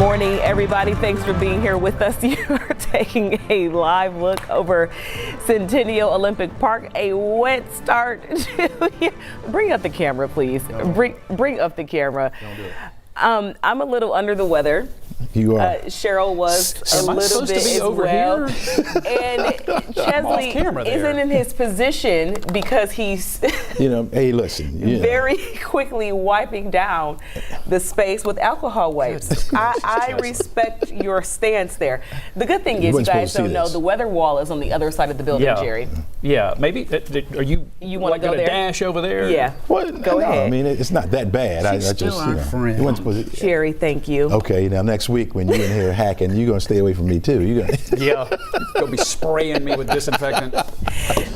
Morning, everybody. Thanks for being here with us. You are taking a live look over Centennial Olympic Park. A wet start. Bring up the camera, please. No. Bring up the camera. Don't do it. I'm a little under the weather. You are. Cheryl was a little bit as over well. here? And Chesley isn't in his position because he's hey, listen. Very quickly wiping down the space with alcohol wipes. I respect your stance there. The good thing is, you guys don't know, the weather wall is on the other side of the building, Jerry. Yeah, maybe. Are you want to go there? Dash over there? Yeah. Go ahead. I mean, it's not that bad. She's still our friend. Jerry, thank you. Okay, now next week when you're in here hacking, you're going to stay away from me too. Yeah. You'll be spraying me with disinfectant.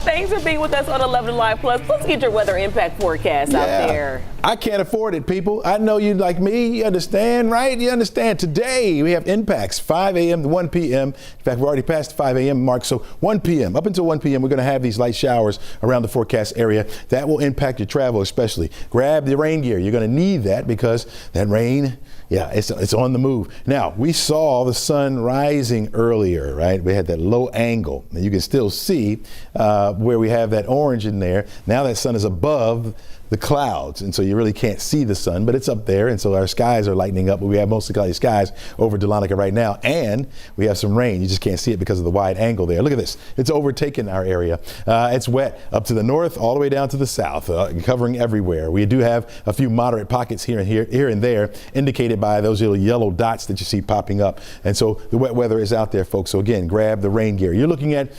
Thanks for being with us on 11Alive Plus. Let's get your weather impact forecast out there. I can't afford it, people. I know you like me. You understand, right? You understand. Today we have impacts 5 a.m. to 1 p.m. In fact, we're already past the 5 a.m. mark. So 1 p.m. up until 1 p.m. we're going to have these light showers around the forecast area. That will impact your travel especially. Grab the rain gear. You're going to need that because that rain, it's on the move. Now, we saw the sun rising earlier, right? We had that low angle. And you can still see where we have that orange in there. Now that sun is above the clouds, and so you really can't see the sun, but it's up there, and so our skies are lightening up. But we have mostly cloudy skies over Dahlonega right now, and we have some rain. You just can't see it because of the wide angle there. Look at this. It's overtaken our area. It's wet up to the north, all the way down to the south, covering everywhere. We do have a few moderate pockets here and there, indicated by those little yellow dots that you see popping up. And so the wet weather is out there, folks. So again, grab the rain gear. You're looking at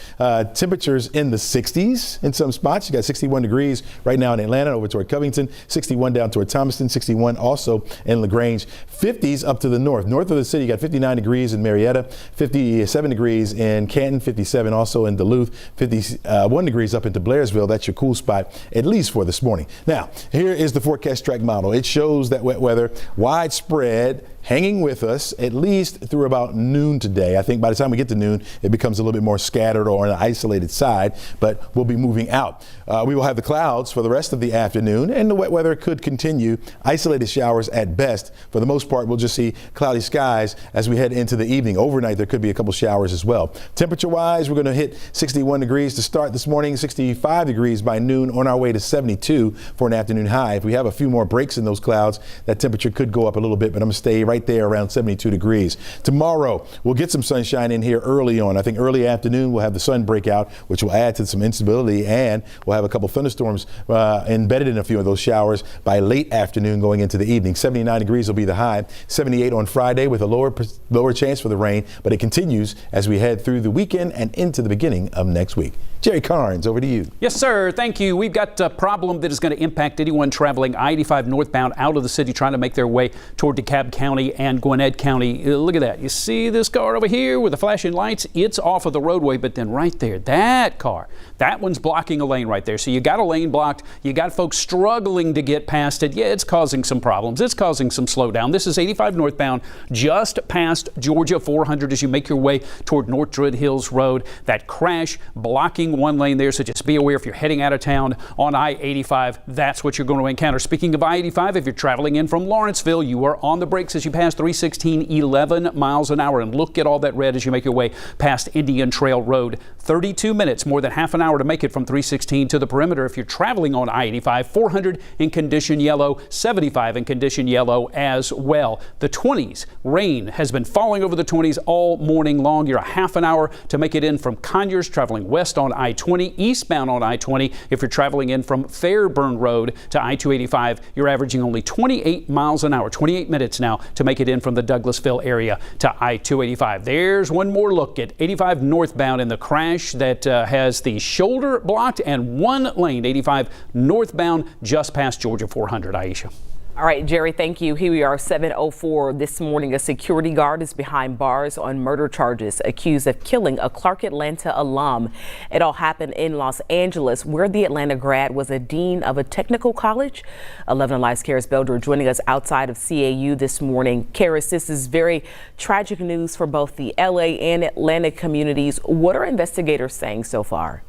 temperatures in the 60s in some spots. You got 61 degrees right now in Atlanta, over toward Covington, 61 down toward Thomaston, 61 also in LaGrange, 50s up to the north. North of the city, you got 59 degrees in Marietta, 57 degrees in Canton, 57 also in Duluth, 51 degrees up into Blairsville. That's your cool spot, at least for this morning. Now, here is the forecast track model. It shows that wet weather widespread, hanging with us at least through about noon today. I think by the time we get to noon, it becomes a little bit more scattered or on an isolated side, but we'll be moving out. We will have the clouds for the rest of the afternoon, and the wet weather could continue. Isolated showers at best. For the most part, we'll just see cloudy skies as we head into the evening. Overnight, there could be a couple showers as well. Temperature-wise, we're going to hit 61 degrees to start this morning, 65 degrees by noon, on our way to 72 for an afternoon high. If we have a few more breaks in those clouds, that temperature could go up a little bit, but I'm going to stay right there around 72 degrees. Tomorrow, we'll get some sunshine in here early on. I think early afternoon, we'll have the sun break out, which will add to some instability, and we'll have a couple thunderstorms embedded in a few of those showers by late afternoon going into the evening. 79 degrees will be the high. 78 on Friday with a lower chance for the rain, but it continues as we head through the weekend and into the beginning of next week. Jerry Carnes, over to you. Yes, sir. Thank you. We've got a problem that is going to impact anyone traveling I-85 northbound out of the city trying to make their way toward DeKalb County and Gwinnett County. Look at that. You see this car over here with the flashing lights? It's off of the roadway, but then right there, that car, that one's blocking a lane right there. So you got a lane blocked. You got folks struggling to get past it. Yeah, it's causing some problems. It's causing some slowdown. This is 85 northbound, just past Georgia 400 as you make your way toward North Druid Hills Road. That crash blocking one lane there, so just be aware if you're heading out of town on I-85, that's what you're going to encounter. Speaking of I-85, if you're traveling in from Lawrenceville, you are on the brakes as you pass 316, 11 miles an hour, and look at all that red as you make your way past Indian Trail Road. 32 minutes, more than half an hour to make it from 316 to the perimeter. If you're traveling on I-85, 400 in condition yellow, 75 in condition yellow as well. The 20s, rain has been falling over the 20s all morning long. You're a half an hour to make it in from Conyers, traveling west on I-20, eastbound on I-20. If you're traveling in from Fairburn Road to I-285, you're averaging only 28 miles an hour, 28 minutes now to make it in from the Douglasville area to I-285. There's one more look at 85 northbound in the crash that has the shoulder blocked and one lane, 85 northbound just past Georgia 400. Aisha. All right, Jerry, thank you. Here we are, 7:04 this morning. A security guard is behind bars on murder charges, accused of killing a Clark Atlanta alum. It all happened in Los Angeles, where the Atlanta grad was a dean of a technical college. 11Alive's Karis Belder joining us outside of CAU this morning. Karis, this is very tragic news for both the LA and Atlanta communities. What are investigators saying so far?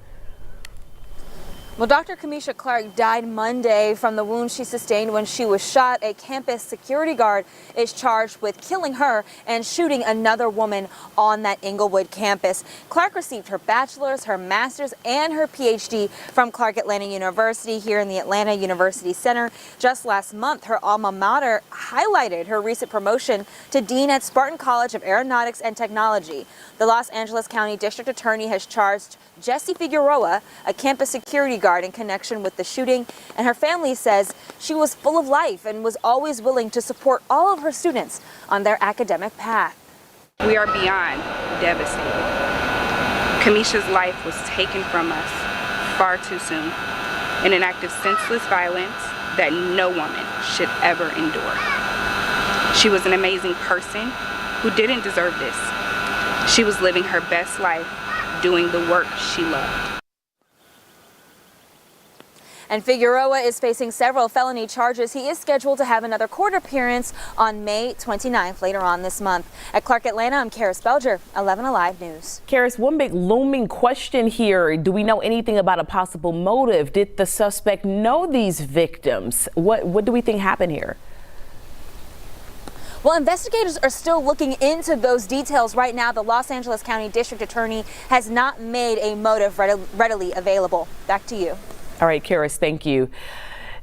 Well, Dr. Kamisha Clark died Monday from the wounds she sustained when she was shot. A campus security guard is charged with killing her and shooting another woman on that Inglewood campus. Clark received her bachelor's, her master's, and her PhD from Clark Atlanta University here in the Atlanta University Center. Just last month, her alma mater highlighted her recent promotion to dean at Spartan College of Aeronautics and Technology. The Los Angeles County District Attorney has charged Jesse Figueroa, a campus security guard, in connection with the shooting, and her family says she was full of life and was always willing to support all of her students on their academic path. We are beyond devastated. Kamisha's life was taken from us far too soon in an act of senseless violence that no woman should ever endure. She was an amazing person who didn't deserve this. She was living her best life, doing the work she loved. And Figueroa is facing several felony charges. He is scheduled to have another court appearance on May 29th later on this month. At Clark Atlanta, I'm Karis Belger, 11Alive News. Karis, one big looming question here. Do we know anything about a possible motive? Did the suspect know these victims? What do we think happened here? Well, investigators are still looking into those details right now. The Los Angeles County District Attorney has not made a motive readily available. Back to you. All right, Karis, thank you.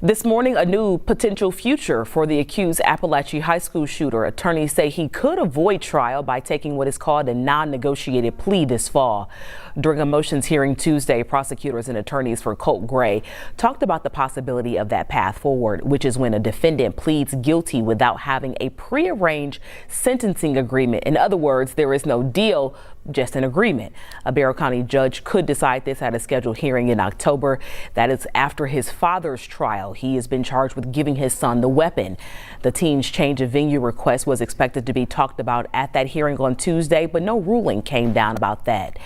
This morning, a new potential future for the accused Appalache high school shooter. Attorneys say he could avoid trial by taking what is called a non-negotiated plea this fall. During a motions hearing Tuesday, prosecutors and attorneys for Colt Gray talked about the possibility of that path forward, which is when a defendant pleads guilty without having a prearranged sentencing agreement. In other words, there is no deal, just an agreement. A Barrow County judge could decide this at a scheduled hearing in October. That is after his father's trial. He has been charged with giving his son the weapon. The teen's change of venue request was expected to be talked about at that hearing on Tuesday, but no ruling came down about that.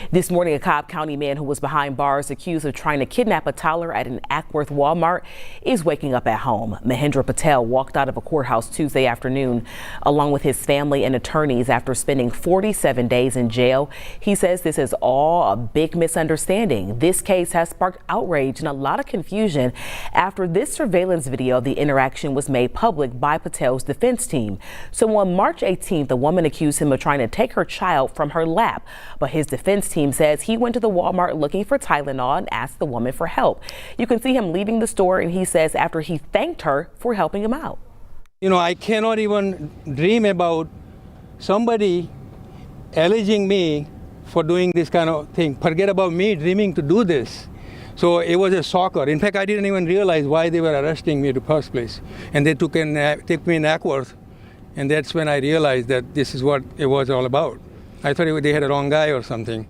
This morning, a Cobb County man who was behind bars accused of trying to kidnap a toddler at an Ackworth Walmart is waking up at home. Mahendra Patel walked out of a courthouse Tuesday afternoon along with his family and attorneys after spending 47 days in jail. He says this is all a big misunderstanding. This case has sparked outrage and a lot of confusion after this surveillance video of the interaction was made public by Patel's defense team. So on March 18th, a woman accused him of trying to take her child from her lap, but his defense team says he went to the Walmart looking for Tylenol and asked the woman for help. You can see him leaving the store, and he says after he thanked her for helping him out. You know, I cannot even dream about somebody alleging me for doing this kind of thing. Forget about me dreaming to do this. So it was a shocker. In fact, I didn't even realize why they were arresting me in the first place. And they took me in Ackworth, and that's when I realized that this is what it was all about. I thought they had a wrong guy or something.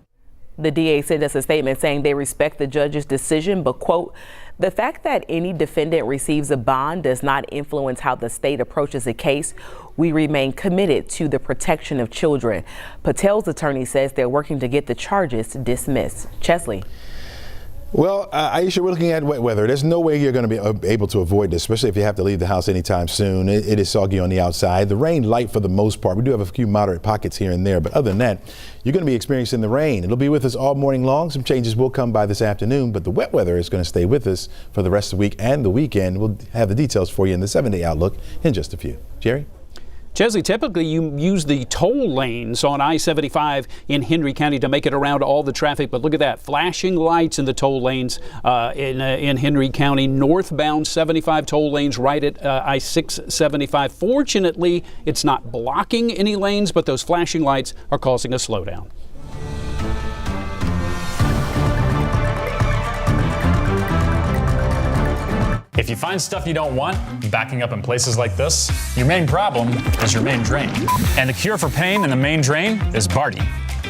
The DA sent us a statement saying they respect the judge's decision, but, quote, the fact that any defendant receives a bond does not influence how the state approaches a case. We remain committed to the protection of children. Patel's attorney says they're working to get the charges dismissed. Chesley. Well, Aisha, we're looking at wet weather. There's no way you're going to be able to avoid this, especially if you have to leave the house anytime soon. It is soggy on the outside. The rain light for the most part. We do have a few moderate pockets here and there, but other than that, you're going to be experiencing the rain. It'll be with us all morning long. Some changes will come by this afternoon, but the wet weather is going to stay with us for the rest of the week and the weekend. We'll have the details for you in the 7-day outlook in just a few. Jerry? Chesley, typically you use the toll lanes on I-75 in Henry County to make it around all the traffic, but look at that, flashing lights in the toll lanes in Henry County. Northbound 75 toll lanes right at I-675. Fortunately, it's not blocking any lanes, but those flashing lights are causing a slowdown. If you find stuff you don't want backing up in places like this, your main problem is your main drain. And the cure for pain in the main drain is Barty.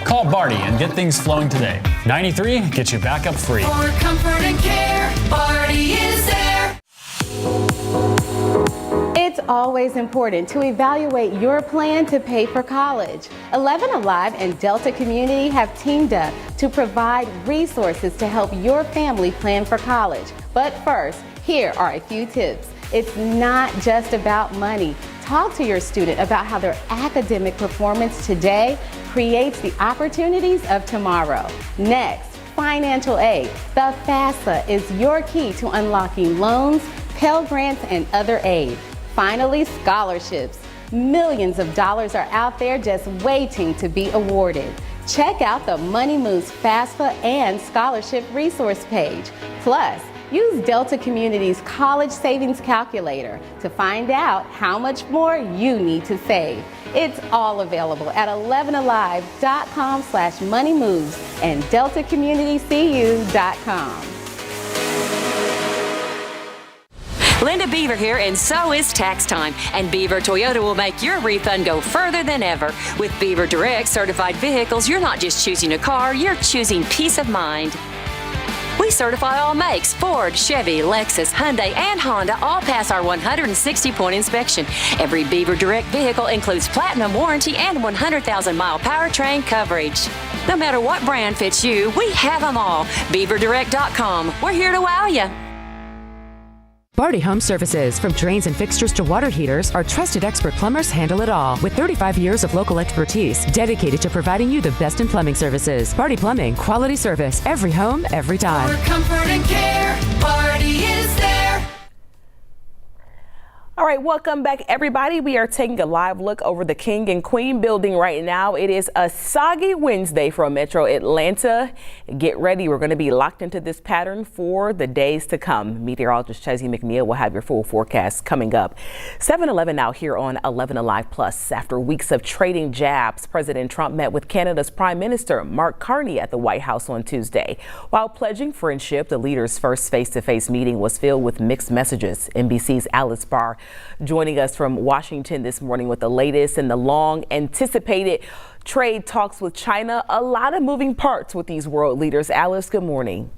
Call Barty and get things flowing today. 93 gets you back up free. For comfort and care, Barty is there. It's always important to evaluate your plan to pay for college. 11Alive and Delta Community have teamed up to provide resources to help your family plan for college. But first, here are a few tips. It's not just about money. Talk to your student about how their academic performance today creates the opportunities of tomorrow. Next, financial aid. The FAFSA is your key to unlocking loans, Pell Grants, and other aid. Finally, scholarships. Millions of dollars are out there just waiting to be awarded. Check out the Money Moves FAFSA and Scholarship Resource page. Plus, use Delta Community's College Savings Calculator to find out how much more you need to save. It's all available at 11alive.com/moneymoves and deltacommunitycu.com. Linda Beaver here, and so is tax time. And Beaver Toyota will make your refund go further than ever. With Beaver Direct certified vehicles, you're not just choosing a car, you're choosing peace of mind. We certify all makes. Ford, Chevy, Lexus, Hyundai, and Honda all pass our 160-point inspection. Every Beaver Direct vehicle includes platinum warranty and 100,000-mile powertrain coverage. No matter what brand fits you, we have them all. BeaverDirect.com. We're here to wow you. Barty Home Services. From drains and fixtures to water heaters, our trusted expert plumbers handle it all. With 35 years of local expertise, dedicated to providing you the best in plumbing services. Barty Plumbing, quality service, every home, every time. For comfort and care, Barty is there. All right, welcome back, everybody. We are taking a live look over the King and Queen building right now. It is a soggy Wednesday from Metro Atlanta. Get ready. We're going to be locked into this pattern for the days to come. Meteorologist Chesney McNeil will have your full forecast coming up. 7-Eleven now here on 11Alive Plus. After weeks of trading jabs, President Trump met with Canada's Prime Minister Mark Carney at the White House on Tuesday. While pledging friendship, the leaders' first face-to-face meeting was filled with mixed messages. NBC's Alice Barr joining us from Washington this morning with the latest in the long anticipated trade talks with China. A lot of moving parts with these world leaders. Alice, good morning.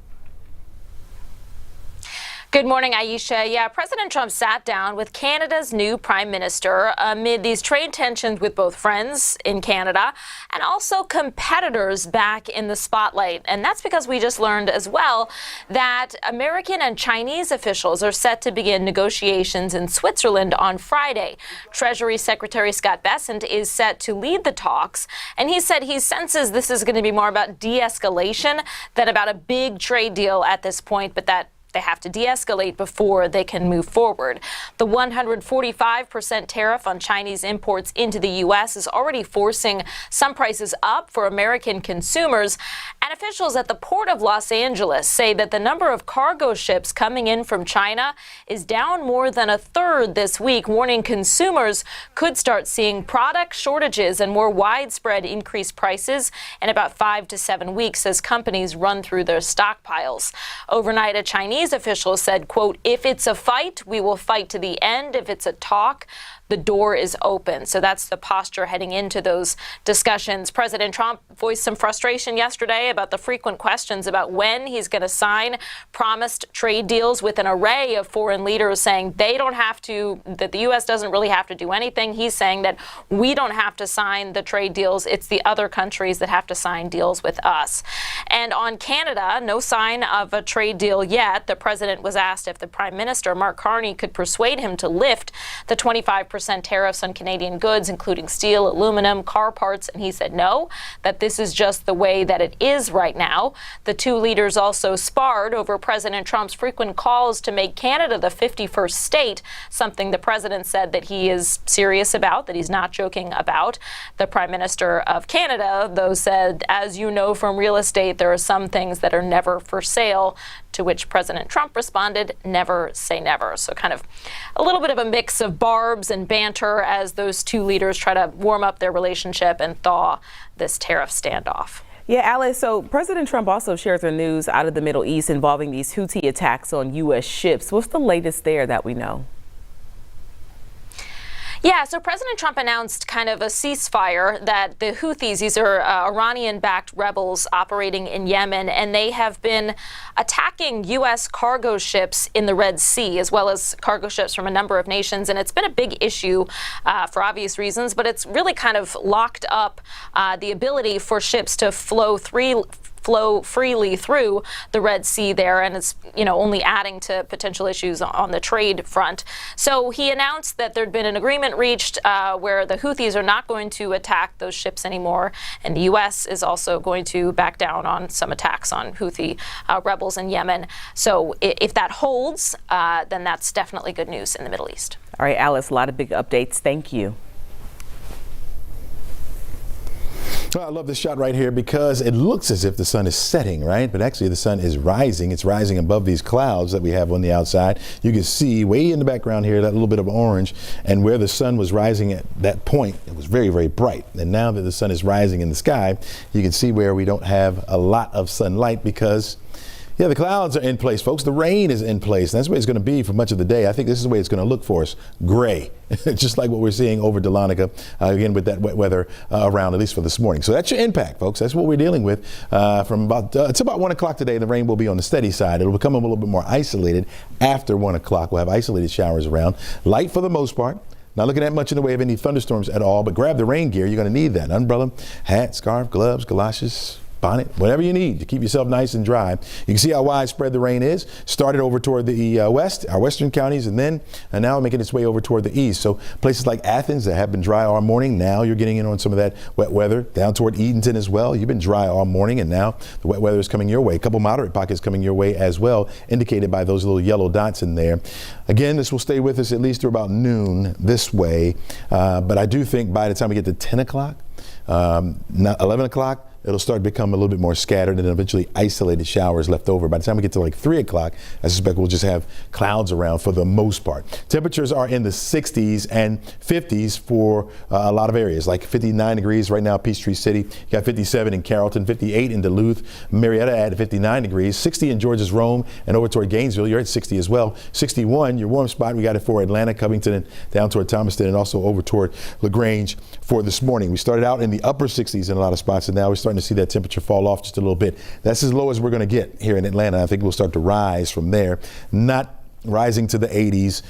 Good morning, Aisha. Yeah, President Trump sat down with Canada's new prime minister amid these trade tensions with both friends in Canada and also competitors back in the spotlight. And that's because we just learned as well that American and Chinese officials are set to begin negotiations in Switzerland on Friday. Treasury Secretary Scott Bessent is set to lead the talks, and he said he senses this is going to be more about de-escalation than about a big trade deal at this point, but that they have to de-escalate before they can move forward. The 145% tariff on Chinese imports into the U.S. is already forcing some prices up for American consumers. And officials at the Port of Los Angeles say that the number of cargo ships coming in from China is down more than a third this week, warning consumers could start seeing product shortages and more widespread increased prices in about 5 to 7 weeks as companies run through their stockpiles. Overnight, a Chinese official said, quote, "If it's a fight, we will fight to the end. If it's a talk, the door is open." So that's the posture heading into those discussions. President Trump voiced some frustration yesterday about the frequent questions about when he's going to sign promised trade deals with an array of foreign leaders, saying they don't have to, that the U.S. doesn't really have to do anything. He's saying that we don't have to sign the trade deals. It's the other countries that have to sign deals with us. And on Canada, no sign of a trade deal yet. The president was asked if the Prime Minister, Mark Carney, could persuade him to lift the 25% tariffs on Canadian goods, including steel, aluminum, car parts, and he said no, that this is just the way that it is right now. The two leaders also sparred over President Trump's frequent calls to make Canada the 51st state, something the president said that he is serious about, that he's not joking about. The Prime Minister of Canada, though, said, as you know from real estate, there are some things that are never for sale, to which President Trump responded, never say never. So kind of a little bit of a mix of barbs and banter as those two leaders try to warm up their relationship and thaw this tariff standoff. Yeah, Alice, so President Trump also shared the news out of the Middle East involving these Houthi attacks on U.S. ships. What's the latest there that we know? Yeah, so President Trump announced kind of a ceasefire that the Houthis, these are Iranian-backed rebels operating in Yemen, and they have been attacking U.S. cargo ships in the Red Sea, as well as cargo ships from a number of nations. And it's been a big issue for obvious reasons, but it's really kind of locked up the ability for ships to flow flow freely through the Red Sea there, and it's, only adding to potential issues on the trade front. So he announced that there'd been an agreement reached where the Houthis are not going to attack those ships anymore, and the U.S. is also going to back down on some attacks on Houthi rebels in Yemen. So if that holds, then that's definitely good news in the Middle East. All right, Alice, a lot of big updates. Thank you. Well, I love this shot right here because it looks as if the sun is setting, right? But actually the sun is rising. It's rising above these clouds that we have on the outside. You can see way in the background here that little bit of orange, and where the sun was rising at that point, it was very, very bright. And now that the sun is rising in the sky, you can see where we don't have a lot of sunlight because the clouds are in place, folks. The rain is in place. And that's the way it's going to be for much of the day. I think this is the way it's going to look for us. Gray, just like what we're seeing over Dahlonega, again, with that wet weather around, at least for this morning. So that's your impact, folks. That's what we're dealing with from it's about 1 o'clock today. The rain will be on the steady side. It'll become a little bit more isolated after 1 o'clock. We'll have isolated showers around. Light for the most part. Not looking at much in the way of any thunderstorms at all, but grab the rain gear. You're going to need that. Umbrella, hat, scarf, gloves, galoshes, bonnet, whatever you need to keep yourself nice and dry. You can see how widespread the rain is. Started over toward the west, our western counties, and now making its way over toward the east. So places like Athens that have been dry all morning, now you're getting in on some of that wet weather. Down toward Edenton as well. You've been dry all morning, and now the wet weather is coming your way. A couple moderate pockets coming your way as well, indicated by those little yellow dots in there. Again, this will stay with us at least through about noon this way. But I do think by the time we get to 10 o'clock, 11 o'clock, it'll start to become a little bit more scattered and eventually isolated showers left over. By the time we get to like 3 o'clock, I suspect we'll just have clouds around for the most part. Temperatures are in the 60s and 50s for a lot of areas, like 59 degrees right now, Peachtree City. You got 57 in Carrollton, 58 in Duluth, Marietta at 59 degrees, 60 in Georgia's Rome, and over toward Gainesville, you're at 60 as well. 61, your warm spot, we got it for Atlanta, Covington, and down toward Thomaston, and also over toward LaGrange for this morning. We started out in the upper 60s in a lot of spots, and now we're starting to see that temperature fall off just a little bit. That's as low as we're going to get here in Atlanta. I think we'll start to rise from there. Not rising to the 80s,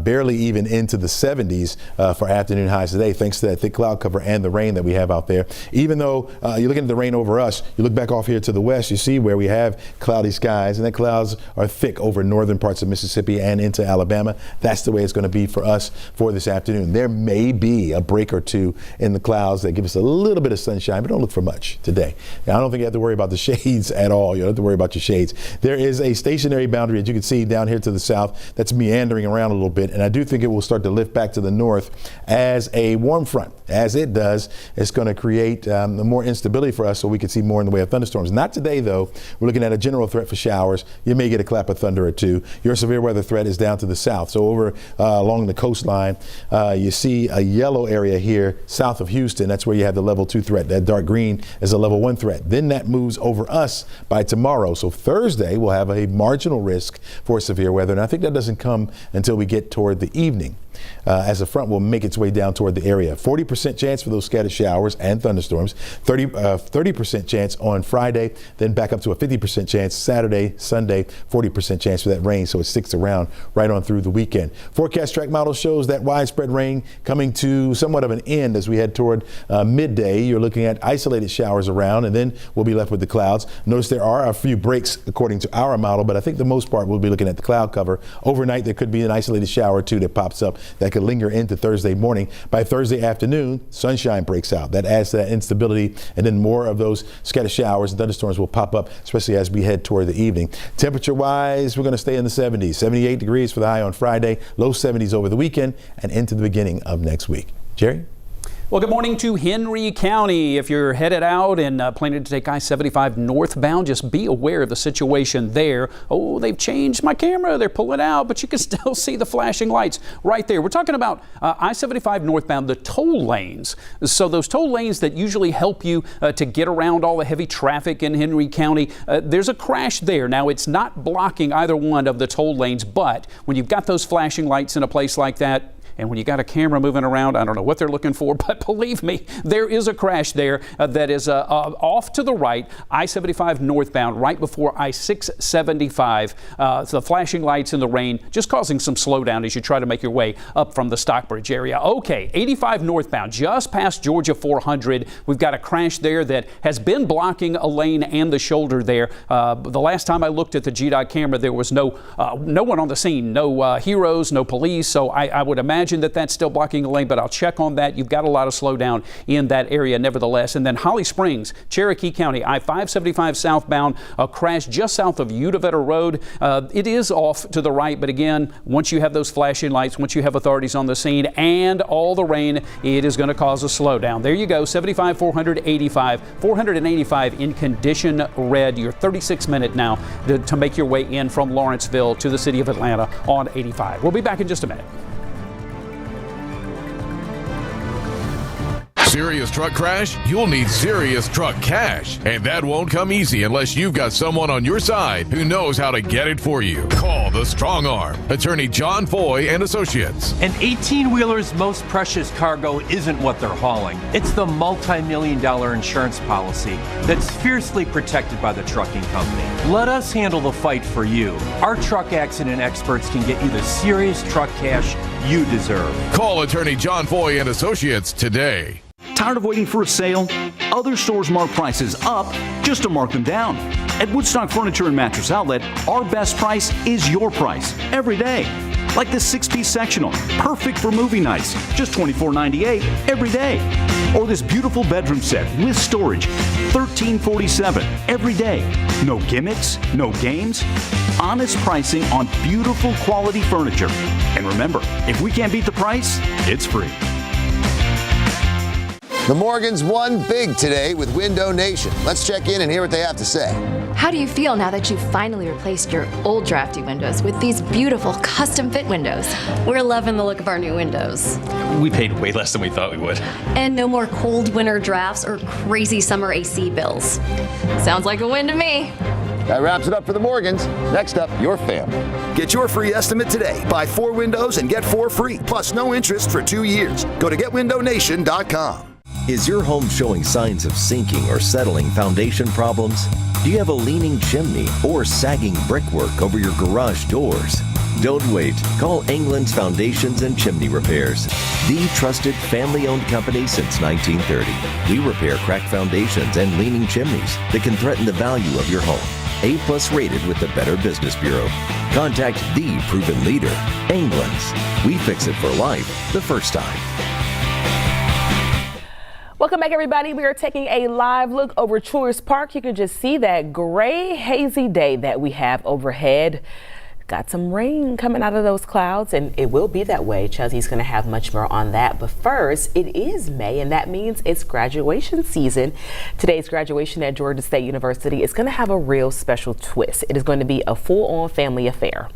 barely even into the 70s for afternoon highs today, thanks to that thick cloud cover and the rain that we have out there. Even though you're looking at the rain over us, you look back off here to the west, you see where we have cloudy skies, and the clouds are thick over northern parts of Mississippi and into Alabama. That's the way it's going to be for us for this afternoon. There may be a break or two in the clouds that give us a little bit of sunshine, but don't look for much today. Now, I don't think you have to worry about the shades at all. You don't have to worry about your shades. There is a stationary boundary, as you can see down here to the south, that's meandering around a little bit, and I do think it will start to lift back to the north as a warm front. As it does, it's going to create more instability for us, so we can see more in the way of thunderstorms. Not today, though. We're looking at a general threat for showers. You may get a clap of thunder or two. Your severe weather threat is down to the south. So over along the coastline, you see a yellow area here south of Houston. That's where you have the level 2 threat. That dark green is a level 1 threat. Then that moves over us by tomorrow. So Thursday, we'll have a marginal risk for severe weather, and I think that doesn't come until we get toward the evening. As the front will make its way down toward the area. 40% chance for those scattered showers and thunderstorms. 30% chance on Friday, then back up to a 50% chance Saturday, Sunday, 40% chance for that rain, so it sticks around right on through the weekend. Forecast track model shows that widespread rain coming to somewhat of an end as we head toward midday. You're looking at isolated showers around, and then we'll be left with the clouds. Notice there are a few breaks according to our model, but I think the most part we'll be looking at the cloud cover. Overnight, there could be an isolated shower or two that pops up that could linger into Thursday morning. By Thursday afternoon, sunshine breaks out. That adds to that instability, and then more of those scattered showers and thunderstorms will pop up, especially as we head toward the evening. Temperature-wise, we're going to stay in the 70s. 78 degrees for the high on Friday, low 70s over the weekend, and into the beginning of next week. Jerry? Well, good morning to Henry County. If you're headed out and planning to take I-75 northbound, just be aware of the situation there. Oh, they've changed my camera. They're pulling out, but you can still see the flashing lights right there. We're talking about I-75 northbound, the toll lanes. So those toll lanes that usually help you to get around all the heavy traffic in Henry County, there's a crash there. Now, it's not blocking either one of the toll lanes, but when you've got those flashing lights in a place like that, And when you got a camera moving around, I don't know what they're looking for, but believe me, there is a crash there that is off to the right, I-75 northbound, right before I-675. The flashing lights in the rain just causing some slowdown as you try to make your way up from the Stockbridge area. Okay, 85 northbound, just past Georgia 400. We've got a crash there that has been blocking a lane and the shoulder there. The last time I looked at the GDOT camera, there was no one on the scene, no heroes, no police. So I would imagine that that's still blocking a lane, but I'll check on that. You've got a lot of slowdown in that area nevertheless. And then Holly Springs, Cherokee County, I-575 southbound, a crash just south of Udavetta Road. It is off to the right, but again, once you have those flashing lights, once you have authorities on the scene and all the rain, it is going to cause a slowdown. There you go, 75, 485, 485 in condition red. You're 36 minutes now to make your way in from Lawrenceville to the city of Atlanta on 85. We'll be back in just a minute. Serious truck crash? You'll need serious truck cash. And that won't come easy unless you've got someone on your side who knows how to get it for you. Call the Strong Arm, Attorney John Foy and Associates. An 18-wheeler's most precious cargo isn't what they're hauling. It's the multi-million-dollar insurance policy that's fiercely protected by the trucking company. Let us handle the fight for you. Our truck accident experts can get you the serious truck cash you deserve. Call Attorney John Foy and Associates today. Tired of waiting for a sale? Other stores mark prices up just to mark them down. At Woodstock Furniture and Mattress Outlet, our best price is your price every day. Like this 6-piece sectional, perfect for movie nights, just $24.98 every day. Or this beautiful bedroom set with storage, $13.47 every day. No gimmicks, no games. Honest pricing on beautiful quality furniture. And remember, if we can't beat the price, it's free. The Morgans won big today with Window Nation. Let's check in and hear what they have to say. How do you feel now that you've finally replaced your old drafty windows with these beautiful custom fit windows? We're loving the look of our new windows. We paid way less than we thought we would. And no more cold winter drafts or crazy summer AC bills. Sounds like a win to me. That wraps it up for the Morgans. Next up, your family. Get your free estimate today. Buy 4 windows and get 4 free, plus no interest for 2 years. Go to getwindownation.com. Is your home showing signs of sinking or settling foundation problems? Do you have a leaning chimney or sagging brickwork over your garage doors? Don't wait. Call England's Foundations and Chimney Repairs, the trusted family-owned company since 1930. We repair cracked foundations and leaning chimneys that can threaten the value of your home. A+ rated with the Better Business Bureau. Contact the proven leader, England's. We fix it for life the first time. Welcome back, everybody. We are taking a live look over Truist Park. You can just see that gray, hazy day that we have overhead. Got some rain coming out of those clouds, and it will be that way. Chelsea's going to have much more on that. But first, it is May, and that means it's graduation season. Today's graduation at Georgia State University is going to have a real special twist. It is going to be a full-on family affair.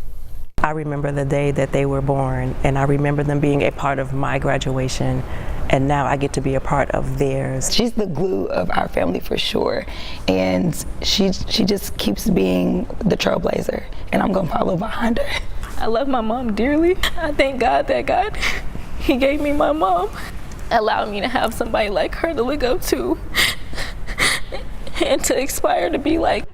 I remember the day that they were born, and I remember them being a part of my graduation, and now I get to be a part of theirs. She's the glue of our family for sure, and she just keeps being the trailblazer, and I'm gonna follow behind her. I love my mom dearly. I thank God that He gave me my mom, allowed me to have somebody like her to look up to and to aspire to be like.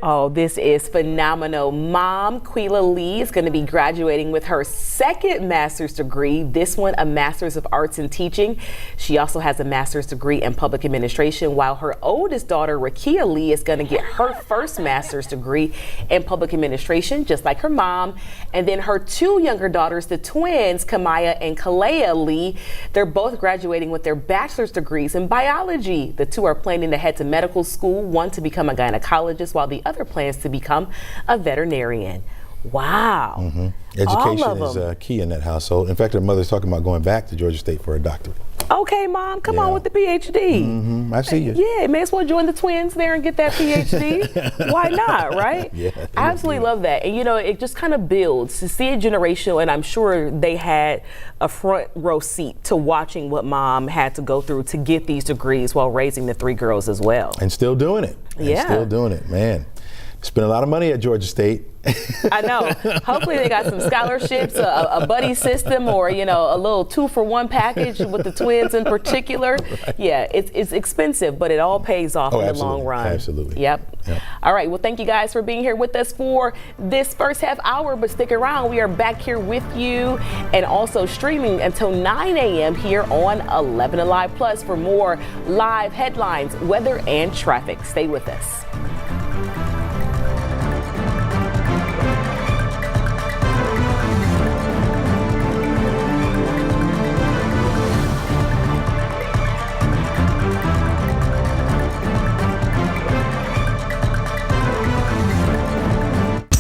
Oh, this is phenomenal. Mom, Quila Lee, is going to be graduating with her second master's degree, this one a master's of arts in teaching. She also has a master's degree in public administration, while her oldest daughter, Rakia Lee, is going to get her first master's degree in public administration, just like her mom. And then her 2 younger daughters, the twins, Kamaya and Kalea Lee, they're both graduating with their bachelor's degrees in biology. The 2 are planning to head to medical school, one to become a gynecologist, while the other plans to become a veterinarian. Wow. Mm-hmm. Education is key in that household. In fact, her mother's talking about going back to Georgia State for a doctorate. Okay, Mom, come on with the PhD. Mm-hmm. I see you. Yeah, may as well join the twins there and get that PhD. Why not, right? Yeah, I absolutely love that. And, you know, it just kind of builds to see a generation, and I'm sure they had a front row seat to watching what Mom had to go through to get these degrees while raising the 3 girls as well. And still doing it. Yeah. Still doing it, man. Spent a lot of money at Georgia State. I know. Hopefully they got some scholarships, a buddy system, or, you know, a little 2-for-1 package with the twins in particular. Right. Yeah, it's expensive, but it all pays off in the long run. Absolutely. Yep. All right. Well, thank you guys for being here with us for this first half hour, but stick around. We are back here with you and also streaming until 9 a.m. here on 11Alive Plus for more live headlines, weather, and traffic. Stay with us.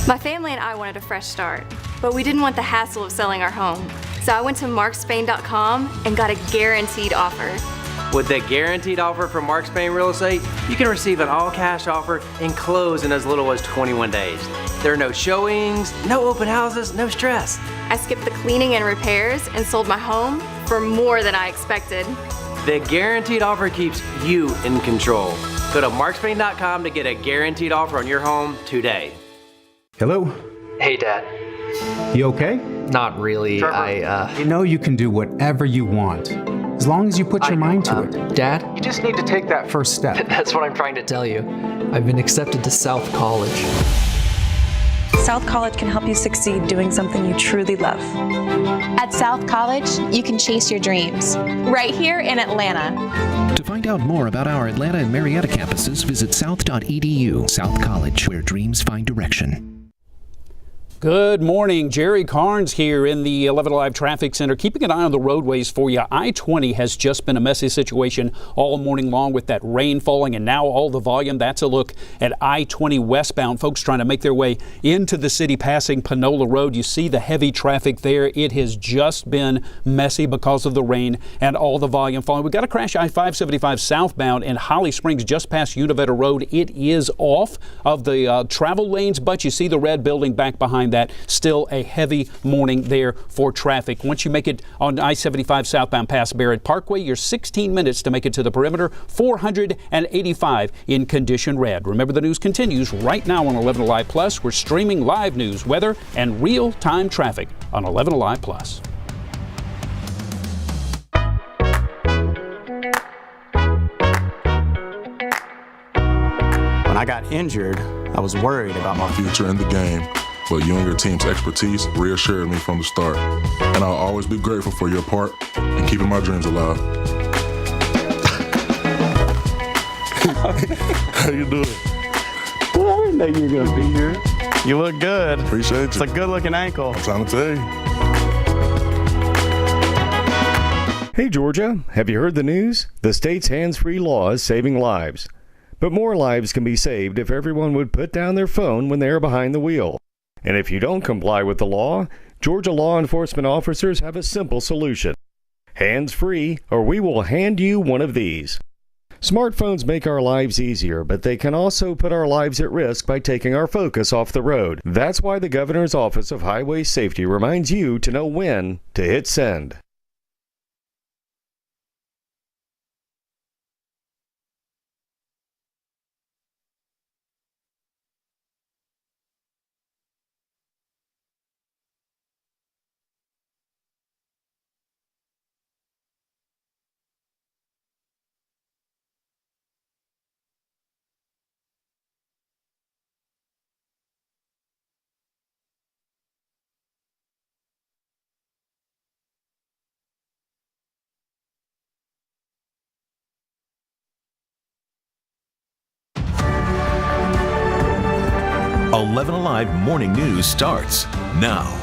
My family and I wanted a fresh start, but we didn't want the hassle of selling our home. So I went to markspain.com and got a guaranteed offer. With the guaranteed offer from Mark Spain Real Estate, you can receive an all-cash offer and close in as little as 21 days. There are no showings, no open houses, no stress. I skipped the cleaning and repairs and sold my home for more than I expected. The guaranteed offer keeps you in control. Go to markspain.com to get a guaranteed offer on your home today. Hello? Hey, Dad. You okay? Not really. You know you can do whatever you want, as long as you put your mind to it. Dad? You just need to take that first step. That's what I'm trying to tell you. I've been accepted to South College. South College can help you succeed doing something you truly love. At South College, you can chase your dreams. Right here in Atlanta. To find out more about our Atlanta and Marietta campuses, visit south.edu. South College, where dreams find direction. Good morning. Jerry Carnes here in the 11Alive Traffic Center, keeping an eye on the roadways for you. I-20 has just been a messy situation all morning long with that rain falling and now all the volume. That's a look at I-20 westbound. Folks trying to make their way into the city passing Panola Road. You see the heavy traffic there. It has just been messy because of the rain and all the volume falling. We've got a crash I-575 southbound in Holly Springs just past Univetta Road. It is off of the travel lanes, but you see the red building back behind that. Still a heavy morning there for traffic. Once you make it on I-75 southbound past Barrett Parkway, you're 16 minutes to make it to the perimeter, 485 in condition red. Remember, the news continues right now on 11Alive Plus. We're streaming live news, weather, and real-time traffic on 11Alive Plus. When I got injured, I was worried about my future in the game. But you and your team's expertise reassured me from the start. And I'll always be grateful for your part in keeping my dreams alive. How you doing? Well, I didn't know you were going to be here. You look good. Appreciate you. It's a good-looking ankle. I'm trying to tell you. Hey, Georgia, have you heard the news? The state's hands-free law is saving lives. But more lives can be saved if everyone would put down their phone when they are behind the wheel. And if you don't comply with the law, Georgia law enforcement officers have a simple solution. Hands-free, or we will hand you one of these. Smartphones make our lives easier, but they can also put our lives at risk by taking our focus off the road. That's why the Governor's Office of Highway Safety reminds you to know when to hit send. Alive Morning News starts now.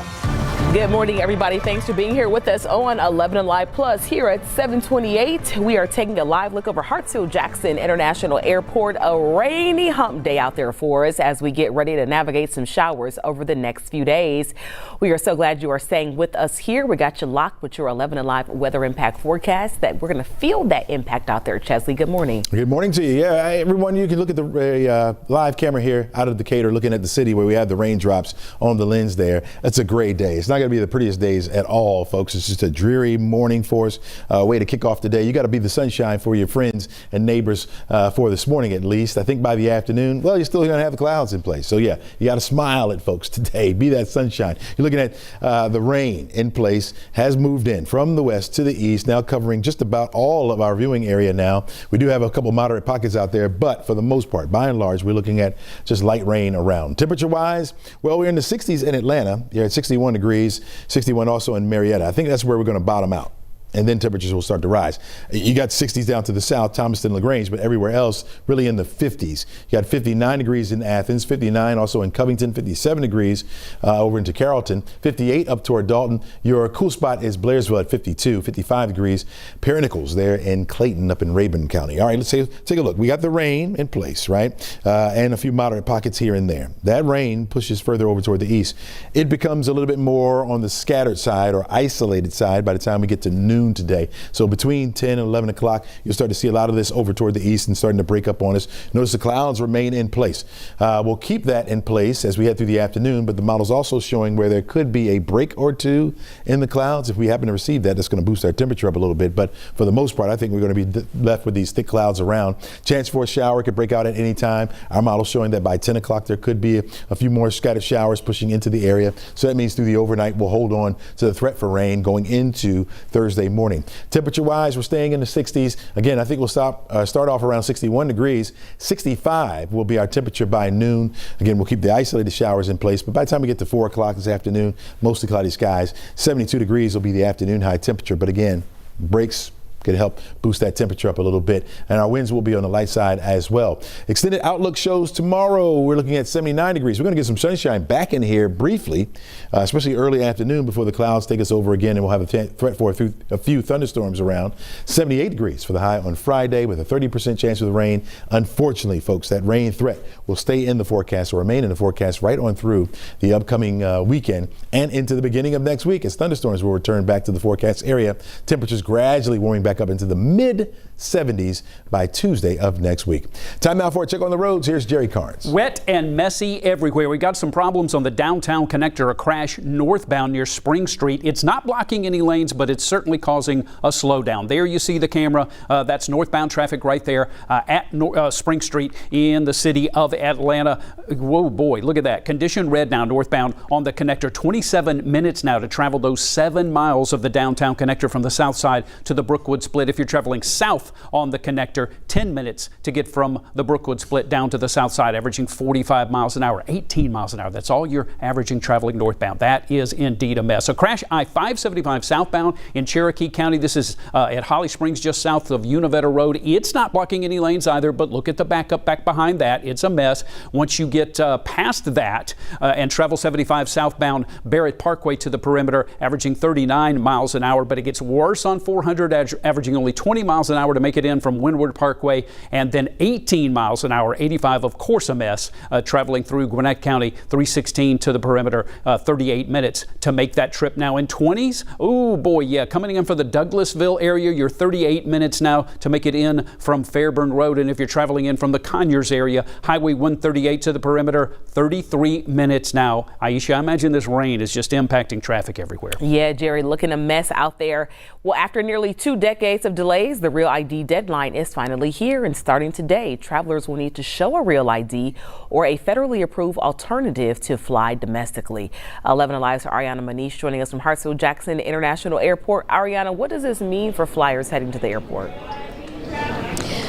Good morning, everybody. Thanks for being here with us on 11Alive Plus. Here at 7:28, we are taking a live look over Hartsfield-Jackson International Airport. A rainy hump day out there for us as we get ready to navigate some showers over the next few days. We are so glad you are staying with us here. We got you locked with your 11Alive weather impact forecast that we're going to feel that impact out there. Chesley, good morning. Good morning to you. Yeah, everyone, you can look at the live camera here out of Decatur looking at the city where we have the raindrops on the lens there. It's a great day. It's not going to be the prettiest days at all, folks. It's just a dreary morning for us. Way to kick off the day. You got to be the sunshine for your friends and neighbors for this morning, at least. I think by the afternoon, well, you're still going to have the clouds in place. So yeah, you got to smile at folks today. Be that sunshine. You're looking at the rain in place has moved in from the west to the east, now covering just about all of our viewing area now. We do have a couple moderate pockets out there, but for the most part, by and large, we're looking at just light rain around. Temperature-wise, well, we're in the 60s in Atlanta. You're at 61 degrees, 61 also in Marietta. I think that's where we're going to bottom out. And then temperatures will start to rise. You got 60s down to the south, Thomaston, LaGrange, but everywhere else really in the 50s. You got 59 degrees in Athens, 59 also in Covington, 57 degrees over into Carrollton, 58 up toward Dalton. Your cool spot is Blairsville at 52, 55 degrees. Nichols there in Clayton up in Rabun County. All right, let's take a look. We got the rain in place, right? And a few moderate pockets here and there. That rain pushes further over toward the east. It becomes a little bit more on the scattered side or isolated side by the time we get to noon today. So between 10 and 11 o'clock, you'll start to see a lot of this over toward the east and starting to break up on us. Notice the clouds remain in place. We'll keep that in place as we head through the afternoon, but the model's also showing where there could be a break or two in the clouds. If we happen to receive that, that's going to boost our temperature up a little bit. But for the most part, I think we're going to be left with these thick clouds around. Chance for a shower could break out at any time. Our model's showing that by 10 o'clock, there could be a few more scattered showers pushing into the area. So that means through the overnight, we'll hold on to the threat for rain going into Thursday morning. Temperature-wise, we're staying in the 60s. Again, I think we'll start off around 61 degrees. 65 will be our temperature by noon. Again, we'll keep the isolated showers in place, but by the time we get to 4 o'clock this afternoon, mostly cloudy skies. 72 degrees will be the afternoon high temperature, but again, breaks could help boost that temperature up a little bit, and our winds will be on the light side as well. Extended outlook shows tomorrow we're looking at 79 degrees. We're going to get some sunshine back in here briefly, especially early afternoon before the clouds take us over again, and we'll have a threat for a few thunderstorms around. 78 degrees for the high on Friday with a 30% chance of the rain. Unfortunately, folks, that rain threat will stay in the forecast or remain in the forecast right on through the upcoming weekend and into the beginning of next week as thunderstorms will return back to the forecast area. Temperatures gradually warming back up into the mid 70s by Tuesday of next week. Time now for a check on the roads. Here's Jerry Carnes. Wet and messy everywhere. We got some problems on the downtown connector, a crash northbound near Spring Street. It's not blocking any lanes, but it's certainly causing a slowdown. There you see the camera. That's northbound traffic right there at Spring Street in the city of Atlanta. Whoa, boy, look at that. Condition red now northbound on the connector. 27 minutes now to travel those 7 miles of the downtown connector from the south side to the Brookwood split. If you're traveling south on the connector, 10 minutes to get from the Brookwood split down to the south side, averaging 45 miles an hour, 18 miles an hour. That's all you're averaging traveling northbound. That is indeed a mess. A crash I-575 southbound in Cherokee County. This is at Holly Springs, just south of Univetta Road. It's not blocking any lanes either, but look at the backup back behind that. It's a mess. Once you get past that and travel 75 southbound Barrett Parkway to the perimeter, averaging 39 miles an hour, but it gets worse on 400, averaging only 20 miles an hour to make it in from Windward Parkway, and then 18 miles an hour, 85, of course a mess, traveling through Gwinnett County, 316 to the perimeter, 38 minutes to make that trip now in 20s. Oh boy, yeah, coming in for the Douglasville area, you're 38 minutes now to make it in from Fairburn Road, and if you're traveling in from the Conyers area, Highway 138 to the perimeter, 33 minutes now. Aisha, I imagine this rain is just impacting traffic everywhere. Yeah, Jerry, looking a mess out there. Well, after nearly 2 decades of delays, the Real ID deadline is finally here, and starting today, travelers will need to show a Real ID or a federally approved alternative to fly domestically. 11Alive's Ariana Manish joining us from Hartsfield-Jackson International Airport. Ariana, what does this mean for flyers heading to the airport?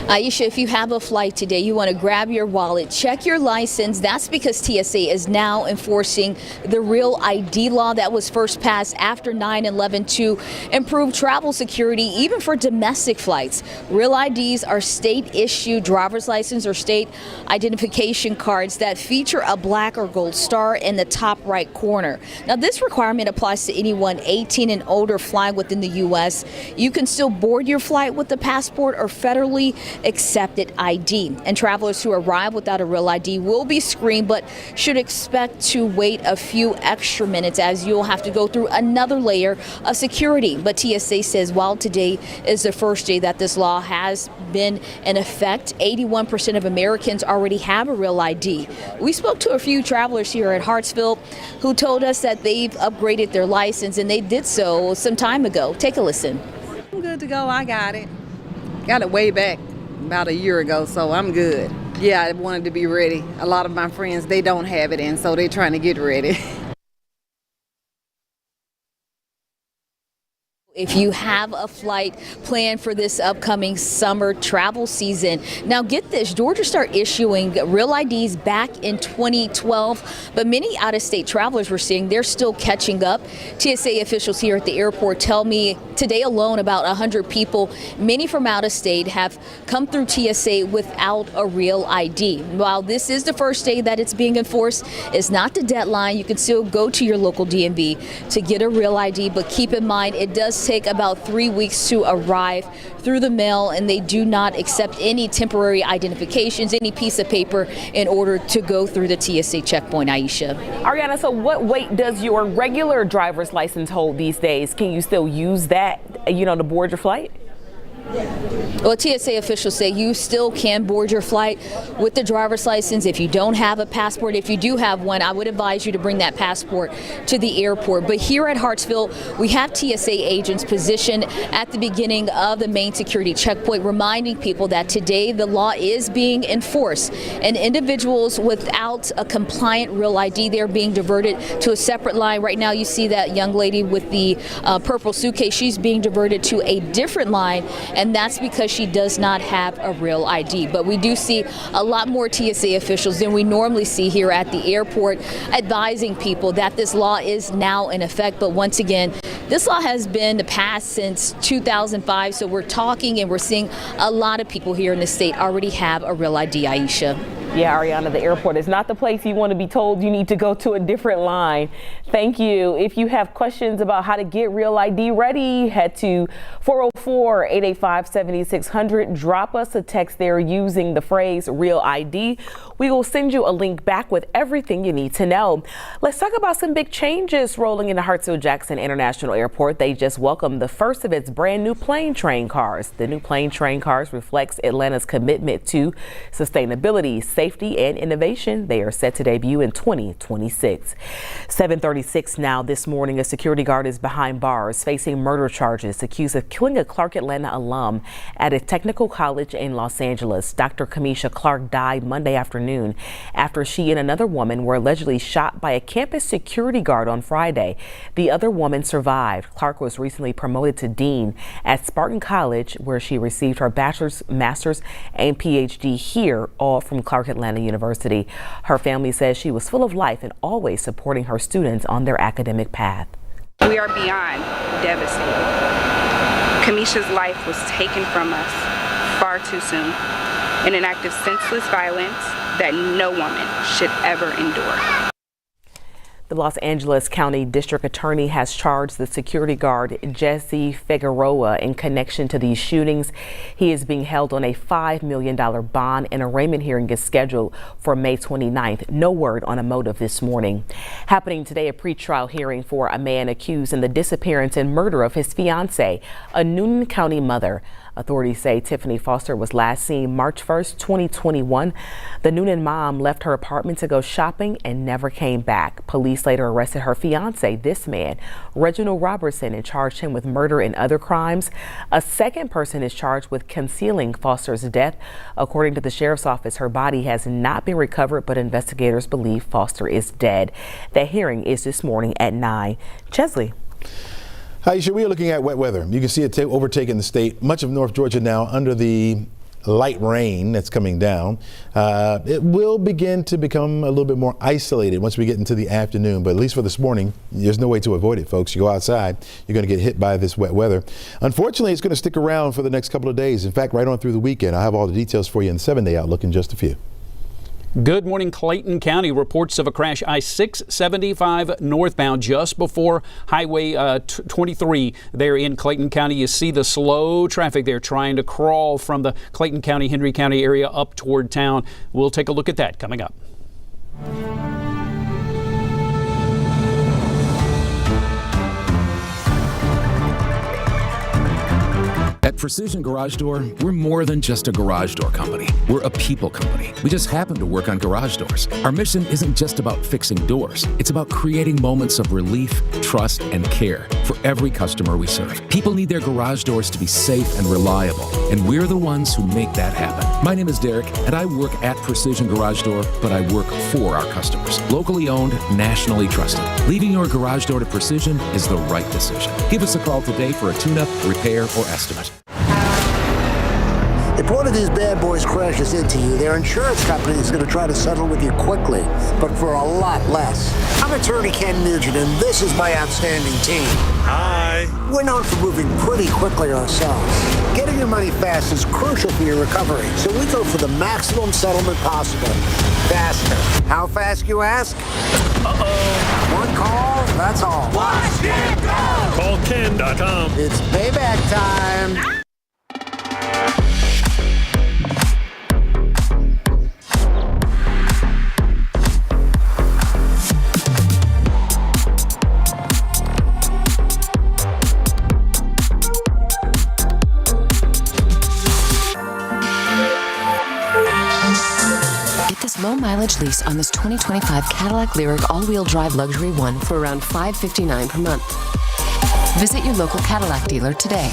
Aisha, if you have a flight today, you want to grab your wallet, check your license. That's because TSA is now enforcing the Real ID law that was first passed after 9/11 to improve travel security, even for domestic flights. Real IDs are state-issued driver's license or state identification cards that feature a black or gold star in the top right corner. Now, this requirement applies to anyone 18 and older flying within the U.S. You can still board your flight with the passport or federally accepted ID. And travelers who arrive without a real ID will be screened, but should expect to wait a few extra minutes as you'll have to go through another layer of security. But TSA says while today is the first day that this law has been in effect, 81% of Americans already have a real ID. We spoke to a few travelers here at Hartsfield who told us that they've upgraded their license, and they did so some time ago. Take a listen. I'm good to go. I got it. Got it way back about a year ago, so I'm good. Yeah, I wanted to be ready. A lot of my friends, they don't have it, and so they're trying to get ready. If you have a flight planned for this upcoming summer travel season. Now get this, Georgia started issuing real IDs back in 2012, but many out-of-state travelers we're seeing, they're still catching up. TSA officials here at the airport tell me today alone about 100 people, many from out of state, have come through TSA without a real ID. While this is the first day that it's being enforced, it's not the deadline. You can still go to your local DMV to get a real ID, but keep in mind it does take about 3 weeks to arrive through the mail, and they do not accept any temporary identifications, any piece of paper in order to go through the TSA checkpoint. Aisha. Ariana, so what weight does your regular driver's license hold these days? Can you still use that, to board your flight? Well, TSA officials say you still can board your flight with the driver's license if you don't have a passport. If you do have one, I would advise you to bring that passport to the airport. But here at Hartsfield, we have TSA agents positioned at the beginning of the main security checkpoint, reminding people that today the law is being enforced. And individuals without a compliant real ID, they're being diverted to a separate line. Right now, you see that young lady with the purple suitcase. She's being diverted to a different line, and that's because she does not have a real ID. But we do see a lot more TSA officials than we normally see here at the airport advising people that this law is now in effect. But once again, this law has been passed since 2005, so we're talking and we're seeing a lot of people here in the state already have a real ID, Aisha. Yeah, Ariana, the airport is not the place you want to be told you need to go to a different line. Thank you. If you have questions about how to get real ID ready, head to 404-885-7600. Drop us a text there using the phrase real ID. We will send you a link back with everything you need to know. Let's talk about some big changes rolling into Hartsfield-Jackson International Airport. They just welcomed the first of its brand new plane train cars. The new plane train cars reflects Atlanta's commitment to sustainability, safety, and innovation. They are set to debut in 2026. 7:36 now this morning, a security guard is behind bars facing murder charges, accused of killing a Clark Atlanta alum at a technical college in Los Angeles. Dr. Kamisha Clark died Monday afternoon after she and another woman were allegedly shot by a campus security guard on Friday. The other woman survived. Clark was recently promoted to dean at Spartan College, where she received her bachelor's, master's, and PhD here, all from Clark Atlanta University. Her family says she was full of life and always supporting her students on their academic path. We are beyond devastated. Kamisha's life was taken from us far too soon in an act of senseless violence that no woman should ever endure. The Los Angeles County District Attorney has charged the security guard Jesse Figueroa in connection to these shootings. He is being held on a $5 million bond, and arraignment hearing is scheduled for May 29th. No word on a motive this morning. Happening today, a pretrial hearing for a man accused in the disappearance and murder of his fiancée, a Newnan County mother. Authorities say Tiffany Foster was last seen March 1st, 2021. The Newnan mom left her apartment to go shopping and never came back. Police later arrested her fiancé, this man, Reginald Robertson, and charged him with murder and other crimes. A second person is charged with concealing Foster's death. According to the sheriff's office, her body has not been recovered, but investigators believe Foster is dead. The hearing is this morning at 9. Chesley. Aisha, we are looking at wet weather. You can see it overtaking the state. Much of North Georgia now under the light rain that's coming down. It will begin to become a little bit more isolated once we get into the afternoon, but at least for this morning, there's no way to avoid it, folks. You go outside, you're going to get hit by this wet weather. Unfortunately, it's going to stick around for the next couple of days. In fact, right on through the weekend. I'll have all the details for you in the 7-day outlook in just a few. Good morning, Clayton County. Reports of a crash I-675 northbound just before Highway 23 there in Clayton County. You see the slow traffic there trying to crawl from the Clayton County, Henry County area up toward town. We'll take a look at that coming up. At Precision Garage Door, we're more than just a garage door company. We're a people company. We just happen to work on garage doors. Our mission isn't just about fixing doors. It's about creating moments of relief, trust, and care for every customer we serve. People need their garage doors to be safe and reliable, and we're the ones who make that happen. My name is Derek, and I work at Precision Garage Door, but I work for our customers. Locally owned, nationally trusted. Leaving your garage door to Precision is the right decision. Give us a call today for a tune-up, repair, or estimate. If one of these bad boys crashes into you, their insurance company is going to try to settle with you quickly, but for a lot less. I'm attorney Ken Nugent, and this is my outstanding team. Hi. We're known for moving pretty quickly ourselves. Getting your money fast is crucial for your recovery, so we go for the maximum settlement possible. Faster. How fast, you ask? Uh-oh. One call, that's all. Watch it go! Call Ken.com. It's payback time. Low mileage lease on this 2025 Cadillac Lyriq all-wheel drive luxury one for around $559 per month. Visit your local Cadillac dealer today.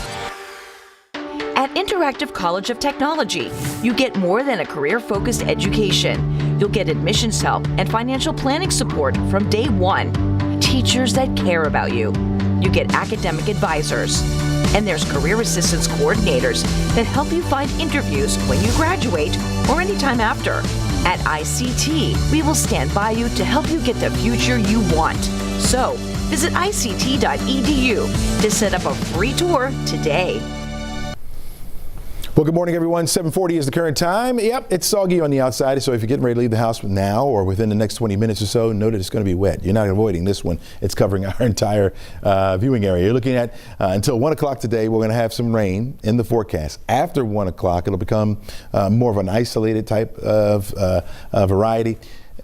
At Interactive College of Technology, you get more than a career-focused education. You'll get admissions help and financial planning support from day one. Teachers that care about you. You get academic advisors. And there's career assistance coordinators that help you find interviews when you graduate or anytime after. At ICT, we will stand by you to help you get the future you want. So, visit ict.edu to set up a free tour today. Well, good morning, everyone. 7:40 is the current time. Yep, it's soggy on the outside, so if you're getting ready to leave the house now or within the next 20 minutes or so, know that it's going to be wet. You're not avoiding this one. It's covering our entire viewing area. You're looking at until 1 o'clock today, we're going to have some rain in the forecast. After 1 o'clock, it'll become more of an isolated type of variety,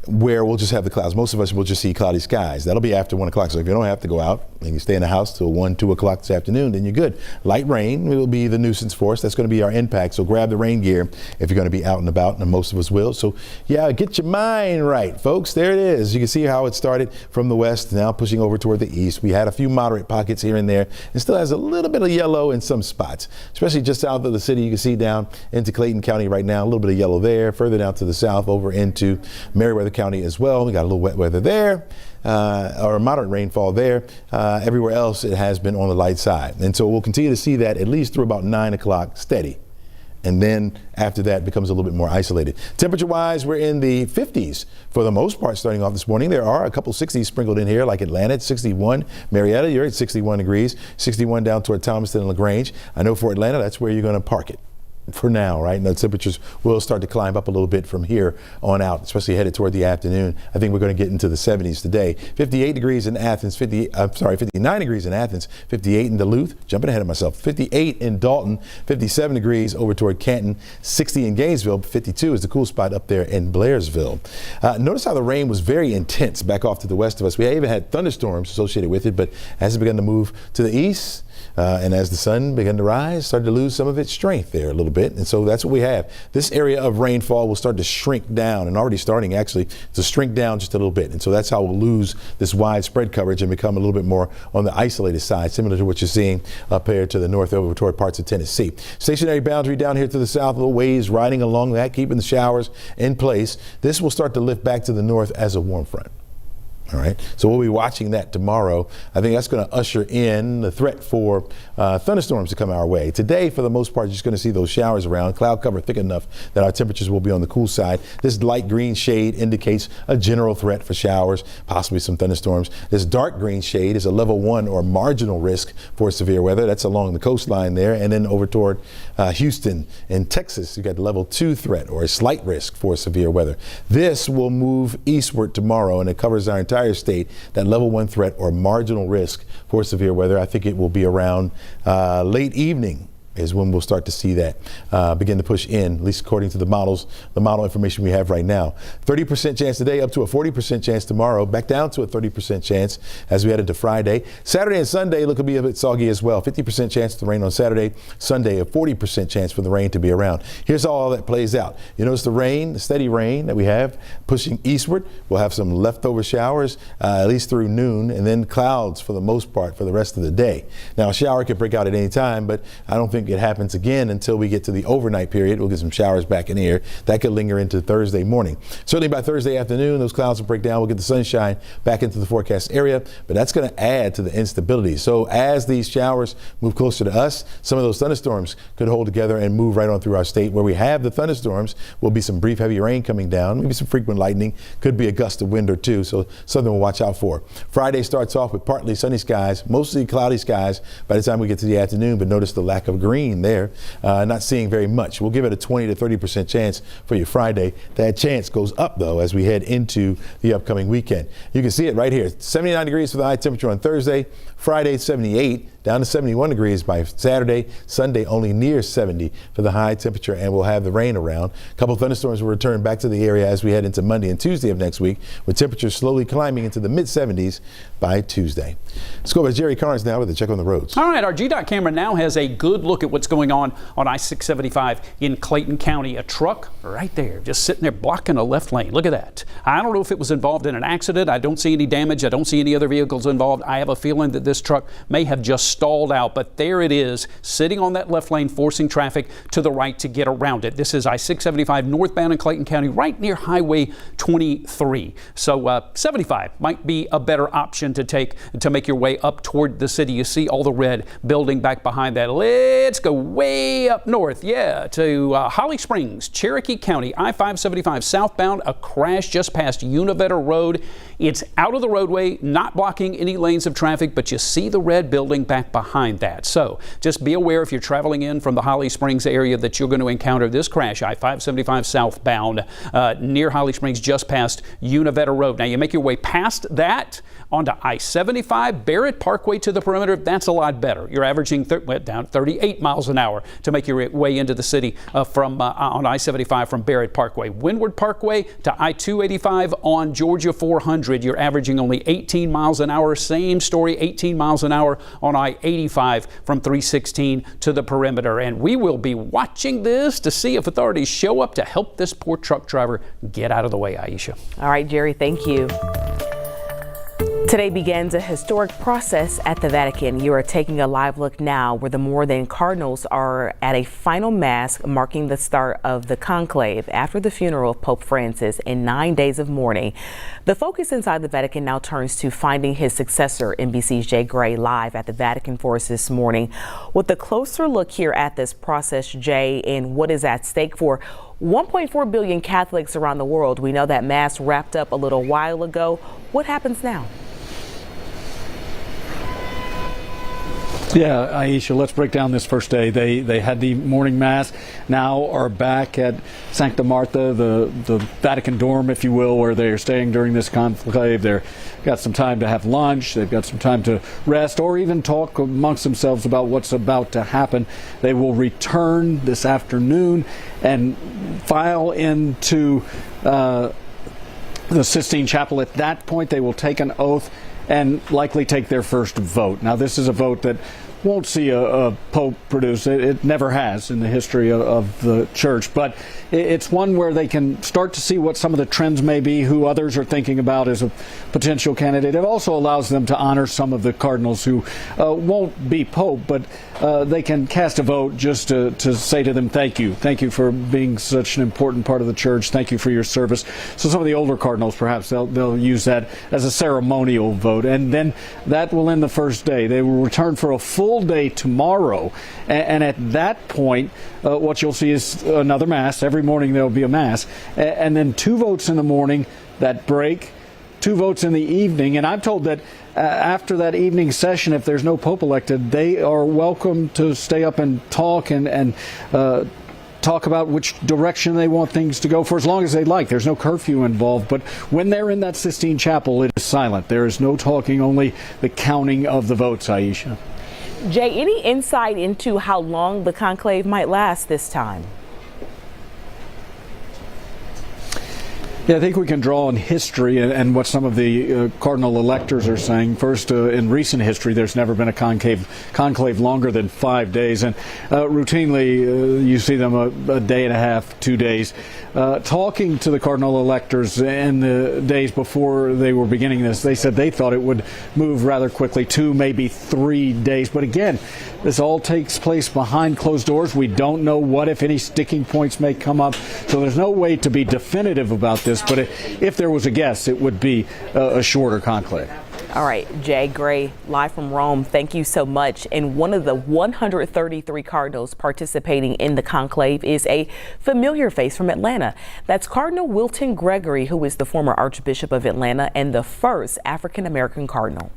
where we'll just have the clouds. Most of us will just see cloudy skies. That'll be after 1 o'clock. So if you don't have to go out and you stay in the house till 1, 2 o'clock this afternoon, then you're good. Light rain will be the nuisance for us. That's going to be our impact. So grab the rain gear if you're going to be out and about, and most of us will. So yeah, get your mind right, folks. There it is. You can see how it started from the west, now pushing over toward the east. We had a few moderate pockets here and there. It still has a little bit of yellow in some spots, especially just south of the city. You can see down into Clayton County right now, a little bit of yellow there. Further down to the south over into Meriwether County as well. We got a little wet weather there, or moderate rainfall there. Everywhere else, it has been on the light side. And so we'll continue to see that at least through about 9 o'clock steady. And then after that, it becomes a little bit more isolated. Temperature-wise, we're in the 50s for the most part starting off this morning. There are a couple 60s sprinkled in here, like Atlanta at 61. Marietta, you're at 61 degrees. 61 down toward Thomaston and LaGrange. I know for Atlanta, that's where you're going to park it for now, right? And the temperatures will start to climb up a little bit from here on out, especially headed toward the afternoon. I think we're going to get into the 70s today. 58 degrees in Athens, 59 degrees in Athens, 58 in Duluth, jumping ahead of myself, 58 in Dalton, 57 degrees over toward Canton, 60 in Gainesville, 52 is the cool spot up there in Blairsville. Notice how the rain was very intense back off to the west of us. We even had thunderstorms associated with it, but as it began to move to the east, and as the sun began to rise, started to lose some of its strength there a little bit. And so that's what we have. This area of rainfall will start to shrink down, and already starting actually to shrink down just a little bit. And so that's how we'll lose this widespread coverage and become a little bit more on the isolated side, similar to what you're seeing up here to the north over toward parts of Tennessee. Stationary boundary down here to the south, little waves riding along that, keeping the showers in place. This will start to lift back to the north as a warm front. All right, so we'll be watching that tomorrow. I think that's going to usher in the threat for thunderstorms to come our way. Today, for the most part, you're just going to see those showers around. Cloud cover thick enough that our temperatures will be on the cool side. This light green shade indicates a general threat for showers, possibly some thunderstorms. This dark green shade is a level 1 or marginal risk for severe weather. That's along the coastline there. And then over toward Houston and Texas, you got level 2 threat or a slight risk for severe weather. This will move eastward tomorrow, and it covers our entire state, that level 1 threat or marginal risk for severe weather. I think it will be around late evening is when we'll start to see that begin to push in, at least according to the model information we have right now. 30% chance today, up to a 40% chance tomorrow, back down to a 30% chance as we head into Friday. Saturday and Sunday look to be a bit soggy as well. 50% chance to rain on Saturday. Sunday, a 40% chance for the rain to be around. Here's how all that plays out. You notice the rain, the steady rain that we have pushing eastward. We'll have some leftover showers at least through noon, and then clouds for the most part for the rest of the day. Now, a shower could break out at any time, but I don't think it happens again until we get to the overnight period. We'll get some showers back in the air. That could linger into Thursday morning. Certainly by Thursday afternoon, those clouds will break down. We'll get the sunshine back into the forecast area, but that's going to add to the instability. So as these showers move closer to us, some of those thunderstorms could hold together and move right on through our state. Where we have the thunderstorms will be some brief heavy rain coming down, maybe some frequent lightning, could be a gust of wind or two, so something we'll watch out for. Friday starts off with partly sunny skies, mostly cloudy skies by the time we get to the afternoon, but notice the lack of green there, not seeing very much. We'll give it a 20 to 30% chance for your Friday. That chance goes up though as we head into the upcoming weekend. You can see it right here. 79 degrees for the high temperature on Thursday, Friday 78, down to 71 degrees by Saturday. Sunday only near 70 for the high temperature, and we'll have the rain around. A couple of thunderstorms will return back to the area as we head into Monday and Tuesday of next week, with temperatures slowly climbing into the mid-70s by Tuesday. Let's go over to Jerry Carnes now with a check on the roads. All right, our GDOT camera now has a good look at what's going on I-675 in Clayton County. A truck right there, just sitting there blocking a left lane. Look at that. I don't know if it was involved in an accident. I don't see any damage. I don't see any other vehicles involved. I have a feeling that this truck may have just stalled out, but there it is, sitting on that left lane, forcing traffic to the right to get around it. This is I-675 northbound in Clayton County, right near Highway 23. So 75 might be a better option to take to make your way up toward the city. You see all the red building back behind that. Let's go way up north, to Holly Springs, Cherokee County, I-575 southbound. A crash just past Univetta Road. It's out of the roadway, not blocking any lanes of traffic, but you see the red building back behind that. So just be aware if you're traveling in from the Holly Springs area that you're going to encounter this crash, I-575 southbound near Holly Springs, just past Univetta Road. Now you make your way past that onto I-75, Barrett Parkway to the perimeter. That's a lot better. You're averaging down 38 miles an hour to make your way into the city from on I-75 from Barrett Parkway. Windward Parkway to I-285 on Georgia 400. You're averaging only 18 miles an hour. Same story, 18 miles an hour on I-85 from 316 to the perimeter. And we will be watching this to see if authorities show up to help this poor truck driver get out of the way, Aisha. All right, Jerry, thank you. Today begins a historic process at the Vatican. You are taking a live look now where the more than cardinals are at a final mass marking the start of the conclave after the funeral of Pope Francis and 9 days of mourning. The focus inside the Vatican now turns to finding his successor. NBC's Jay Gray live at the Vatican for us this morning with a closer look here at this process, Jay, and what is at stake for 1.4 billion Catholics around the world. We know that mass wrapped up a little while ago. What happens now? Yeah, Aisha, let's break down this first day. They had the morning mass, now are back at Sancta Martha, the Vatican dorm, if you will, where they're staying during this conclave. They've got some time to have lunch, they've got some time to rest, or even talk amongst themselves about what's about to happen. They will return this afternoon and file into the Sistine Chapel. At that point, they will take an oath and likely take their first vote. Now, this is a vote that won't see a pope produced. It never has in the history of the church, but it's one where they can start to see what some of the trends may be, who others are thinking about as a potential candidate. It also allows them to honor some of the cardinals who won't be pope, but they can cast a vote just to say to them, thank you for being such an important part of the church, thank you for your service. So some of the older cardinals, perhaps they'll use that as a ceremonial vote, and then that will end the first day. They will return for a full day tomorrow, and at that point what you'll see is another mass. Every morning there will be a mass, and then 2 votes in the morning that break, 2 votes in the evening. And I'm told that after that evening session, if there's no pope elected, they are welcome to stay up and talk and talk about which direction they want things to go for as long as they like. There's no curfew involved, but when they're in that Sistine Chapel, it is silent. There is no talking, only the counting of the votes, Aisha. Jay, any insight into how long the conclave might last this time? Yeah, I think we can draw on history and what some of the cardinal electors are saying. First, in recent history, there's never been a conclave longer than 5 days, and routinely you see them a day and a half, 2 days. Talking to the cardinal electors in the days before they were beginning this, they said they thought it would move rather quickly, 2, maybe 3 days. But again, this all takes place behind closed doors. We don't know what, if any, sticking points may come up, so there's no way to be definitive about this. But if there was a guess, it would be a shorter conclave. All right, Jay Gray, live from Rome, thank you so much. And one of the 133 cardinals participating in the conclave is a familiar face from Atlanta. That's Cardinal Wilton Gregory, who is the former Archbishop of Atlanta and the first African-American cardinal.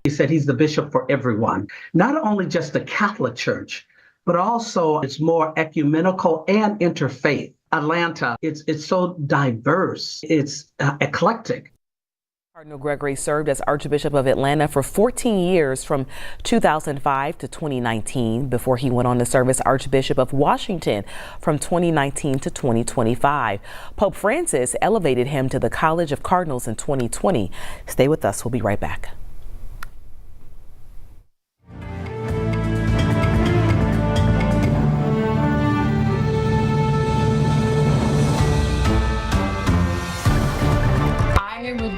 He said he's the bishop for everyone, not only just the Catholic Church, but also it's more ecumenical and interfaith. Atlanta, it's so diverse, it's eclectic. Cardinal Gregory served as Archbishop of Atlanta for 14 years from 2005 to 2019 before he went on to serve as Archbishop of Washington from 2019 to 2025. Pope Francis elevated him to the College of Cardinals in 2020. Stay with us. We'll be right back.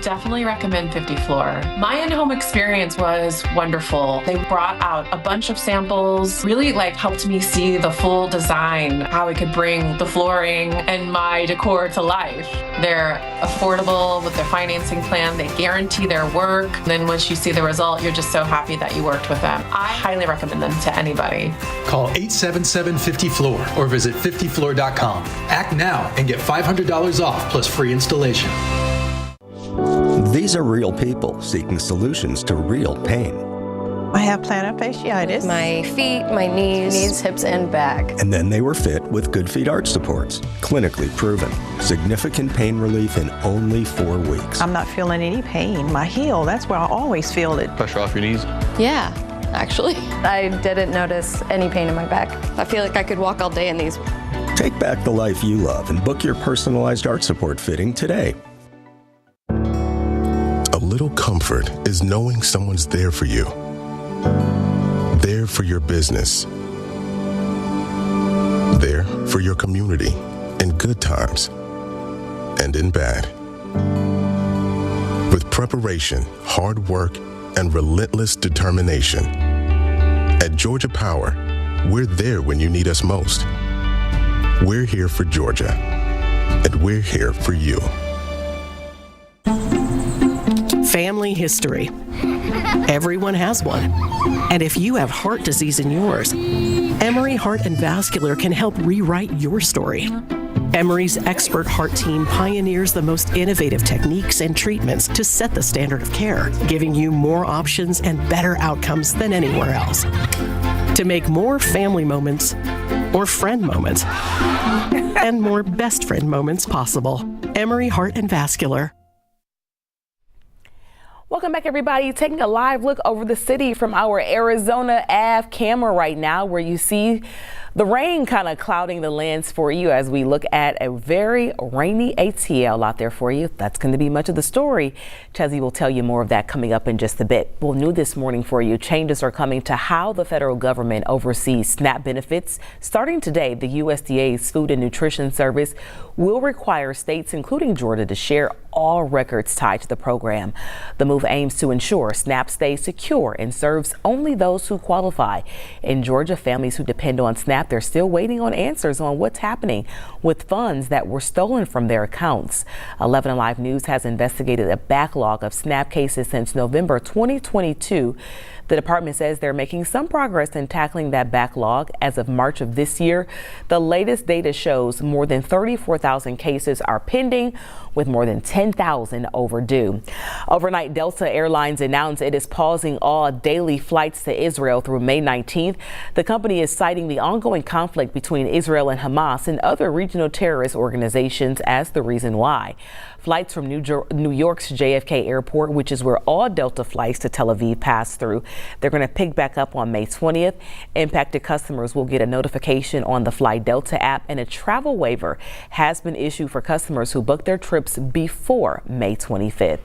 Definitely recommend 50 Floor. My in-home experience was wonderful. They brought out a bunch of samples, really helped me see the full design, how we could bring the flooring and my decor to life. They're affordable with their financing plan. They guarantee their work. And then once you see the result, you're just so happy that you worked with them. I highly recommend them to anybody. Call 877-50-FLOOR or visit 50floor.com. Act now and get $500 off plus free installation. These are real people seeking solutions to real pain. I have plantar fasciitis. My feet, my knees, hips, and back. And then they were fit with Good Feet arch supports. Clinically proven. Significant pain relief in only 4 weeks. I'm not feeling any pain. My heel, that's where I always feel it. Pressure off your knees? Yeah, actually. I didn't notice any pain in my back. I feel like I could walk all day in these. Take back the life you love and book your personalized arch support fitting today. A little comfort is knowing someone's there for you. There for your business. There for your community in good times and in bad. With preparation, hard work, and relentless determination. At Georgia Power, we're there when you need us most. We're here for Georgia, and we're here for you. Family history. Everyone has one. And if you have heart disease in yours, Emory Heart and Vascular can help rewrite your story. Emory's expert heart team pioneers the most innovative techniques and treatments to set the standard of care, giving you more options and better outcomes than anywhere else. To make more family moments, or friend moments, and more best friend moments possible. Emory Heart and Vascular. Welcome back, everybody. Taking a live look over the city from our Arizona Ave camera right now, where you see The rain kind of clouding the lands for you as we look at a very rainy ATL out there for you. That's going to be much of the story. Chezzy will tell you more of that coming up in just a bit. Well, new this morning for you, changes are coming to how the federal government oversees SNAP benefits. Starting today, the USDA's Food and Nutrition Service will require states, including Georgia, to share all records tied to the program. The move aims to ensure SNAP stays secure and serves only those who qualify. In Georgia, families who depend on SNAP, they're still waiting on answers on what's happening with funds that were stolen from their accounts. 11Alive News has investigated a backlog of SNAP cases since November 2022. The department says they're making some progress in tackling that backlog. As of March of this year, the latest data shows more than 34,000 cases are pending, with more than 10,000 overdue. Overnight, Delta Airlines announced it is pausing all daily flights to Israel through May 19th. The company is citing the ongoing conflict between Israel and Hamas and other regional terrorist organizations as the reason why. Flights from New York's JFK Airport, which is where all Delta flights to Tel Aviv pass through, they're going to pick back up on May 20th. Impacted customers will get a notification on the Fly Delta app, and a travel waiver has been issued for customers who booked their trips before May 25th.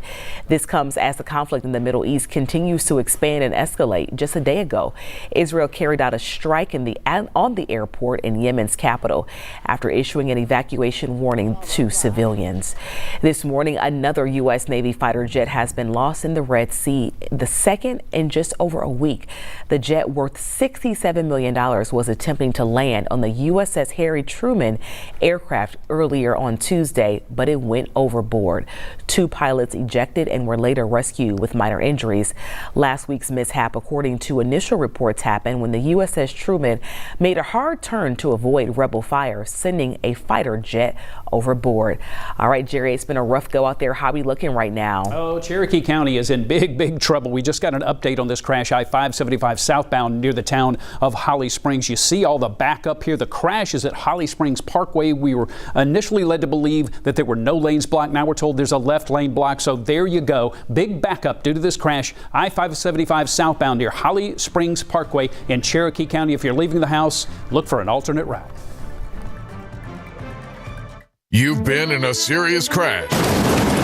This comes as the conflict in the Middle East continues to expand and escalate. Just a day ago, Israel carried out a strike on the airport in Yemen's capital after issuing an evacuation warning to civilians. This morning, another U.S. Navy fighter jet has been lost in the Red Sea, the second in just over a week. The jet, worth $67 million, was attempting to land on the USS Harry Truman aircraft earlier on Tuesday, but it went overboard. 2 pilots ejected and were later rescued with minor injuries. Last week's mishap, according to initial reports, happened when the USS Truman made a hard turn to avoid rebel fire, sending a fighter jet overboard. All right, Jerry, it's been a rough go out there. How are we looking right now? Oh, Cherokee County is in big trouble. We just got an update on this crash, I-575 southbound near the town of Holly Springs. You see all the backup here. The crash is at Holly Springs Parkway. We were initially led to believe that there were no lanes blocked. Now we're told there's a left lane block. So there you go. Big backup due to this crash. I-575 southbound near Holly Springs Parkway in Cherokee County. If you're leaving the house, look for an alternate route. You've been in a serious crash.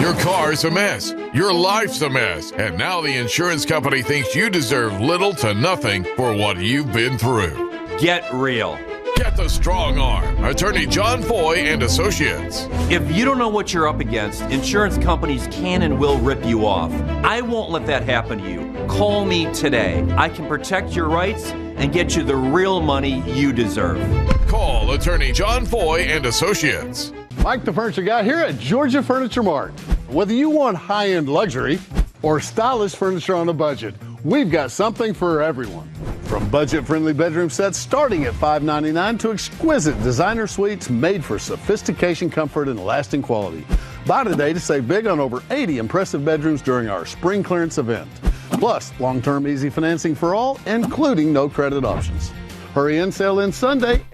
Your car's a mess. Your life's a mess. And now the insurance company thinks you deserve little to nothing for what you've been through. Get real. Get the strong arm. Attorney John Foy and Associates. If you don't know what you're up against, insurance companies can and will rip you off. I won't let that happen to you. Call me today. I can protect your rights and get you the real money you deserve. Call Attorney John Foy and Associates. Mike the Furniture Guy here at Georgia Furniture Mart. Whether you want high-end luxury or stylish furniture on a budget, we've got something for everyone. From budget-friendly bedroom sets starting at $599 to exquisite designer suites made for sophistication, comfort, and lasting quality. Buy today to save big on over 80 impressive bedrooms during our spring clearance event. Plus, long-term easy financing for all, including no credit options. Hurry in, sale in Sunday.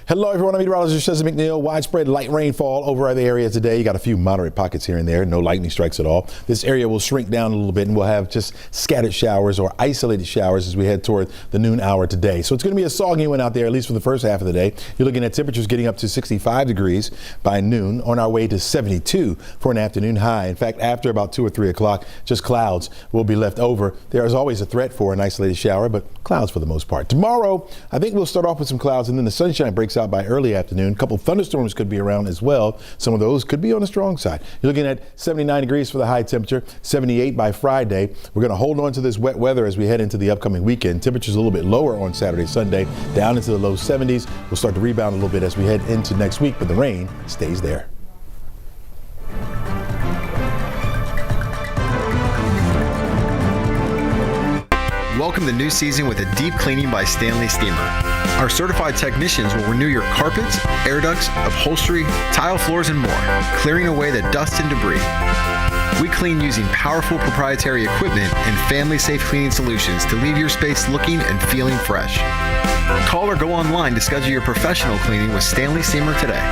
Hello, everyone. I'm meteorologist Chezzy McNeil. Widespread light rainfall over the area today. You got a few moderate pockets here and there. No lightning strikes at all. This area will shrink down a little bit, and we'll have just scattered showers or isolated showers as we head toward the noon hour today. So it's going to be a soggy one out there, at least for the first half of the day. You're looking at temperatures getting up to 65 degrees by noon, on our way to 72 for an afternoon high. In fact, after about 2 or 3 o'clock, just clouds will be left over. There is always a threat for an isolated shower, but clouds for the most part. Tomorrow, I think we'll start off with some clouds, and then the sunshine breaks out by early afternoon. A couple thunderstorms could be around as well. Some of those could be on the strong side. You're looking at 79 degrees for the high temperature, 78 by Friday. We're going to hold on to this wet weather as we head into the upcoming weekend. Temperatures a little bit lower on Saturday, Sunday, down into the low 70s. We'll start to rebound a little bit as we head into next week, but the rain stays there. Welcome the new season with a deep cleaning by Stanley Steamer. Our certified technicians will renew your carpets, air ducts, upholstery, tile floors, and more, clearing away the dust and debris. We clean using powerful proprietary equipment and family-safe cleaning solutions to leave your space looking and feeling fresh. Call or go online to schedule your professional cleaning with Stanley Steamer today.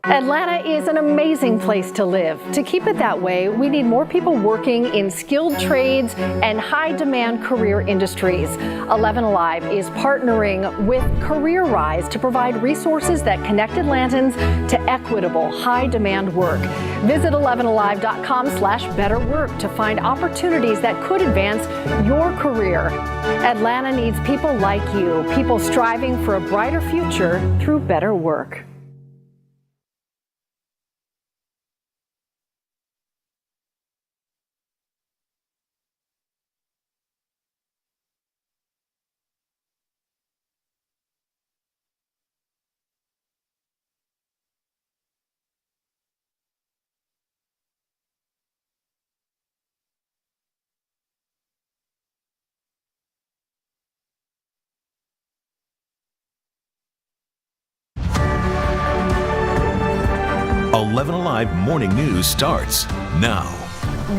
Atlanta is an an amazing place to live. To keep it that way, we need more people working in skilled trades and high-demand career industries. 11Alive is partnering with Career Rise to provide resources that connect Atlantans to equitable, high-demand work. Visit 11alive.com/betterwork to find opportunities that could advance your career. Atlanta needs people like you, people striving for a brighter future through better work. Alive Morning News starts now.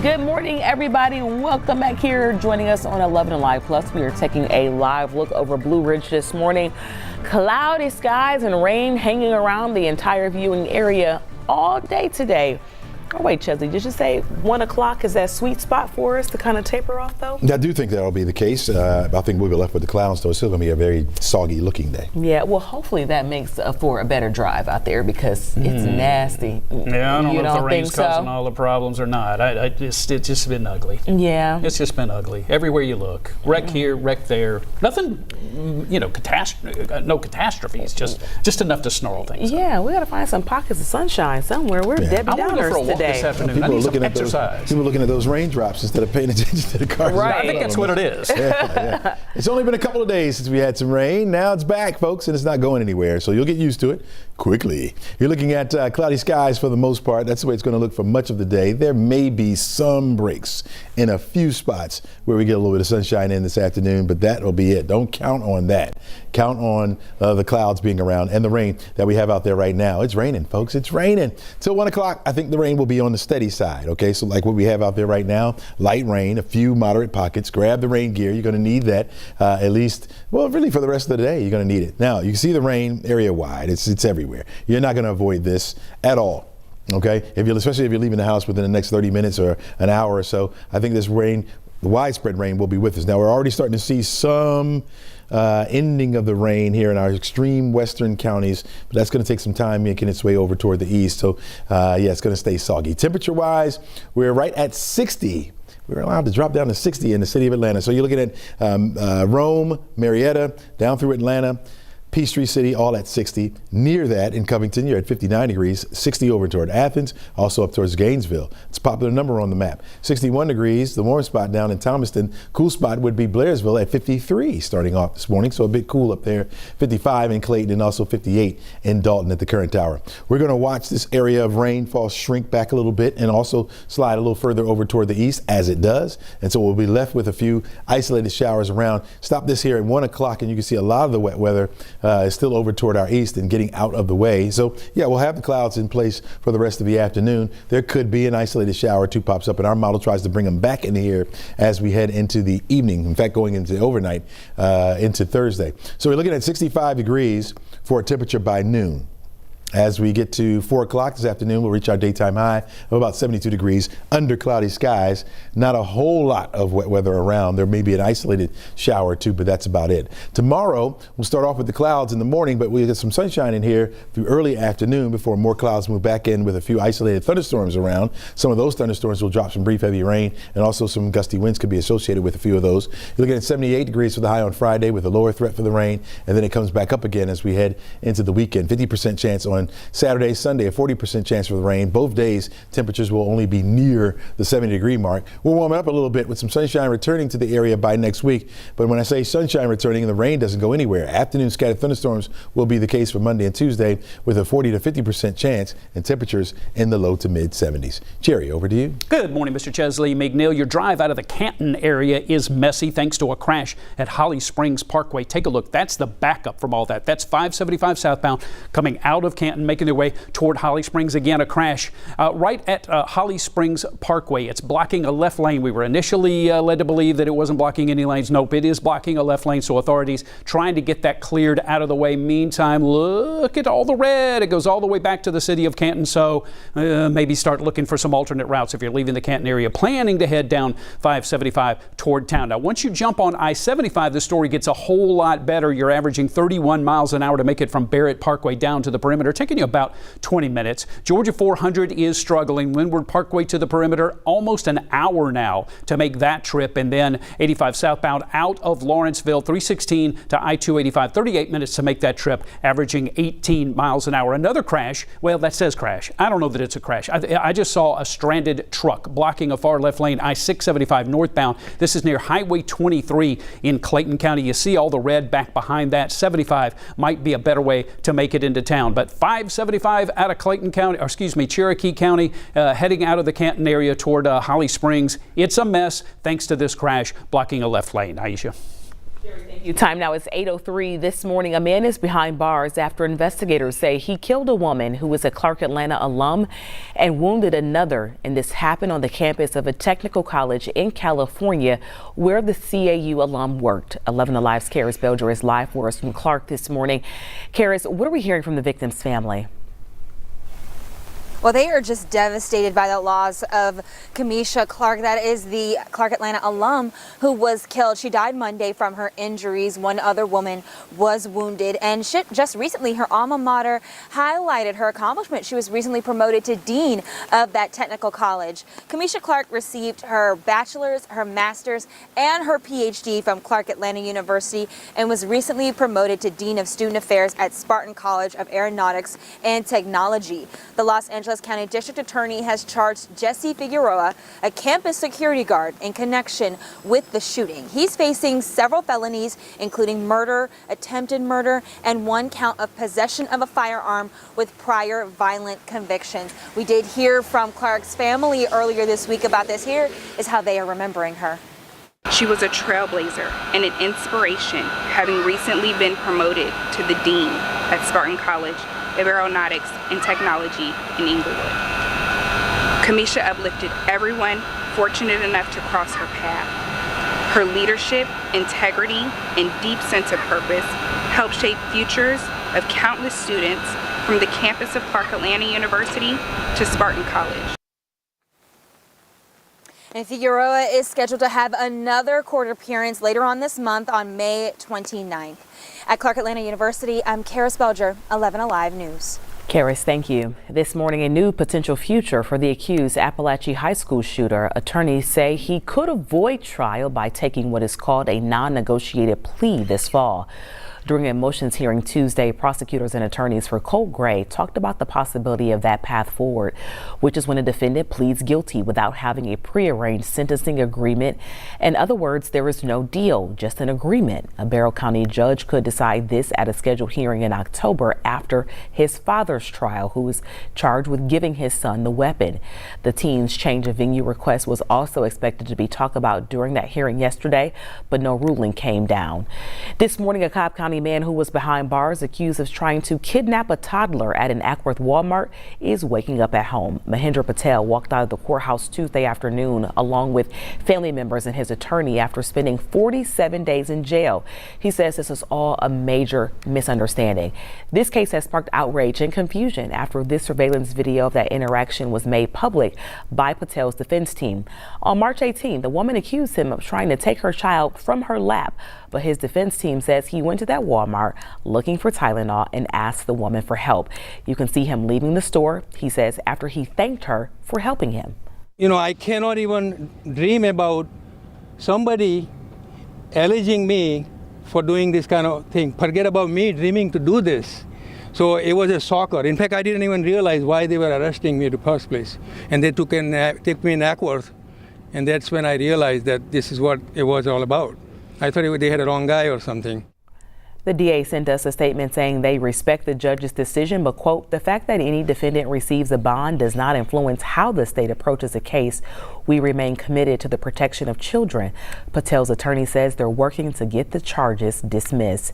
Good morning, everybody. Welcome back here. Joining us on 11Alive Plus, we are taking a live look over Blue Ridge this morning. Cloudy skies and rain hanging around the entire viewing area all day today. Oh, wait, Chesley, did you say 1 o'clock is that sweet spot for us to kind of taper off, though? I do think that'll be the case. I think we'll be left with the clouds, though. It's still going to be a very soggy looking day. Yeah, well, hopefully that makes for a better drive out there because it's nasty. Yeah, I don't know if the rain's causing all the problems or not. It's just been ugly. Yeah. It's just been ugly. Everywhere you look. Wreck here, wreck there. Nothing, no catastrophes, just enough to snarl things. Yeah, we got to find some pockets of sunshine somewhere. We're Debbie Downers today. This afternoon. People I need are looking some at exercise. people are looking at those raindrops instead of paying attention to the cars. Right. I think that's what it is. Yeah. It's only been a couple of days since we had some rain. Now it's back, folks, and it's not going anywhere. So you'll get used to it quickly. You're looking at cloudy skies for the most part. That's the way it's going to look for much of the day. There may be some breaks in a few spots where we get a little bit of sunshine in this afternoon, but that will be it. Don't count on that. Count on the clouds being around and the rain that we have out there right now. It's raining, folks. It's raining. Till 1 o'clock, I think the rain will be on the steady side. Okay, so like what we have out there right now, light rain, a few moderate pockets. Grab the rain gear. You're going to need that at least, well, really for the rest of the day, you're going to need it. Now, you can see the rain area wide. It's everywhere. You're not going to avoid this at all. Okay, especially if you're leaving the house within the next 30 minutes or an hour or so, I think this rain, the widespread rain, will be with us. Now, we're already starting to see some ending of the rain here in our extreme western counties, but that's going to take some time making its way over toward the east. So, yeah, it's going to stay soggy. Temperature-wise, we're right at 60. We're allowed to drop down to 60 in the city of Atlanta. So you're looking at Rome, Marietta, down through Atlanta, Peachtree City, all at 60. Near that in Covington, you're at 59 degrees, 60 over toward Athens, also up towards Gainesville. It's a popular number on the map. 61 degrees, the warm spot down in Thomaston. Cool spot would be Blairsville at 53 starting off this morning, so a bit cool up there. 55 in Clayton and also 58 in Dalton at the current hour. We're going to watch this area of rainfall shrink back a little bit and also slide a little further over toward the east as it does. And so we'll be left with a few isolated showers around. Stop this here at 1 o'clock and you can see a lot of the wet weather is still over toward our east and getting out of the way. So, yeah, we'll have the clouds in place for the rest of the afternoon. There could be an isolated shower or two pops up, and our model tries to bring them back into here as we head into the evening. In fact, going into the overnight into Thursday. So we're looking at 65 degrees for a temperature by noon. As we get to 4 o'clock this afternoon, we'll reach our daytime high of about 72 degrees under cloudy skies. Not a whole lot of wet weather around. There may be an isolated shower or two, but that's about it. Tomorrow, we'll start off with the clouds in the morning, but we'll get some sunshine in here through early afternoon before more clouds move back in with a few isolated thunderstorms around. Some of those thunderstorms will drop some brief heavy rain, and also some gusty winds could be associated with a few of those. You're looking at 78 degrees for the high on Friday with a lower threat for the rain, and then it comes back up again as we head into the weekend. 50% chance on Saturday, Sunday, a 40% chance for the rain. Both days, temperatures will only be near the 70-degree mark. We'll warm it up a little bit with some sunshine returning to the area by next week. But when I say sunshine returning, the rain doesn't go anywhere. Afternoon scattered thunderstorms will be the case for Monday and Tuesday with a 40 to 50% chance and temperatures in the low to mid 70s. Jerry, over to you. Good morning, Mr. Chesley McNeil. Your drive out of the Canton area is messy thanks to a crash at Holly Springs Parkway. Take a look. That's the backup from all that. That's 575 southbound coming out of Canton Canton, making their way toward Holly Springs. Again, a crash right at Holly Springs Parkway. It's blocking a left lane. We were initially led to believe that it wasn't blocking any lanes. Nope, it is blocking a left lane, so authorities trying to get that cleared out of the way. Meantime, look at all the red. It goes all the way back to the city of Canton, so maybe start looking for some alternate routes if you're leaving the Canton area, planning to head down 575 toward town. Now, once you jump on I-75, the story gets a whole lot better. You're averaging 31 miles an hour to make it from Barrett Parkway down to the perimeter, taking you about 20 minutes. Georgia 400 is struggling. Windward Parkway to the perimeter, almost an hour now to make that trip. And then 85 southbound out of Lawrenceville, 316 to I-285, 38 minutes to make that trip, averaging 18 miles an hour. Another crash. Well, that says crash. I don't know that it's a crash. I just saw a stranded truck blocking a far left lane, I-675 northbound. This is near Highway 23 in Clayton County. You see all the red back behind that. 75 might be a better way to make it into town. But 575 out of Clayton County, or excuse me, Cherokee County, heading out of the Canton area toward Holly Springs. It's a mess thanks to this crash blocking a left lane. Aisha. Thank you. Time now is 8:03 this morning. A man is behind bars after investigators say he killed a woman who was a Clark Atlanta alum and wounded another. And this happened on the campus of a technical college in California where the CAU alum worked. 11Alive's Karis Belger is live for us from Clark this morning. Karis, what are we hearing from the victim's family? Well, they are just devastated by the loss of Kamisha Clark. That is the Clark Atlanta alum who was killed. She died Monday from her injuries. One other woman was wounded. And just recently, her alma mater highlighted her accomplishment. She was recently promoted to dean of that technical college. Kamisha Clark received her bachelor's, her master's, and her PhD from Clark Atlanta University and was recently promoted to dean of student affairs at Spartan College of Aeronautics and Technology. The Los Angeles County District Attorney has charged Jesse Figueroa, a campus security guard, in connection with the shooting. He's facing several felonies, including murder, attempted murder, and one count of possession of a firearm with prior violent convictions. We did hear from Clark's family earlier this week about this. Here is how they are remembering her. She was a trailblazer and an inspiration, having recently been promoted to the dean at Spartan College of Aeronautics and Technology in Inglewood. Kamisha uplifted everyone fortunate enough to cross her path. Her leadership, integrity, and deep sense of purpose helped shape futures of countless students from the campus of Clark Atlanta University to Spartan College. And Figueroa is scheduled to have another court appearance later on this month on May 29th. At Clark Atlanta University, I'm Karis Belger, 11Alive News. Karis, thank you. This morning, a new potential future for the accused Appalache high school shooter. Attorneys say he could avoid trial by taking what is called a non-negotiated plea this fall. During a motions hearing Tuesday, prosecutors and attorneys for Colt Gray talked about the possibility of that path forward, which is when a defendant pleads guilty without having a prearranged sentencing agreement. In other words, there is no deal, just an agreement. A Barrow County judge could decide this at a scheduled hearing in October after his father's trial, who was charged with giving his son the weapon. The teen's change of venue request was also expected to be talked about during that hearing yesterday, but no ruling came down. This morning, a Cobb County man who was behind bars accused of trying to kidnap a toddler at an Ackworth Walmart is waking up at home. Mahendra Patel walked out of the courthouse Tuesday afternoon along with family members and his attorney after spending 47 days in jail. He says this is all a major misunderstanding. This case has sparked outrage and confusion after this surveillance video of that interaction was made public by Patel's defense team. On March 18, the woman accused him of trying to take her child from her lap, but his defense team says he went to that Walmart looking for Tylenol and asked the woman for help. You can see him leaving the store, he says, after he thanked her for helping him. You know, I cannot even dream about somebody alleging me for doing this kind of thing. Forget about me dreaming to do this. So it was a shocker. In fact, I didn't even realize why they were arresting me in the first place. And they took me in Ackworth, and that's when I realized that this is what it was all about. I thought they had a wrong guy or something. The DA sent us a statement saying they respect the judge's decision, but, quote, the fact that any defendant receives a bond does not influence how the state approaches a case. We remain committed to the protection of children. Patel's attorney says they're working to get the charges dismissed.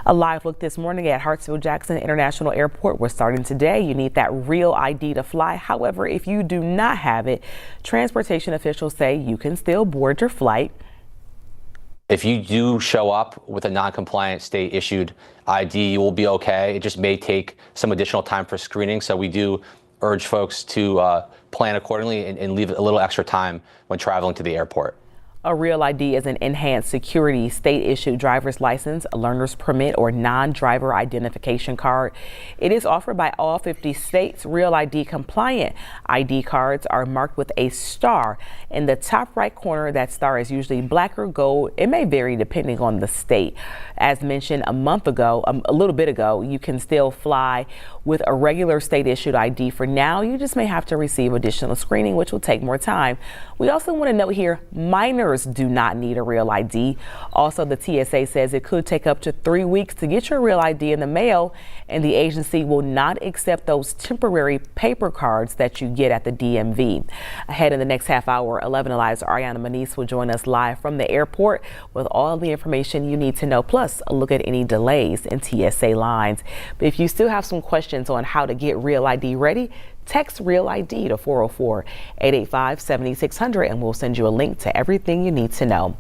A live look this morning at Hartsfield-Jackson International Airport. We're starting today. You need that real ID to fly. However, if you do not have it, transportation officials say you can still board your flight. If you do show up with a non-compliant state-issued ID, you will be okay. It just may take some additional time for screening, so we do urge folks to plan accordingly and leave a little extra time when traveling to the airport. A real ID is an enhanced security state-issued driver's license, a learner's permit, or non-driver identification card. It is offered by all 50 states. Real ID compliant ID cards are marked with a star. In the top right corner, that star is usually black or gold. It may vary depending on the state. As mentioned a little bit ago, you can still fly with a regular state-issued ID. For now, you just may have to receive additional screening, which will take more time. We also want to note here, minors do not need a real ID. Also, the TSA says it could take up to 3 weeks to get your real ID in the mail, and the agency will not accept those temporary paper cards that you get at the DMV. Ahead in the next half hour, 11Alive's Ariana Manise will join us live from the airport with all the information you need to know, plus a look at any delays in TSA lines. But if you still have some questions on how to get real ID ready, text Real ID to 404-885-7600 and we'll send you a link to everything you need to know.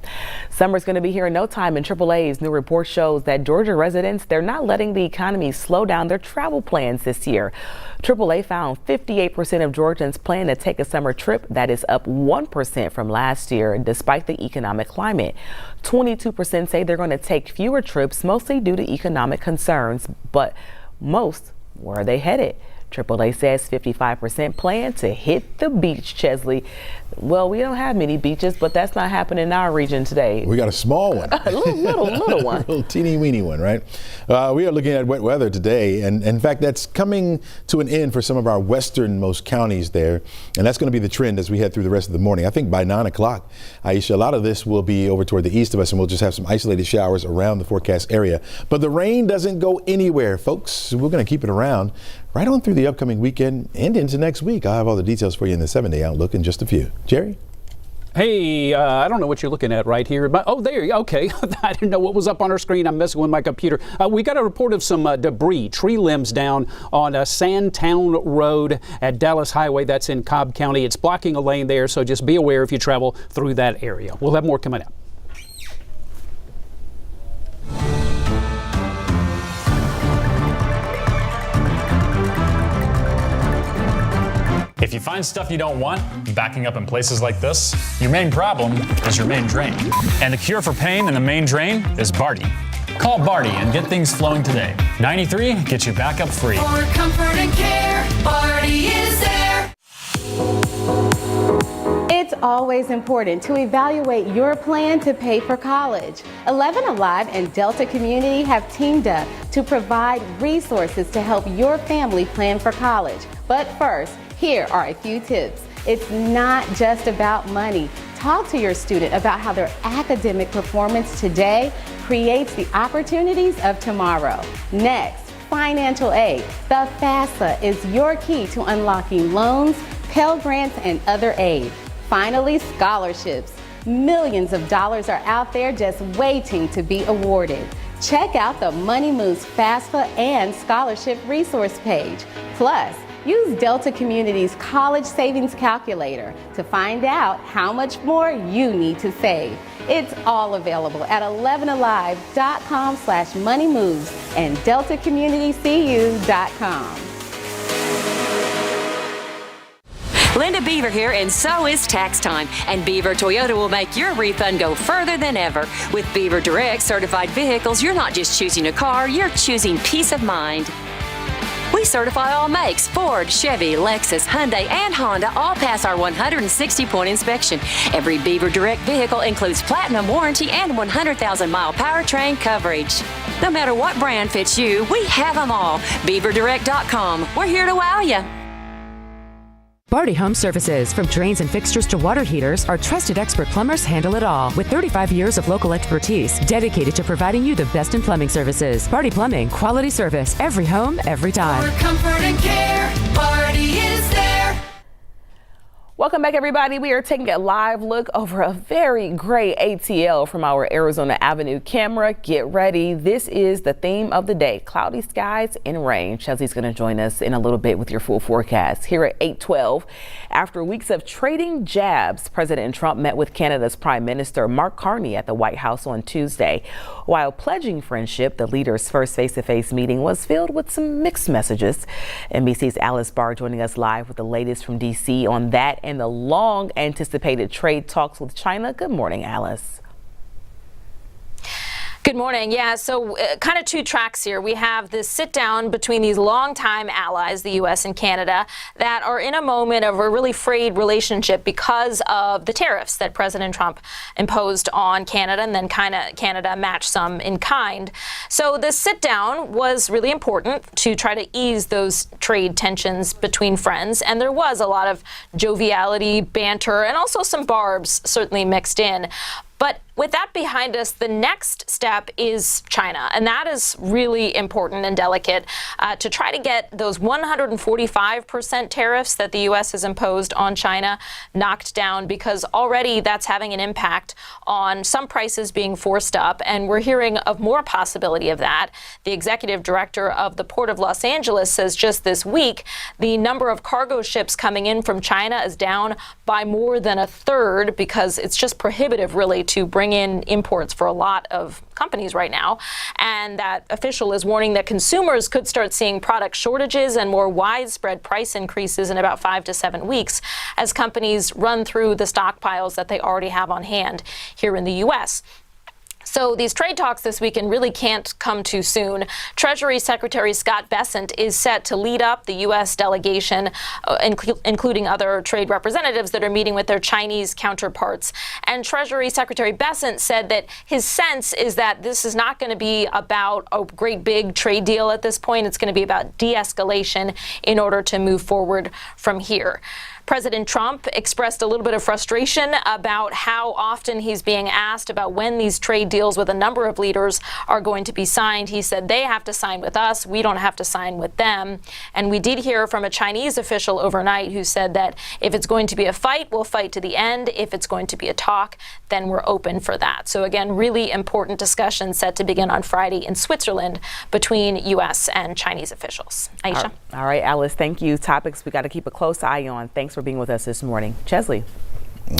Summer's going to be here in no time, and AAA's new report shows that Georgia residents, they're not letting the economy slow down their travel plans this year. AAA found 58% of Georgians plan to take a summer trip. That is up 1% from last year, despite the economic climate. 22% say they're going to take fewer trips, mostly due to economic concerns, but most, where are they headed? AAA says 55% plan to hit the beach, Chesley. Well, we don't have many beaches, but that's not happening in our region today. We got a small one. A little one. A little teeny weeny one, right? We are looking at wet weather today, and in fact, that's coming to an end for some of our westernmost counties there, and that's going to be the trend as we head through the rest of the morning. I think by 9 o'clock, Aisha, a lot of this will be over toward the east of us, and we'll just have some isolated showers around the forecast area. But the rain doesn't go anywhere, folks. We're going to keep it around right on through the upcoming weekend and into next week. I'll have all the details for you in the 7-day outlook in just a few. Jerry? Hey, I don't know what you're looking at right here, but oh, there you go. Okay. I didn't know what was up on our screen. I'm messing with my computer. We got a report of some debris, tree limbs down on Sandtown Road at Dallas Highway. That's in Cobb County. It's blocking a lane there, so just be aware if you travel through that area. We'll have more coming up. If you find stuff you don't want backing up in places like this, your main problem is your main drain. And the cure for pain in the main drain is Barty. Call Barty and get things flowing today. 93 gets you back up free. For comfort and care, Barty is there. It's always important to evaluate your plan to pay for college. 11Alive and Delta Community have teamed up to provide resources to help your family plan for college. But first, here are a few tips. It's not just about money. Talk to your student about how their academic performance today creates the opportunities of tomorrow. Next, financial aid. The FAFSA is your key to unlocking loans, Pell Grants, and other aid. Finally, scholarships. Millions of dollars are out there just waiting to be awarded. Check out the Money Moves FAFSA and scholarship resource page. Plus, use Delta Community's college savings calculator to find out how much more you need to save. It's all available at 11alive.com/moneymoves and deltacommunitycu.com. Linda Beaver here, and so is tax time. And Beaver Toyota will make your refund go further than ever. With Beaver Direct certified vehicles, you're not just choosing a car, you're choosing peace of mind. We certify all makes. Ford, Chevy, Lexus, Hyundai, and Honda all pass our 160-point inspection. Every Beaver Direct vehicle includes platinum warranty and 100,000-mile powertrain coverage. No matter what brand fits you, we have them all. BeaverDirect.com. We're here to wow you. Barty Home Services. From drains and fixtures to water heaters, our trusted expert plumbers handle it all. With 35 years of local expertise dedicated to providing you the best in plumbing services. Barty Plumbing, quality service, every home, every time. For comfort and care, Barty is there. Welcome back, everybody. We are taking a live look over a very gray ATL from our Arizona Avenue camera. Get ready. This is the theme of the day: cloudy skies and rain. Chelsea's going to join us in a little bit with your full forecast here at 8:12. After weeks of trading jabs, President Trump met with Canada's Prime Minister Mark Carney at the White House on Tuesday. While pledging friendship, the leaders' first face-to-face meeting was filled with some mixed messages. NBC's Alice Barr joining us live with the latest from D.C. on that and the long-anticipated trade talks with China. Good morning, Alice. Good morning. Yeah, so kind of two tracks here. We have this sit down between these longtime allies, the U.S. and Canada, that are in a moment of a really frayed relationship because of the tariffs that President Trump imposed on Canada, and then Canada matched some in kind. So this sit down was really important to try to ease those trade tensions between friends, and there was a lot of joviality, banter, and also some barbs certainly mixed in. But with that behind us, the next step is China, and that is really important and delicate to try to get those 145% tariffs that the U.S. has imposed on China knocked down, because already that's having an impact on some prices being forced up, and we're hearing of more possibility of that. The executive director of the Port of Los Angeles says just this week the number of cargo ships coming in from China is down by more than a third, because it's just prohibitive, really, to bring in imports for a lot of companies right now. And that official is warning that consumers could start seeing product shortages and more widespread price increases in about 5 to 7 weeks as companies run through the stockpiles that they already have on hand here in the U.S. So these trade talks this weekend really can't come too soon. Treasury Secretary Scott Bessent is set to lead up the U.S. delegation, including other trade representatives that are meeting with their Chinese counterparts. And Treasury Secretary Bessent said that his sense is that this is not going to be about a great big trade deal at this point. It's going to be about de-escalation in order to move forward from here. President Trump expressed a little bit of frustration about how often he's being asked about when these trade deals with a number of leaders are going to be signed. He said they have to sign with us. We don't have to sign with them. And we did hear from a Chinese official overnight who said that if it's going to be a fight, we'll fight to the end. If it's going to be a talk, then we're open for that. So again, really important discussion set to begin on Friday in Switzerland between U.S. and Chinese officials. Aisha. All right, Alice, thank you. Topics we got to keep a close eye on. Thanks for being with us this morning. Chesley.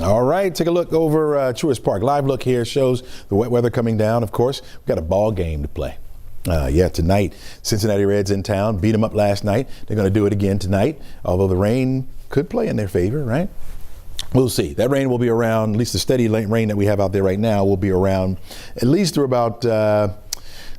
All right, take a look over Truist Park. Live look here shows the wet weather coming down. Of course, we've got a ball game to play. Tonight, Cincinnati Reds in town, beat them up last night. They're going to do it again tonight, although the rain could play in their favor, right? We'll see. That rain will be around, at least the steady rain that we have out there right now will be around at least through about, I'm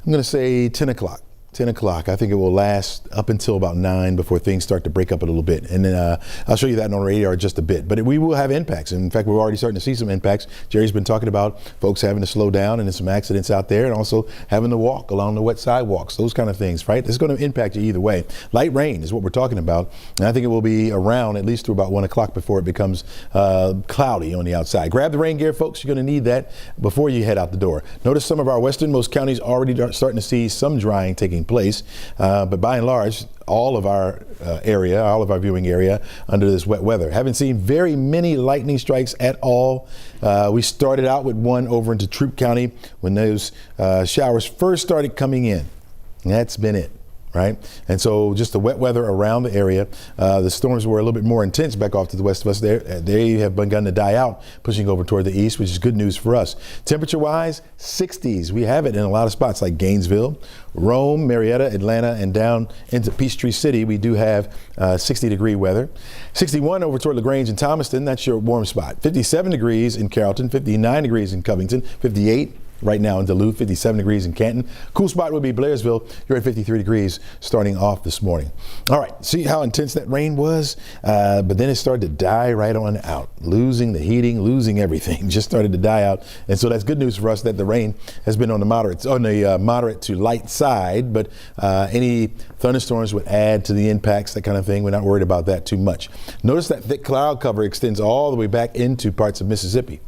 going to say 10 o'clock. 10 o'clock. I think it will last up until about 9 before things start to break up a little bit. And then I'll show you that on radar just a bit. But we will have impacts. In fact, we're already starting to see some impacts. Jerry's been talking about folks having to slow down and there's some accidents out there, and also having to walk along the wet sidewalks, those kind of things, right? It's going to impact you either way. Light rain is what we're talking about. And I think it will be around at least through about 1 o'clock before it becomes cloudy on the outside. Grab the rain gear, folks. You're going to need that before you head out the door. Notice some of our westernmost counties already starting to see some drying taking place. But by and large, all of our viewing area under this wet weather. Haven't seen very many lightning strikes at all. We started out with one over into Troup County when those showers first started coming in. And that's been it. Right? And so just the wet weather around the area. The storms were a little bit more intense back off to the west of us. They have begun to die out, pushing over toward the east, which is good news for us. Temperature-wise, 60s. We have it in a lot of spots like Gainesville, Rome, Marietta, Atlanta, and down into Peachtree City. We do have 60-degree weather. 61 over toward LaGrange and Thomaston. That's your warm spot. 57 degrees in Carrollton, 59 degrees in Covington, 58 right now in Duluth, 57 degrees in Canton. Cool spot would be Blairsville. You're at 53 degrees starting off this morning. All right, see how intense that rain was? But then it started to die right on out, losing the heating, losing everything, just started to die out. And so that's good news for us that the rain has been on the moderate to light side, but any thunderstorms would add to the impacts, that kind of thing. We're not worried about that too much. Notice that thick cloud cover extends all the way back into parts of Mississippi.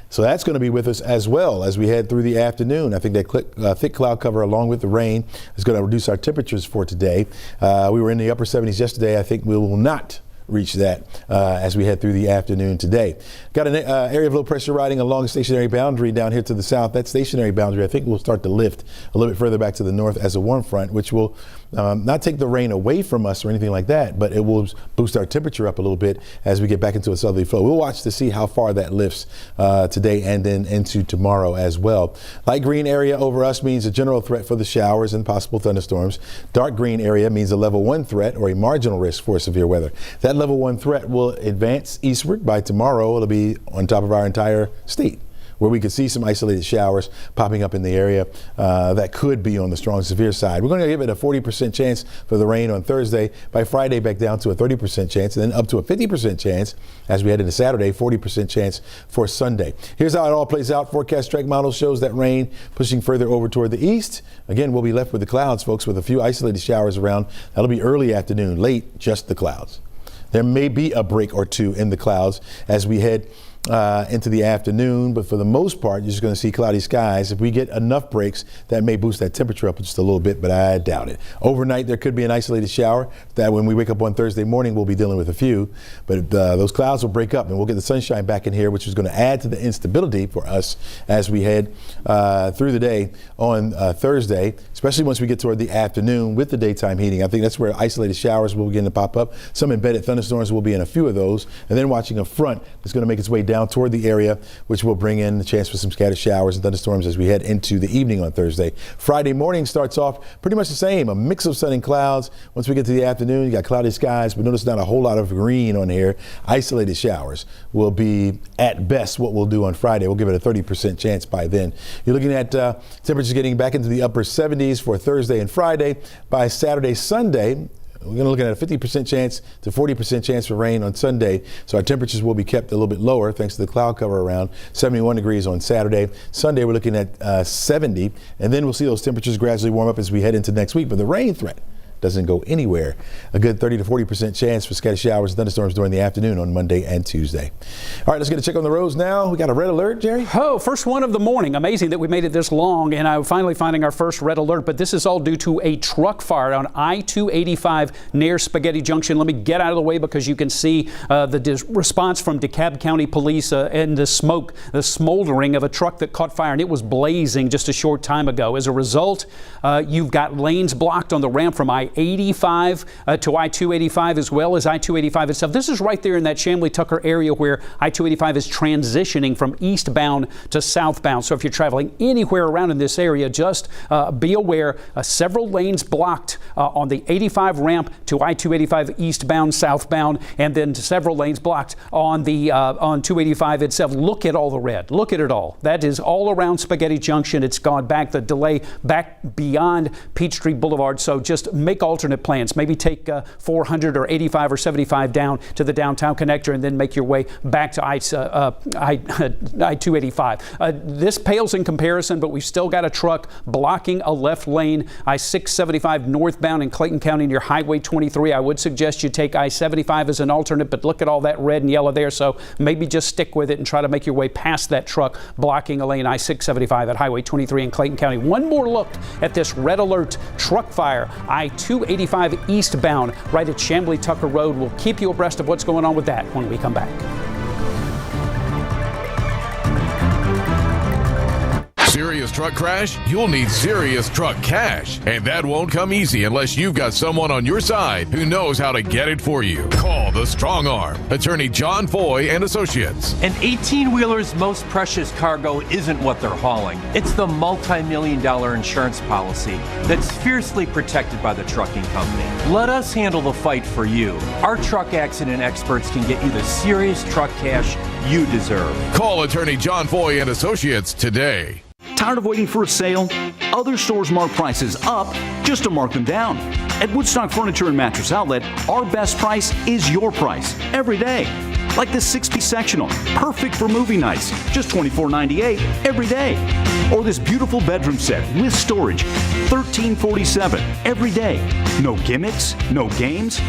So that's going to be with us as well as we head through the afternoon. I think that thick cloud cover along with the rain is going to reduce our temperatures for today. We were in the upper 70s yesterday. I think we will not reach that as we head through the afternoon today. Got an area of low pressure riding along a stationary boundary down here to the south. That stationary boundary, I think, will start to lift a little bit further back to the north as a warm front, which will not take the rain away from us or anything like that, but it will boost our temperature up a little bit as we get back into a southerly flow. We'll watch to see how far that lifts today and then into tomorrow as well. Light green area over us means a general threat for the showers and possible thunderstorms. Dark green area means a level 1 threat or a marginal risk for severe weather. That level 1 threat will advance eastward. By tomorrow, it'll be on top of our entire state, where we could see some isolated showers popping up in the area that could be on the strong severe side. We're going to give it a 40% chance for the rain on Thursday. By Friday, back down to a 30% chance, and then up to a 50% chance as we head into Saturday, 40% chance for Sunday. Here's how it all plays out. Forecast strike model shows that rain pushing further over toward the east. Again, we'll be left with the clouds, folks, with a few isolated showers around. That'll be early afternoon, late, just the clouds. There may be a break or two in the clouds as we head into the afternoon, but for the most part, you're just going to see cloudy skies. If we get enough breaks, that may boost that temperature up just a little bit, but I doubt it. Overnight, there could be an isolated shower that when we wake up on Thursday morning, we'll be dealing with a few, but those clouds will break up and we'll get the sunshine back in here, which is going to add to the instability for us as we head through the day on Thursday, especially once we get toward the afternoon with the daytime heating. I think that's where isolated showers will begin to pop up. Some embedded thunderstorms will be in a few of those, and then watching a front that's going to make its way down toward the area, which will bring in the chance for some scattered showers and thunderstorms as we head into the evening on Thursday. Friday morning starts off pretty much the same, a mix of sun and clouds. Once we get to the afternoon, you got cloudy skies, but notice not a whole lot of green on here. Isolated showers will be at best what we'll do on Friday. We'll give it a 30% chance by then. You're looking at temperatures getting back into the upper 70s for Thursday and Friday. By Saturday, Sunday, we're going to look at a 50% chance to 40% chance for rain on Sunday. So our temperatures will be kept a little bit lower thanks to the cloud cover around 71 degrees on Saturday. Sunday, we're looking at 70, and then we'll see those temperatures gradually warm up as we head into next week. But the rain threat doesn't go anywhere. A good 30 to 40% chance for scattered showers and thunderstorms during the afternoon on Monday and Tuesday. All right, let's get a check on the roads now. We got a red alert, Jerry. Oh, first one of the morning. Amazing that we made it this long, and I'm finally finding our first red alert, but this is all due to a truck fire on I-285 near Spaghetti Junction. Let me get out of the way because you can see the response from DeKalb County Police and the smoke, the smoldering of a truck that caught fire, and it was blazing just a short time ago. As a result, you've got lanes blocked on the ramp from I-85 to I-285 as well as I-285 itself. This is right there in that Chamblee-Tucker area where I-285 is transitioning from eastbound to southbound. So if you're traveling anywhere around in this area, just be aware several lanes blocked on the 85 ramp to I-285 eastbound, southbound, and then several lanes blocked on the on 285 itself. Look at all the red. Look at it all. That is all around Spaghetti Junction. It's gone back, the delay back beyond Peachtree Boulevard. So just make alternate plans. Maybe take 400 or 85 or 75 down to the downtown connector and then make your way back to I-285. This pales in comparison, but we've still got a truck blocking a left lane, I-675 northbound in Clayton County near Highway 23. I would suggest you take I-75 as an alternate, but look at all that red and yellow there, so maybe just stick with it and try to make your way past that truck blocking a lane I-675 at Highway 23 in Clayton County. One more look at this red alert truck fire, I-285 eastbound right at Chamblee-Tucker Road. We'll keep you abreast of what's going on with that when we come back. Serious truck crash? You'll need serious truck cash. And that won't come easy unless you've got someone on your side who knows how to get it for you. Call the Strong Arm, Attorney John Foy and Associates. An 18-wheeler's most precious cargo isn't what they're hauling. It's the multi-million-dollar insurance policy that's fiercely protected by the trucking company. Let us handle the fight for you. Our truck accident experts can get you the serious truck cash you deserve. Call Attorney John Foy and Associates today. Tired of waiting for a sale? Other stores mark prices up just to mark them down. At Woodstock Furniture and Mattress Outlet, our best price is your price every day. Like this 6-piece sectional, perfect for movie nights, just $24.98 every day. Or this beautiful bedroom set with storage, $13.47 every day. No gimmicks, no games.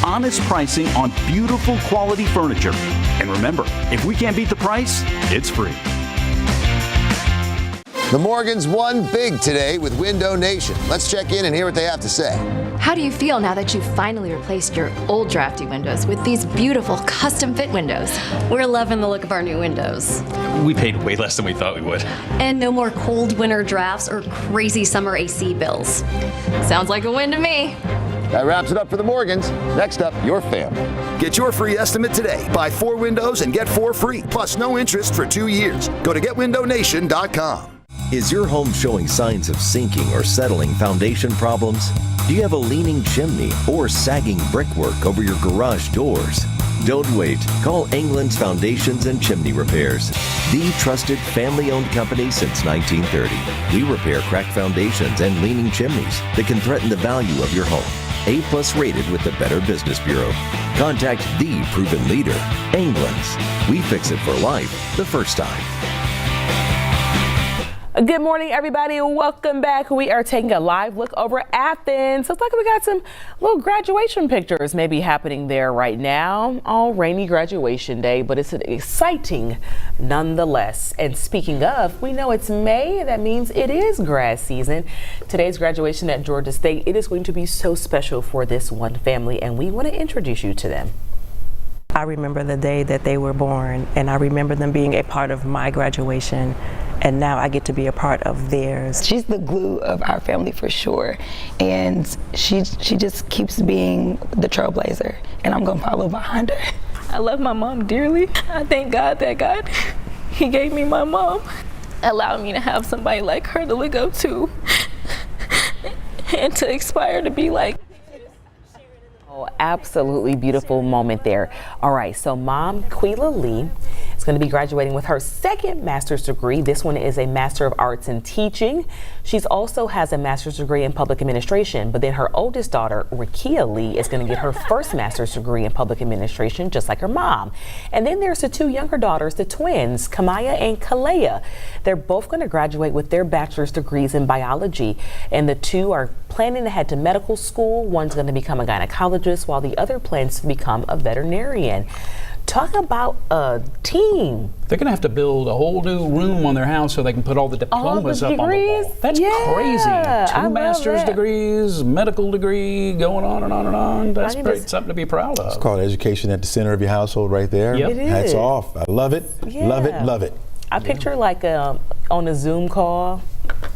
Honest pricing on beautiful quality furniture. And remember, if we can't beat the price, it's free. The Morgans won big today with Window Nation. Let's check in and hear what they have to say. How do you feel now that you've finally replaced your old drafty windows with these beautiful custom fit windows? We're loving the look of our new windows. We paid way less than we thought we would. And no more cold winter drafts or crazy summer AC bills. Sounds like a win to me. That wraps it up for the Morgans. Next up, your family. Get your free estimate today. Buy 4 windows and get 4 free, plus no interest for 2 years. Go to getwindownation.com. Is your home showing signs of sinking or settling foundation problems? Do you have a leaning chimney or sagging brickwork over your garage doors? Don't wait. Call England's Foundations and Chimney Repairs, the trusted family-owned company since 1930. We repair cracked foundations and leaning chimneys that can threaten the value of your home. A+ rated with the Better Business Bureau. Contact the proven leader, England's. We fix it for life the first time. Good morning, everybody. Welcome back. We are taking a live look over Athens. Looks like we got some little graduation pictures maybe happening there right now. All rainy graduation day, but it's exciting nonetheless. And speaking of, we know it's May. That means it is grad season. Today's graduation at Georgia State, it is going to be so special for this one family, and we want to introduce you to them. I remember the day that they were born, and I remember them being a part of my graduation, and now I get to be a part of theirs. She's the glue of our family for sure, and she just keeps being the trailblazer, and I'm gonna follow behind her. I love my mom dearly. I thank God that He gave me my mom, allowed me to have somebody like her to look up to and to aspire to be like. Oh, absolutely beautiful moment there. All right, so Mom Quila Lee is going to be graduating with her second master's degree. This one is a Master of Arts in Teaching. She's also has a master's degree in public administration, but then her oldest daughter, Rakia Lee, is going to get her first master's degree in public administration, just like her mom. And then there's the 2 younger daughters, the twins, Kamaya and Kalea. They're both going to graduate with their bachelor's degrees in biology, and the 2 are planning to head to medical school. One's going to become a gynecologist, while the other plans to become a veterinarian. Talk about a team. They're going to have to build a whole new room on their house so they can put all the diplomas up on the wall. That's crazy. 2 master's degrees, medical degree, going on and on and on. That's something to be proud of. It's called education at the center of your household right there. Yep. It is. Hats off. I love it. Yeah. Love it. Love it. I picture like on a Zoom call,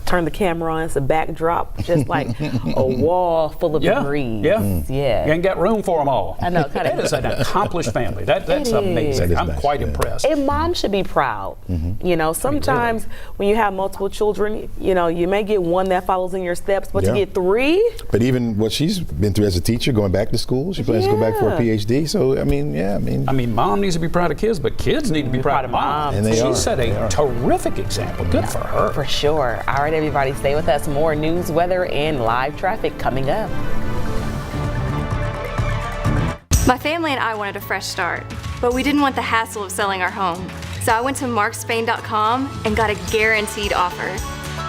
turn the camera on, it's a backdrop, just like a wall full of degrees. Yeah. You ain't got room for them all. I know. That is an accomplished family. That's amazing. I'm quite impressed. And mom should be proud. You know, sometimes when you have multiple children, you know, you may get one that follows in your steps, but you get 3. But even what she's been through as a teacher, going back to school, she plans to go back for a PhD. So, I mean, mom needs to be proud of kids, but kids need to be proud of mom. And they she set a terrific example. Good for her. For sure. All right, everybody, stay with us. More news, weather, and live traffic coming up. My family and I wanted a fresh start, but we didn't want the hassle of selling our home. So I went to markspain.com and got a guaranteed offer.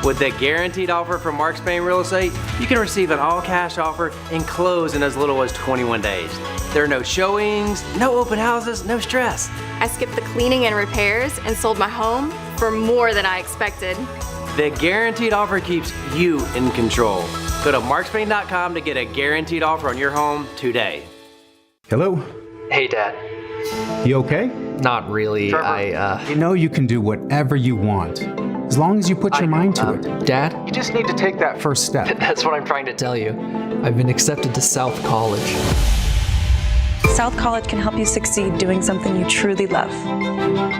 With the guaranteed offer from Mark Spain Real Estate, you can receive an all-cash offer and close in as little as 21 days. There are no showings, no open houses, no stress. I skipped the cleaning and repairs and sold my home for more than I expected. The guaranteed offer keeps you in control. Go to markspain.com to get a guaranteed offer on your home today. Hello? Hey, Dad. You okay? Not really. You know you can do whatever you want, as long as you put your mind to it. Dad? You just need to take that first step. That's what I'm trying to tell you. I've been accepted to South College. South College can help you succeed doing something you truly love.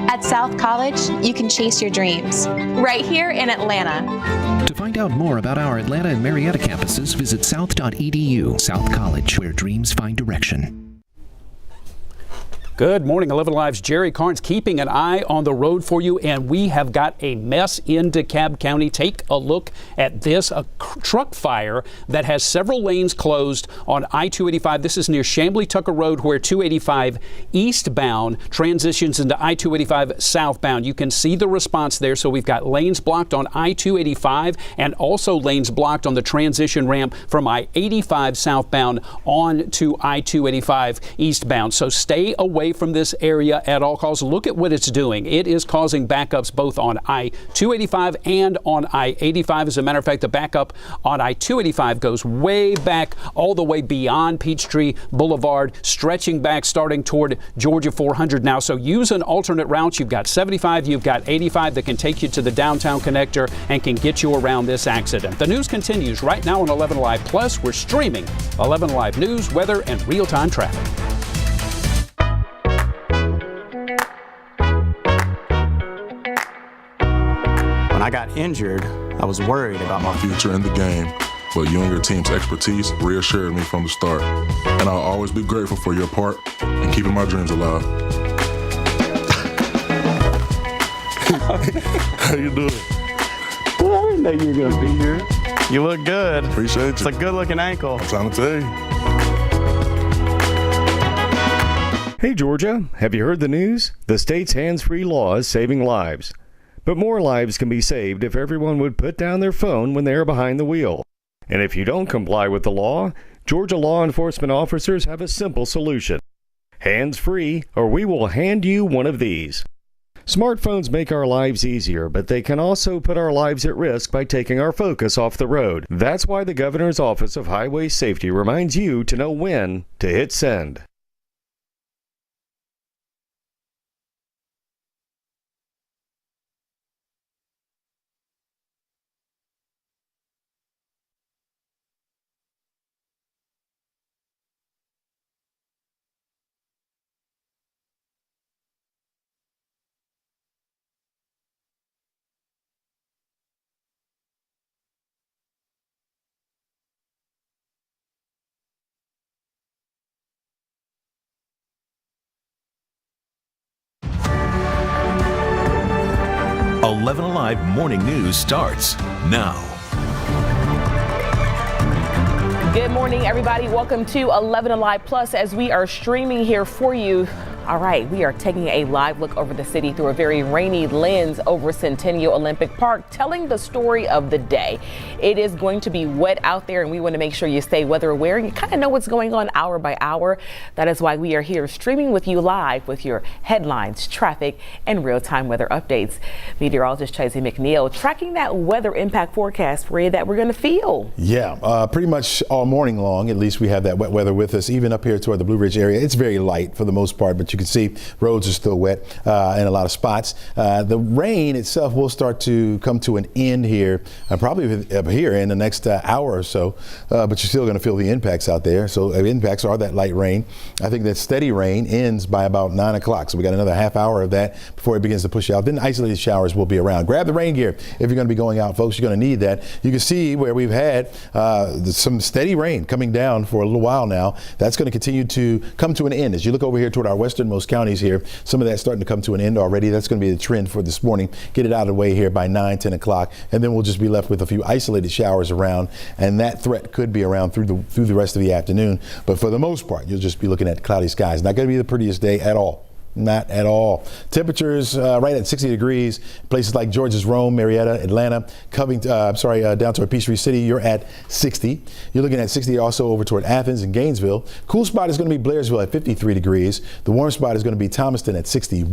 At South College, you can chase your dreams. Right here in Atlanta. To find out more about our Atlanta and Marietta campuses, visit south.edu. South College, where dreams find direction. Good morning, 11 Alive's Jerry Carnes keeping an eye on the road for you, and we have got a mess in DeKalb County. Take a look at this, a truck fire that has several lanes closed on I-285. This is near Chamblee Tucker Road, where 285 eastbound transitions into I-285 southbound. You can see the response there. So we've got lanes blocked on I-285 and also lanes blocked on the transition ramp from I-85 southbound on to I-285 eastbound. So stay away from this area at all costs. Look at what it's doing. It is causing backups both on I-285 and on I-85. As a matter of fact, the backup on I-285 goes way back all the way beyond Peachtree Boulevard, stretching back starting toward Georgia 400 now. So use an alternate route. You've got 75, you've got 85 that can take you to the downtown connector and can get you around this accident. The news continues right now on 11 Alive. Plus, we're streaming 11 Alive news, weather, and real-time traffic. When I got injured, I was worried about my future in the game, but you and your team's expertise reassured me from the start. And I'll always be grateful for your part in keeping my dreams alive. How you doing? Well, I didn't know you were going to be here. You look good. Appreciate you. It's a good-looking ankle. I'm trying to tell you. Hey, Georgia, have you heard the news? The state's hands-free law is saving lives. But more lives can be saved if everyone would put down their phone when they are behind the wheel. And if you don't comply with the law, Georgia law enforcement officers have a simple solution. Hands-free, or we will hand you one of these. Smartphones make our lives easier, but they can also put our lives at risk by taking our focus off the road. That's why the Governor's Office of Highway Safety reminds you to know when to hit send. Alive Morning News starts now. Good morning, everybody. Welcome to 11 Alive Plus as we are streaming here for you. All right, we are taking a live look over the city through a very rainy lens over Centennial Olympic Park, telling the story of the day. It is going to be wet out there, and we want to make sure you stay weather aware and you kind of know what's going on hour by hour. That is why we are here streaming with you live with your headlines, traffic, and real-time weather updates. Meteorologist Tracy McNeil tracking that weather impact forecast for you that we're going to feel. Yeah, pretty much all morning long. At least we have that wet weather with us, even up here toward the Blue Ridge area. It's very light for the most part, but you can see roads are still wet in a lot of spots. The rain itself will start to come to an end here, probably up here in the next hour or so, but you're still going to feel the impacts out there. So impacts are that light rain. I think that steady rain ends by about 9 o'clock. So we got another half hour of that before it begins to push out. Then isolated showers will be around. Grab the rain gear if you're going to be going out, folks. You're going to need that. You can see where we've had some steady rain coming down for a little while now. That's going to continue to come to an end. As you look over here toward our westernmost counties here, some of that's starting to come to an end already. That's going to be the trend for this morning. Get it out of the way here by 9, 10 o'clock, and then we'll just be left with a few isolated showers around, and that threat could be around through the rest of the afternoon. But for the most part, you'll just be looking at cloudy skies. Not going to be the prettiest day at all. Not at all. Temperatures right at 60 degrees. Places like Georgia's Rome, Marietta, Atlanta, Covington, down toward Peachtree City, you're at 60. You're looking at 60 also over toward Athens and Gainesville. Cool spot is going to be Blairsville at 53 degrees. The warm spot is going to be Thomaston at 62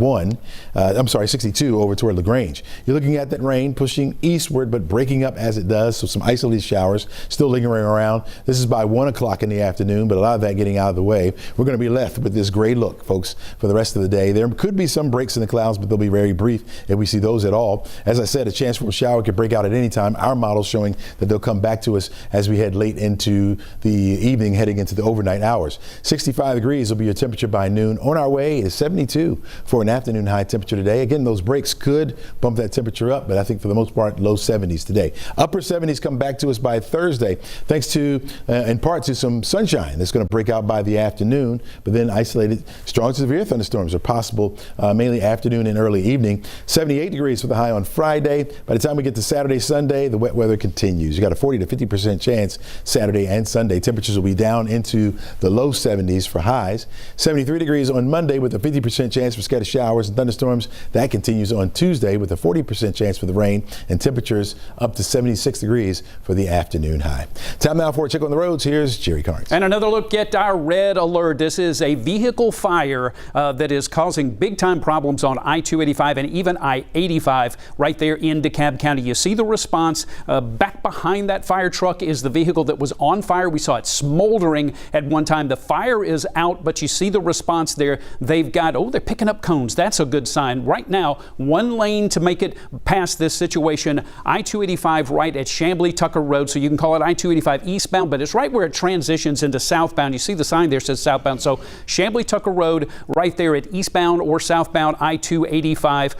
over toward LaGrange. You're looking at that rain pushing eastward but breaking up as it does, so some isolated showers still lingering around. This is by 1 o'clock in the afternoon, but a lot of that getting out of the way. We're going to be left with this gray look, folks, for the rest of the day. today. There could be some breaks in the clouds, but they'll be very brief if we see those at all. As I said, a chance for a shower could break out at any time. Our model's showing that they'll come back to us as we head late into the evening, heading into the overnight hours. 65 degrees will be your temperature by noon. On our way is 72 for an afternoon high temperature today. Again, those breaks could bump that temperature up, but I think for the most part, low 70s today. Upper 70s come back to us by Thursday, thanks to, in part to some sunshine that's going to break out by the afternoon, but then isolated strong to severe thunderstorms are possible mainly afternoon and early evening. 78 degrees for the high on Friday. By the time we get to Saturday, Sunday, the wet weather continues. You got a 40 to 50% chance Saturday and Sunday. Temperatures will be down into the low 70s for highs. 73 degrees on Monday with a 50% chance for scattered showers and thunderstorms. That continues on Tuesday with a 40% chance for the rain and temperatures up to 76 degrees for the afternoon high. Time now for a check on the roads. Here's Jerry Carnes. And another look at our red alert. This is a vehicle fire that is causing big time problems on I-285 and even I-85 right there in DeKalb County. You see the response. Back behind that fire truck is the vehicle that was on fire. We saw it smoldering at one time. The fire is out, but you see the response there. They've got, they're picking up cones. That's a good sign. Right now, one lane to make it past this situation. I-285 right at Chamblee Tucker Road, so you can call it I-285 eastbound, but it's right where it transitions into southbound. You see the sign there says southbound. So Chamblee Tucker Road right there at eastbound or southbound I-285.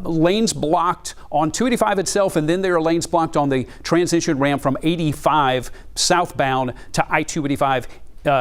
Lanes blocked on 285 itself, and then there are lanes blocked on the transition ramp from 85 southbound to I-285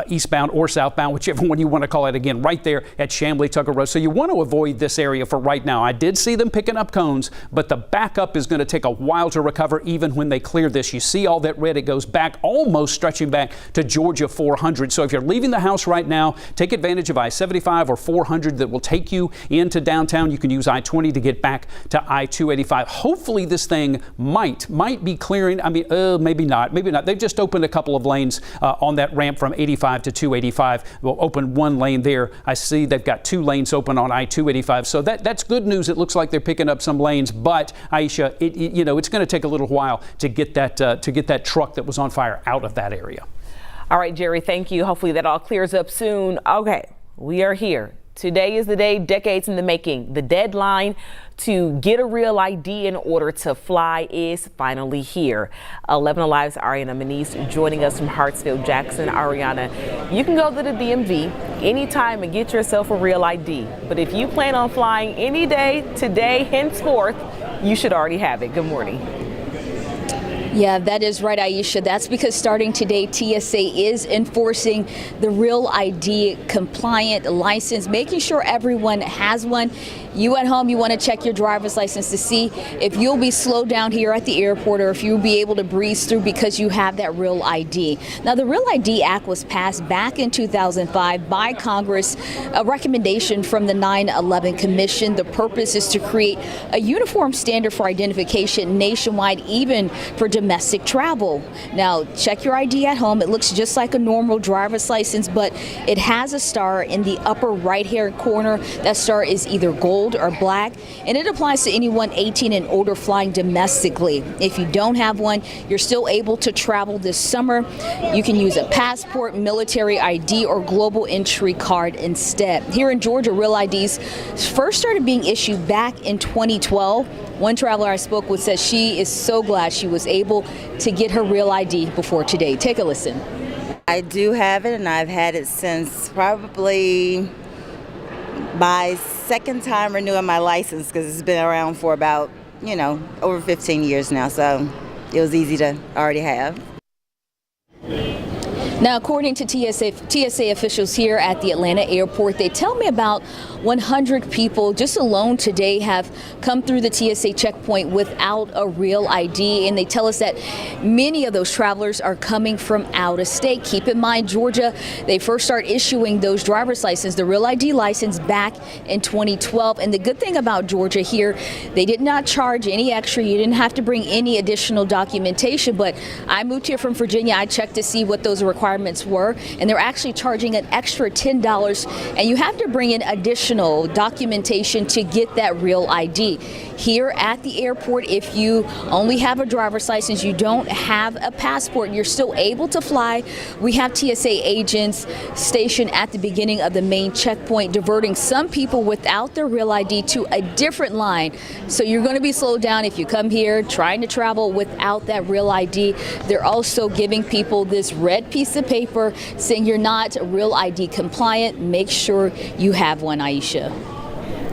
eastbound or southbound, whichever one you want to call it, again, right there at Chamblee Tucker Road. So you want to avoid this area for right now. I did see them picking up cones, but the backup is going to take a while to recover even when they clear this. You see all that red, it goes back, almost stretching back to Georgia 400. So if you're leaving the house right now, take advantage of I-75 or 400 that will take you into downtown. You can use I-20 to get back to I-285. Hopefully this thing might be clearing. I mean, maybe not. They've just opened a couple of lanes on that ramp from 85 to 285. We'll open one lane there. I see they've got two lanes open on I-285. So that's good news. It looks like they're picking up some lanes, but Aisha, it's going to take a little while to get that truck that was on fire out of that area. All right, Jerry, thank you. Hopefully that all clears up soon. Okay, we are here. Today is the day, decades in the making. The deadline to get a real ID in order to fly is finally here. 11Alive's Ariana Manise joining us from Hartsfield Jackson. Ariana, you can go to the DMV anytime and get yourself a real ID. But if you plan on flying any day, today, henceforth, you should already have it. Good morning. Yeah, that is right, Aisha. That's because starting today, TSA is enforcing the Real ID compliant license, making sure everyone has one. You at home, you want to check your driver's license to see if you'll be slowed down here at the airport or if you'll be able to breeze through because you have that Real ID. Now, the Real ID Act was passed back in 2005 by Congress, a recommendation from the 9/11 Commission. The purpose is to create a uniform standard for identification nationwide, even for domestic travel. Now, check your ID at home. It looks just like a normal driver's license, but it has a star in the upper right-hand corner. That star is either gold or black, and it applies to anyone 18 and older flying domestically. If you don't have one, you're still able to travel this summer. You can use a passport, military ID, or global entry card instead. Here in Georgia, Real IDs first started being issued back in 2012. One traveler I spoke with says she is so glad she was able to get her Real ID before today. Take a listen. I do have it, and I've had it since probably my second time renewing my license, because it's been around for about, over 15 years now. So it was easy to already have. Now, according to TSA officials here at the Atlanta airport, they tell me about 100 people just alone today have come through the TSA checkpoint without a Real ID. And they tell us that many of those travelers are coming from out of state. Keep in mind, Georgia, they first start issuing those driver's licenses, the Real ID license, back in 2012. And the good thing about Georgia here, they did not charge any extra. You didn't have to bring any additional documentation. But I moved here from Virginia. I checked to see what those requirements were, and they're actually charging an extra $10, and you have to bring in additional additional documentation to get that real ID. Here at the airport, if you only have a driver's license, you don't have a passport, you're still able to fly. We have TSA agents stationed at the beginning of the main checkpoint, diverting some people without their real ID to a different line. So you're going to be slowed down if you come here trying to travel without that real ID. They're also giving people this red piece of paper saying you're not real ID compliant. Make sure you have one, Aisha.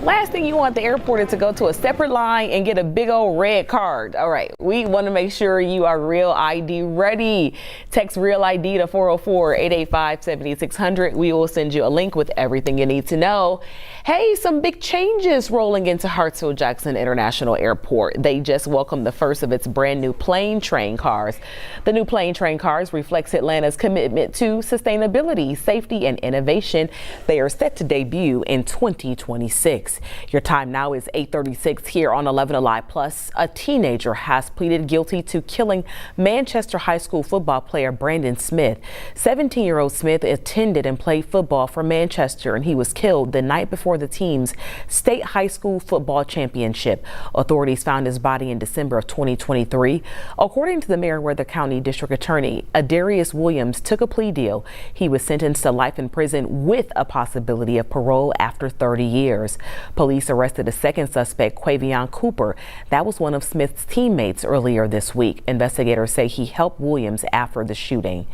Last thing you want the airport is to go to a separate line and get a big old red card. All right, we want to make sure you are real ID ready. Text real ID to 404-885-7600. We will send you a link with everything you need to know. Hey, some big changes rolling into Hartsfield-Jackson International Airport. They just welcomed the first of its brand new plane train cars. The new plane train cars reflects Atlanta's commitment to sustainability, safety, and innovation. They are set to debut in 2026. Your time now is 8:36 here on 11Alive Plus. A teenager has pleaded guilty to killing Manchester High School football player Brandon Smith. 17-year-old Smith attended and played football for Manchester, and he was killed the night before the team's state high school football championship. Authorities found his body in December of 2023. According to the Meriwether County District Attorney, Adarius Williams took a plea deal. He was sentenced to life in prison with a possibility of parole after 30 years. Police arrested a second suspect, Quavion Cooper. That was one of Smith's teammates earlier this week. Investigators say he helped Williams after the shooting.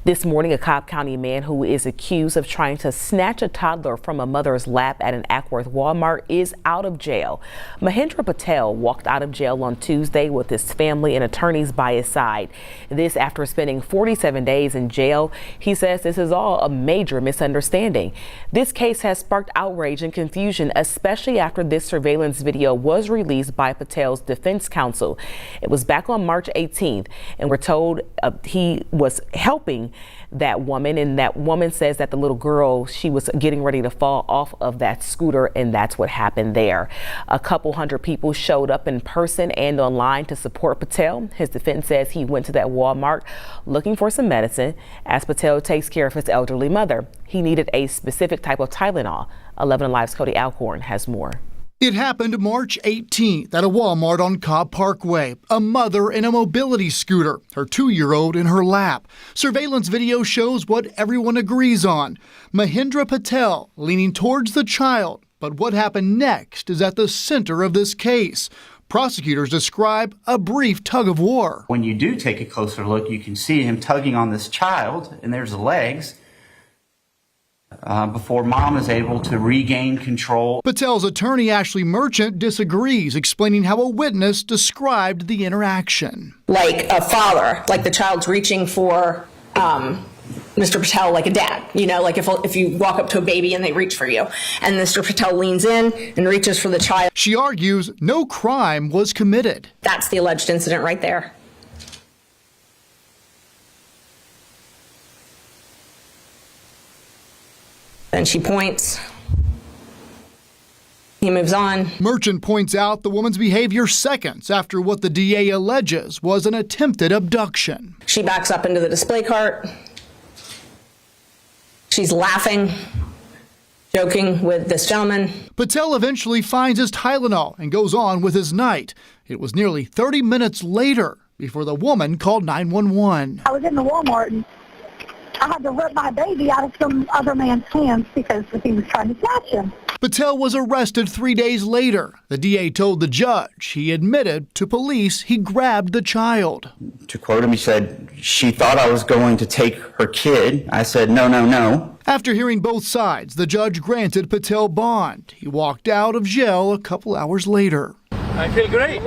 This morning, a Cobb County man who is accused of trying to snatch a toddler from a mother's lap at an Ackworth Walmart is out of jail. Mahendra Patel walked out of jail on Tuesday with his family and attorneys by his side. This after spending 47 days in jail. He says this is all a major misunderstanding. This case has sparked outrage and confusion, especially after this surveillance video was released by Patel's defense counsel. It was back on March 18th, and we're told he was helping that woman, and that woman says that the little girl, she was getting ready to fall off of that scooter, and that's what happened there. A couple hundred people showed up in person and online to support Patel. His defense says he went to that Walmart looking for some medicine as Patel takes care of his elderly mother. He needed a specific type of Tylenol. 11Alive's Cody Alcorn has more. It happened March 18th at a Walmart on Cobb Parkway. A mother in a mobility scooter, her 2-year-old in her lap. Surveillance video shows what everyone agrees on. Mahendra Patel leaning towards the child. But what happened next is at the center of this case. Prosecutors describe a brief tug of war. When you do take a closer look, you can see him tugging on this child, and there's the legs. Before mom is able to regain control. Patel's attorney, Ashley Merchant, disagrees, explaining how a witness described the interaction. Like a father, like the child's reaching for Mr. Patel like a dad, you know, like if you walk up to a baby and they reach for you, and Mr. Patel leans in and reaches for the child. She argues no crime was committed. That's the alleged incident right there. Then she points. He moves on. Merchant points out the woman's behavior seconds after what the DA alleges was an attempted abduction. She backs up into the display cart. She's laughing, joking with this gentleman. Patel eventually finds his Tylenol and goes on with his night. It was nearly 30 minutes later before the woman called 911. I was in the Walmart and I had to rip my baby out of some other man's hands because he was trying to snatch him. Patel was arrested 3 days later. The DA told the judge he admitted to police he grabbed the child. To quote him, he said, "She thought I was going to take her kid." I said, "No, no, no." After hearing both sides, the judge granted Patel bond. He walked out of jail a couple hours later. I feel great.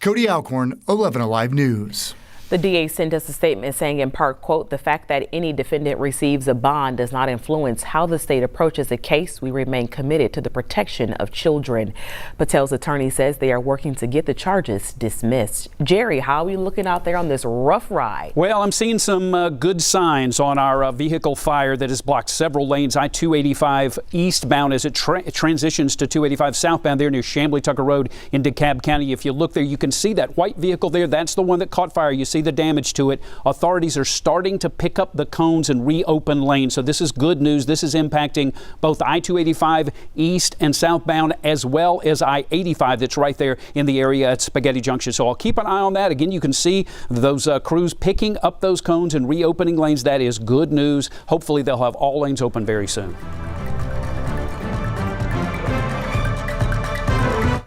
Cody Alcorn, 11Alive News. The DA sent us a statement saying in part, quote, "The fact that any defendant receives a bond does not influence how the state approaches a case. We remain committed to the protection of children." Patel's attorney says they are working to get the charges dismissed. Jerry, how are we looking out there on this rough ride? Well, I'm seeing some good signs on our vehicle fire that has blocked several lanes. I-285 eastbound as it transitions to 285 southbound there near Chamblee Tucker Road in DeKalb County. If you look there, you can see that white vehicle there. That's the one that caught fire. You see the damage to it. Authorities are starting to pick up the cones and reopen lanes. So this is good news. This is impacting both I-285 east and southbound, as well as I-85 that's right there in the area at Spaghetti Junction. So I'll keep an eye on that. Again, you can see those crews picking up those cones and reopening lanes. That is good news. Hopefully they'll have all lanes open very soon.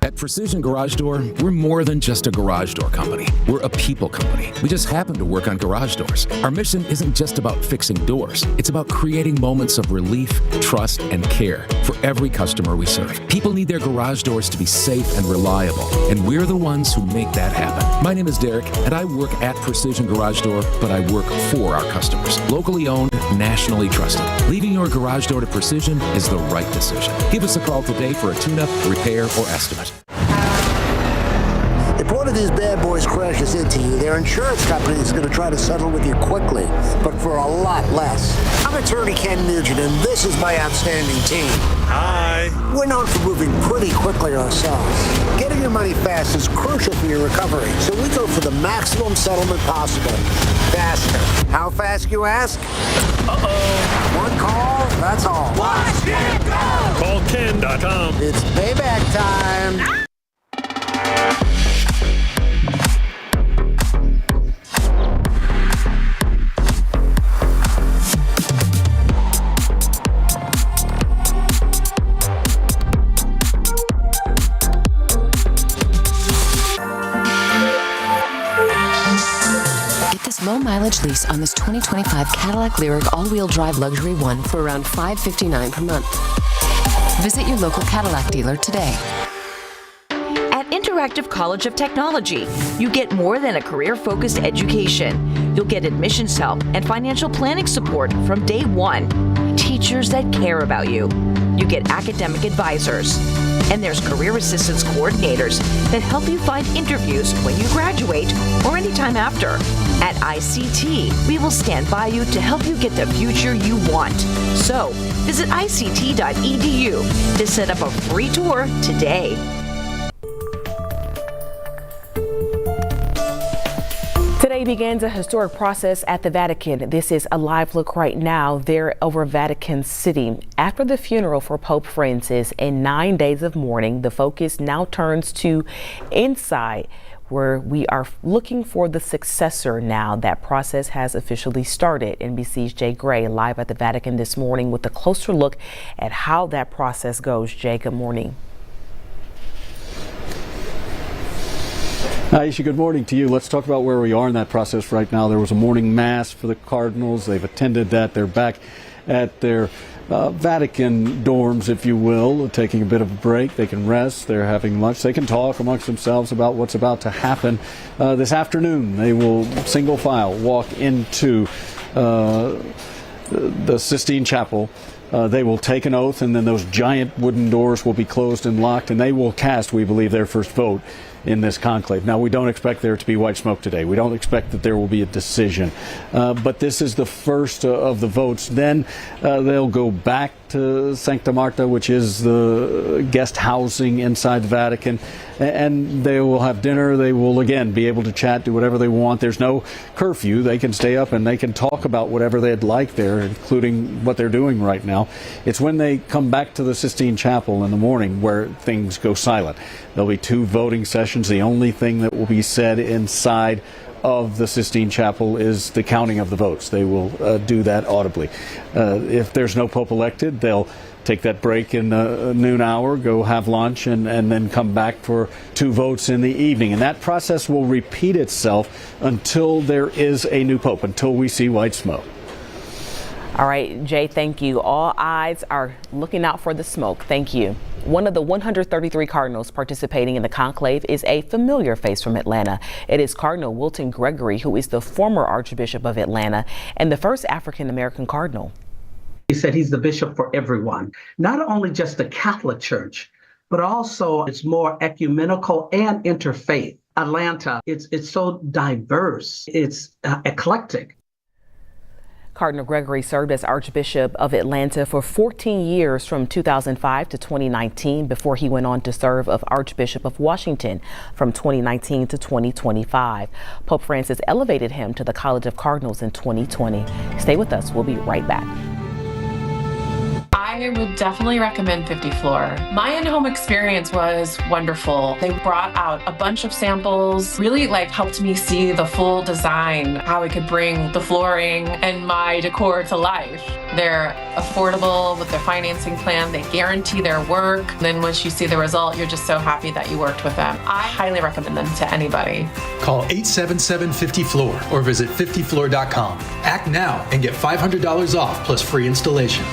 At Precision Garage Door, we're more than just a garage door company. We're a people company. We just happen to work on garage doors. Our mission isn't just about fixing doors. It's about creating moments of relief, trust, and care for every customer we serve. People need their garage doors to be safe and reliable, and we're the ones who make that happen. My name is Derek, and I work at Precision Garage Door, but I work for our customers. Locally owned, nationally trusted. Leaving your garage door to Precision is the right decision. Give us a call today for a tune-up, repair, or estimate. If one of these bad boys crashes into you, their insurance company is going to try to settle with you quickly, but for a lot less. I'm attorney Ken Nugent, and this is my outstanding team. Hi. We're known for moving pretty quickly ourselves. Getting your money fast is crucial for your recovery, so we go for the maximum settlement possible. Faster. How fast, you ask? Uh-oh. One call, that's all. Watch Ken go! Call Ken.com. It's payback time. Low mileage lease on this 2025 Cadillac Lyriq all-wheel drive luxury one for around $559 per month. Visit your local Cadillac dealer today. At Interactive College of Technology, you get more than a career-focused education. You'll get admissions help and financial planning support from day one. Teachers that care about you. You get academic advisors. And there's career assistance coordinators that help you find interviews when you graduate or anytime after. At ICT, we will stand by you to help you get the future you want. So, visit ict.edu to set up a free tour today. Today begins a historic process at the Vatican. This is a live look right now there over Vatican City. After the funeral for Pope Francis and 9 days of mourning, the focus now turns to inside, where we are looking for the successor now. That process has officially started. NBC's Jay Gray live at the Vatican this morning with a closer look at how that process goes. Jay, good morning. Aisha, good morning to you. Let's talk about where we are in that process right now. There was a morning mass for the cardinals. They've attended that. They're back at their Vatican dorms, if you will, taking a bit of a break. They can rest. They're having lunch. They can talk amongst themselves about what's about to happen. This afternoon, they will single file walk into the Sistine Chapel. They will take an oath, and then those giant wooden doors will be closed and locked, and they will cast, we believe, their first vote in this conclave. Now, we don't expect there to be white smoke today. We don't expect that there will be a decision. But this is the first of the votes. Then they'll go back to Sancta Marta, which is the guest housing inside the Vatican, and they will have dinner. They will, again, be able to chat, do whatever they want. There's no curfew. They can stay up and they can talk about whatever they'd like there, including what they're doing right now. It's when they come back to the Sistine Chapel in the morning where things go silent. There'll be 2 voting sessions. The only thing that will be said inside of the Sistine Chapel is the counting of the votes. They will do that audibly. If there's no Pope elected, they'll take that break in the noon hour, go have lunch, and then come back for 2 votes in the evening. And that process will repeat itself until there is a new Pope, until we see white smoke. All right, Jay, thank you. All eyes are looking out for the smoke. Thank you. One of the 133 cardinals participating in the conclave is a familiar face from Atlanta. It is Cardinal Wilton Gregory, who is the former Archbishop of Atlanta and the first African-American cardinal. He said he's the bishop for everyone, not only just the Catholic Church, but also it's more ecumenical and interfaith. Atlanta, it's so diverse, it's eclectic. Cardinal Gregory served as Archbishop of Atlanta for 14 years from 2005 to 2019 before he went on to serve as Archbishop of Washington from 2019 to 2025. Pope Francis elevated him to the College of Cardinals in 2020. Stay with us. We'll be right back. I would definitely recommend 50 Floor. My in-home experience was wonderful. They brought out a bunch of samples, really helped me see the full design, how I could bring the flooring and my decor to life. They're affordable with their financing plan. They guarantee their work. Then once you see the result, you're just so happy that you worked with them. I highly recommend them to anybody. Call 877-50-FLOOR or visit 50floor.com. Act now and get $500 off plus free installation.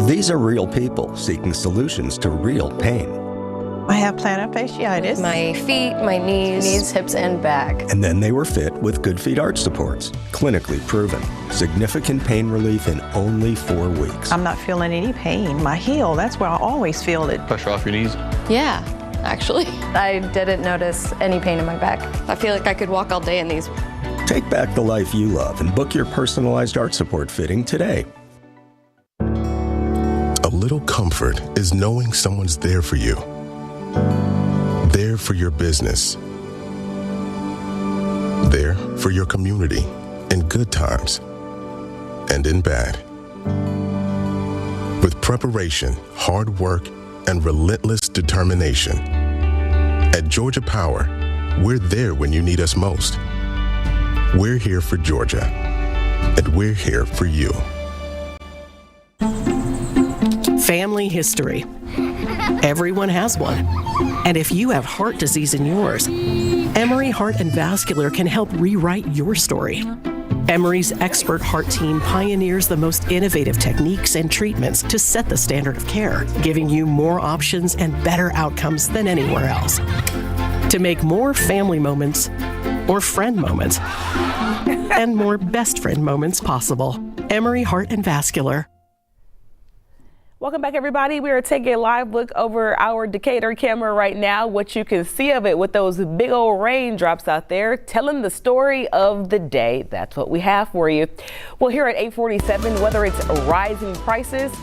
These are real people seeking solutions to real pain. I have plantar fasciitis. My feet, my knees, hips, and back. And then they were fit with Good Feet arch supports. Clinically proven. Significant pain relief in only 4 weeks. I'm not feeling any pain. My heel, that's where I always feel it. Pressure off your knees? Yeah, actually. I didn't notice any pain in my back. I feel like I could walk all day in these. Take back the life you love and book your personalized arch support fitting today. A little comfort is knowing someone's there for you. There for your business. There for your community in good times and in bad. With preparation, hard work, and relentless determination. At Georgia Power, we're there when you need us most. We're here for Georgia, and we're here for you. Family history. Everyone has one. And if you have heart disease in yours, Emory Heart and Vascular can help rewrite your story. Emory's expert heart team pioneers the most innovative techniques and treatments to set the standard of care, giving you more options and better outcomes than anywhere else. To make more family moments, more friend moments, and more best friend moments possible. Emory Heart and Vascular. Welcome back, everybody. We are taking a live look over our Decatur camera right now. What you can see of it with those big old raindrops out there, telling the story of the day. That's what we have for you. Well, here at 847, whether it's rising prices,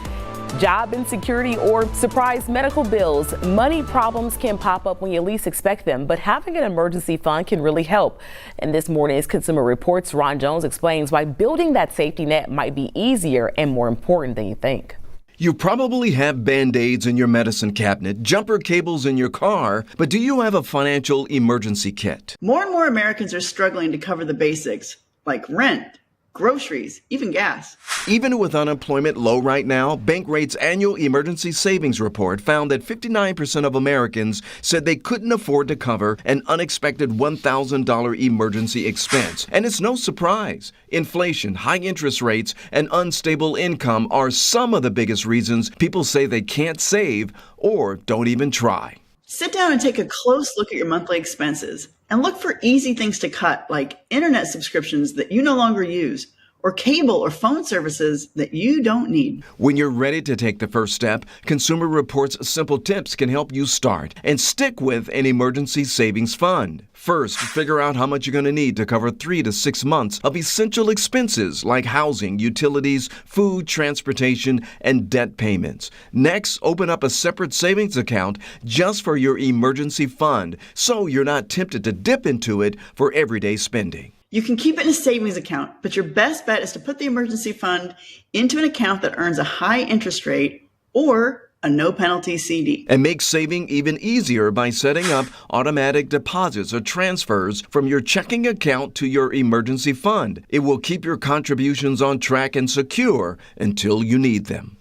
job insecurity, or surprise medical bills, money problems can pop up when you least expect them, but having an emergency fund can really help. In this morning's Consumer Reports, Ron Jones explains why building that safety net might be easier and more important than you think. You probably have Band-Aids in your medicine cabinet, jumper cables in your car, but do you have a financial emergency kit? More and more Americans are struggling to cover the basics, like rent, groceries, even gas. Even with unemployment low right now, Bankrate's annual emergency savings report found that 59% of Americans said they couldn't afford to cover an unexpected $1,000 emergency expense. And it's no surprise. Inflation, high interest rates, and unstable income are some of the biggest reasons people say they can't save or don't even try. Sit down and take a close look at your monthly expenses and look for easy things to cut, like internet subscriptions that you no longer use, or cable or phone services that you don't need. When you're ready to take the first step, Consumer Reports simple tips can help you start and stick with an emergency savings fund. First, figure out how much you're going to need to cover 3 to 6 months of essential expenses like housing, utilities, food, transportation, and debt payments. Next, open up a separate savings account just for your emergency fund so you're not tempted to dip into it for everyday spending. You can keep it in a savings account, but your best bet is to put the emergency fund into an account that earns a high interest rate or a no-penalty CD. And make saving even easier by setting up automatic deposits or transfers from your checking account to your emergency fund. It will keep your contributions on track and secure until you need them.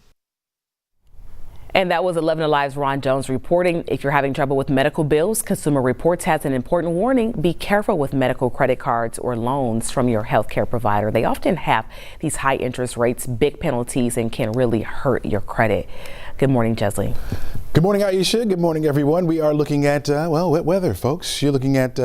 And that was 11Alive's Ron Jones reporting. If you're having trouble with medical bills, Consumer Reports has an important warning. Be careful with medical credit cards or loans from your healthcare provider. They often have these high interest rates, big penalties, and can really hurt your credit. Good morning, Jesley. Good morning, Aisha. Good morning, everyone. We are looking at, wet weather, folks. You're looking at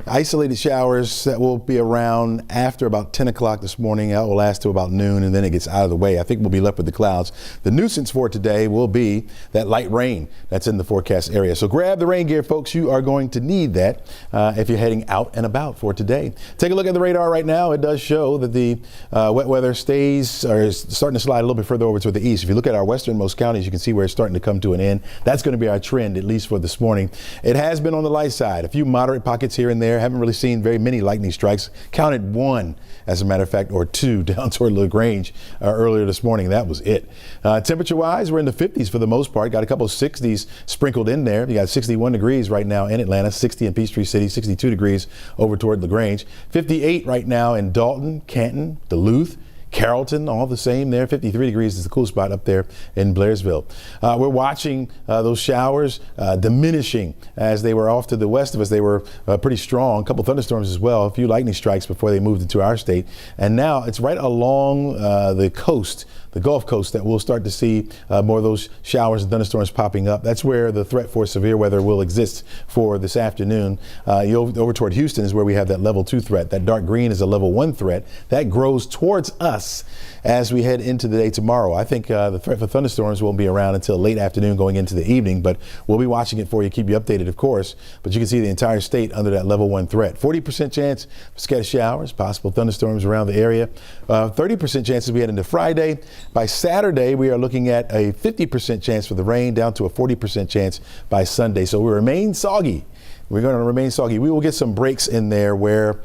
isolated showers that will be around after about 10 o'clock this morning. That will last to about noon, and then it gets out of the way. I think we'll be left with the clouds. The nuisance for today will be that light rain that's in the forecast area. So grab the rain gear, folks. You are going to need that if you're heading out and about for today. Take a look at the radar right now. It does show that the wet weather is starting to slide a little bit further over to the east. If you look at our westernmost counties, you can see where it's starting to come to an end. That's going to be our trend, at least for this morning. It has been on the light side. A few moderate pockets here and there. Haven't really seen very many lightning strikes. Counted one, as a matter of fact, or two down toward LaGrange earlier this morning. That was it. Temperature-wise, we're in the 50s for the most part. Got a couple of 60s sprinkled in there. You got 61 degrees right now in Atlanta, 60 in Peachtree City, 62 degrees over toward LaGrange, 58 right now in Dalton, Canton, Duluth, Carrollton, all the same there. 53 degrees is the cool spot up there in Blairsville. We're watching those showers diminishing as they were off to the west of us. They were pretty strong. A couple thunderstorms as well, a few lightning strikes before they moved into our state. And now it's right along the coast, the Gulf Coast, that we'll start to see more of those showers and thunderstorms popping up. That's where the threat for severe weather will exist for this afternoon. Over toward Houston is where we have that level 2 threat. That dark green is a level 1 threat. That grows towards us as we head into the day tomorrow. I think the threat for thunderstorms won't be around until late afternoon going into the evening, but we'll be watching it for you, keep you updated, of course. But you can see the entire state under that level 1 threat. 40% chance for scattered showers, possible thunderstorms around the area. 30% chance as we head into Friday. By Saturday, we are looking at a 50% chance for the rain, down to a 40% chance by Sunday. So we remain soggy. We're going to remain soggy. We will get some breaks in there where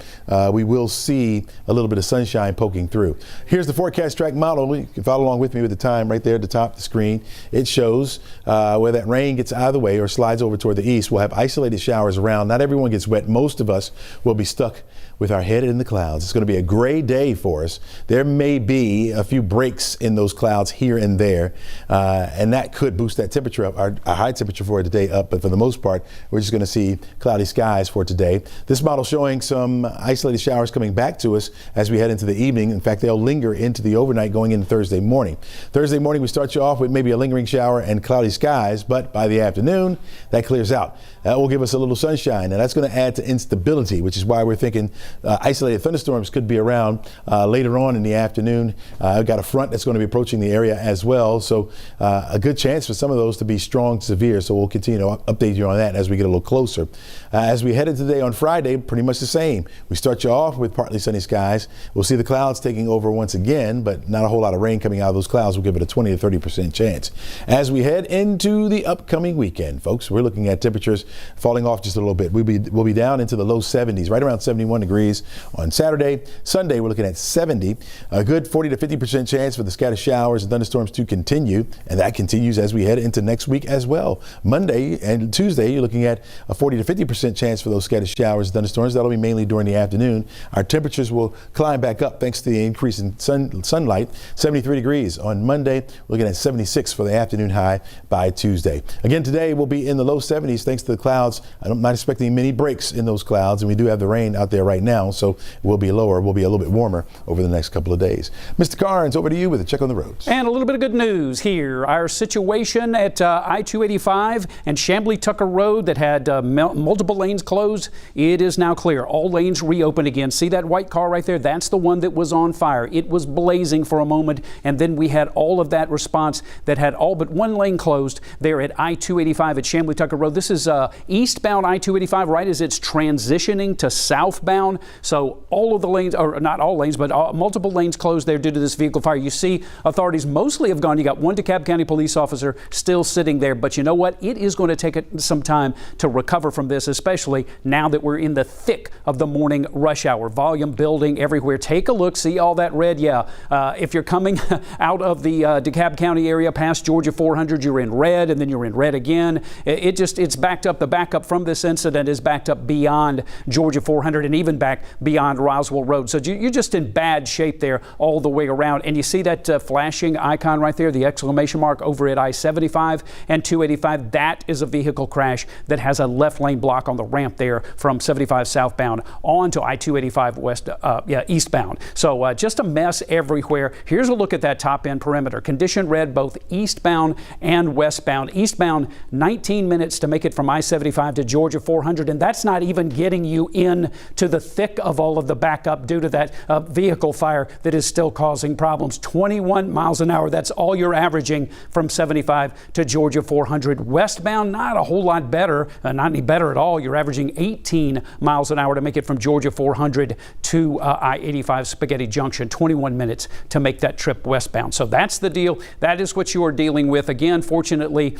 we will see a little bit of sunshine poking through. Here's the forecast track model. You can follow along with me with the time right there at the top of the screen. It shows where that rain gets out of the way or slides over toward the east. We'll have isolated showers around. Not everyone gets wet. Most of us will be stuck with our head in the clouds. It's going to be a gray day for us. There may be a few breaks in those clouds here and there, and that could boost that temperature up, our high temperature for today up. But for the most part, we're just going to see cloudy skies for today. This model showing some isolated showers coming back to us as we head into the evening. In fact, they'll linger into the overnight going into Thursday morning. Thursday morning, we start you off with maybe a lingering shower and cloudy skies, but by the afternoon, that clears out. That will give us a little sunshine, and that's going to add to instability, which is why we're thinking isolated thunderstorms could be around later on in the afternoon. I've got a front that's going to be approaching the area as well, so a good chance for some of those to be strong to severe. So we'll continue to update you on that as we get a little closer. As we head into today on Friday, pretty much the same. We start you off with partly sunny skies. We'll see the clouds taking over once again, but not a whole lot of rain coming out of those clouds. We'll give it a 20 to 30% chance. As we head into the upcoming weekend, folks, we're looking at temperatures falling off just a little bit. We'll be down into the low 70s, right around 71 degrees on Saturday. Sunday, we're looking at 70. A good 40 to 50% chance for the scattered showers and thunderstorms to continue, and that continues as we head into next week as well. Monday and Tuesday, you're looking at a 40 to 50% chance for those scattered showers and thunderstorms. That'll be mainly during the afternoon. Our temperatures will climb back up thanks to the increase in sunlight. 73 degrees on Monday, looking at 76 for the afternoon high by Tuesday. Again, today we'll be in the low 70s thanks to the clouds. I'm not expecting many breaks in those clouds, and we do have the rain out there right now, so we'll be lower. We'll be a little bit warmer over the next couple of days. Mr. Carnes, over to you with a check on the roads. And a little bit of good news here. Our situation at I-285 and Chamblee Tucker Road that had multiple lanes closed, it is now clear. All lanes reopened again. See that white car right there? That's the one that was on fire. It was blazing for a moment, and then we had all of that response that had all but one lane closed there at I-285 at Chamblee Tucker Road. This is eastbound I-285 right as it's transitioning to southbound. So all of the lanes, or not all lanes, but multiple lanes closed there due to this vehicle fire. You see authorities mostly have gone. You got one DeKalb County police officer still sitting there. But you know what? It is going to take some time to recover from this, especially now that we're in the thick of the morning rush hour. Volume building everywhere. Take a look. See all that red? Yeah. If you're coming out of the DeKalb County area past Georgia 400, you're in red, and then you're in red again. It's backed up. The backup from this incident is backed up beyond Georgia 400 and even back beyond Roswell Road. So you're just in bad shape there all the way around. And you see that flashing icon right there, the exclamation mark over at I-75 and 285. That is a vehicle crash that has a left lane rolling block on the ramp there from 75 southbound on to I-285 eastbound. So just a mess everywhere. Here's a look at that top end perimeter. Condition red both eastbound and westbound. Eastbound 19 minutes to make it from I-75 to Georgia 400, and that's not even getting you in to the thick of all of the backup due to that vehicle fire that is still causing problems. 21 miles an hour, that's all you're averaging from 75 to Georgia 400. Westbound, not a whole lot better, not any better at all. You're averaging 18 miles an hour to make it from Georgia 400 to I-85 Spaghetti Junction. 21 minutes to make that trip westbound. So that's the deal. That is what you are dealing with. Again, fortunately,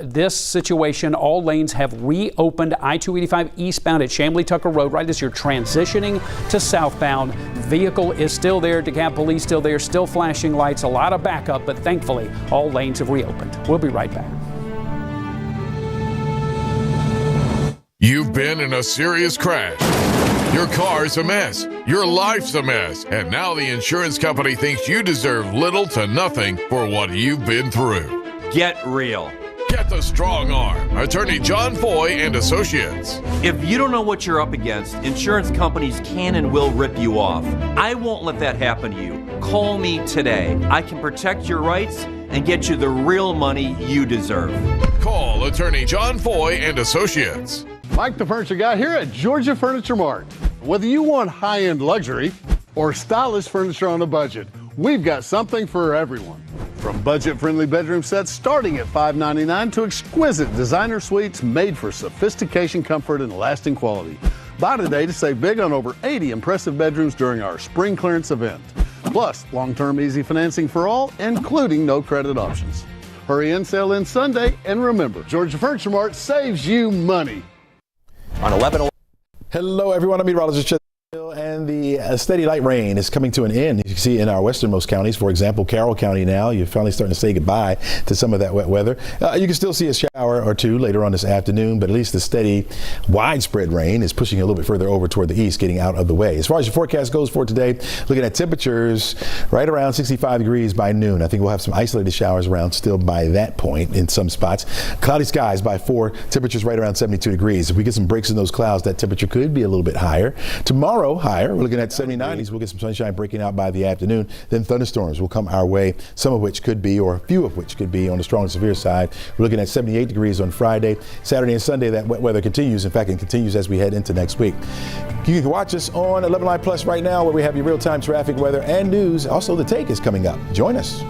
this situation, all lanes have reopened. I-285 eastbound at Chamblee Tucker Road, right as you're transitioning to southbound. Vehicle is still there. DeKalb Police still there, still flashing lights. A lot of backup, but thankfully, all lanes have reopened. We'll be right back. You've been in a serious crash. Your car's a mess. Your life's a mess. And now the insurance company thinks you deserve little to nothing for what you've been through. Get real. Get the strong arm. Attorney John Foy and Associates. If you don't know what you're up against, insurance companies can and will rip you off. I won't let that happen to you. Call me today. I can protect your rights and get you the real money you deserve. Call Attorney John Foy and Associates. Mike the Furniture Guy here at Georgia Furniture Mart. Whether you want high-end luxury or stylish furniture on a budget, we've got something for everyone. From budget-friendly bedroom sets starting at $599 to exquisite designer suites made for sophistication, comfort, and lasting quality. Buy today to save big on over 80 impressive bedrooms during our spring clearance event. Plus, long-term easy financing for all, including no credit options. Hurry in, sale in Sunday, and remember, Georgia Furniture Mart saves you money. On 11. Hello, everyone. I'm meteorologist and the steady light rain is coming to an end. You can see in our westernmost counties, for example, Carroll County now, you're finally starting to say goodbye to some of that wet weather. You can still see a shower or two later on this afternoon, but at least the steady widespread rain is pushing a little bit further over toward the east, getting out of the way. As far as your forecast goes for today, looking at temperatures right around 65 degrees by noon. I think we'll have some isolated showers around still by that point in some spots. Cloudy skies by 4, temperatures right around 72 degrees. If we get some breaks in those clouds, that temperature could be a little bit higher. Tomorrow, higher. We're looking at 79s. We'll get some sunshine breaking out by the afternoon. Then thunderstorms will come our way, some of which could be, or a few of which could be, on the strong and severe side. We're looking at 78 degrees on Friday. Saturday and Sunday, that wet weather continues. In fact, it continues as we head into next week. You can watch us on 11Alive Plus right now, where we have your real-time traffic, weather, and news. Also, The Take is coming up. Join us.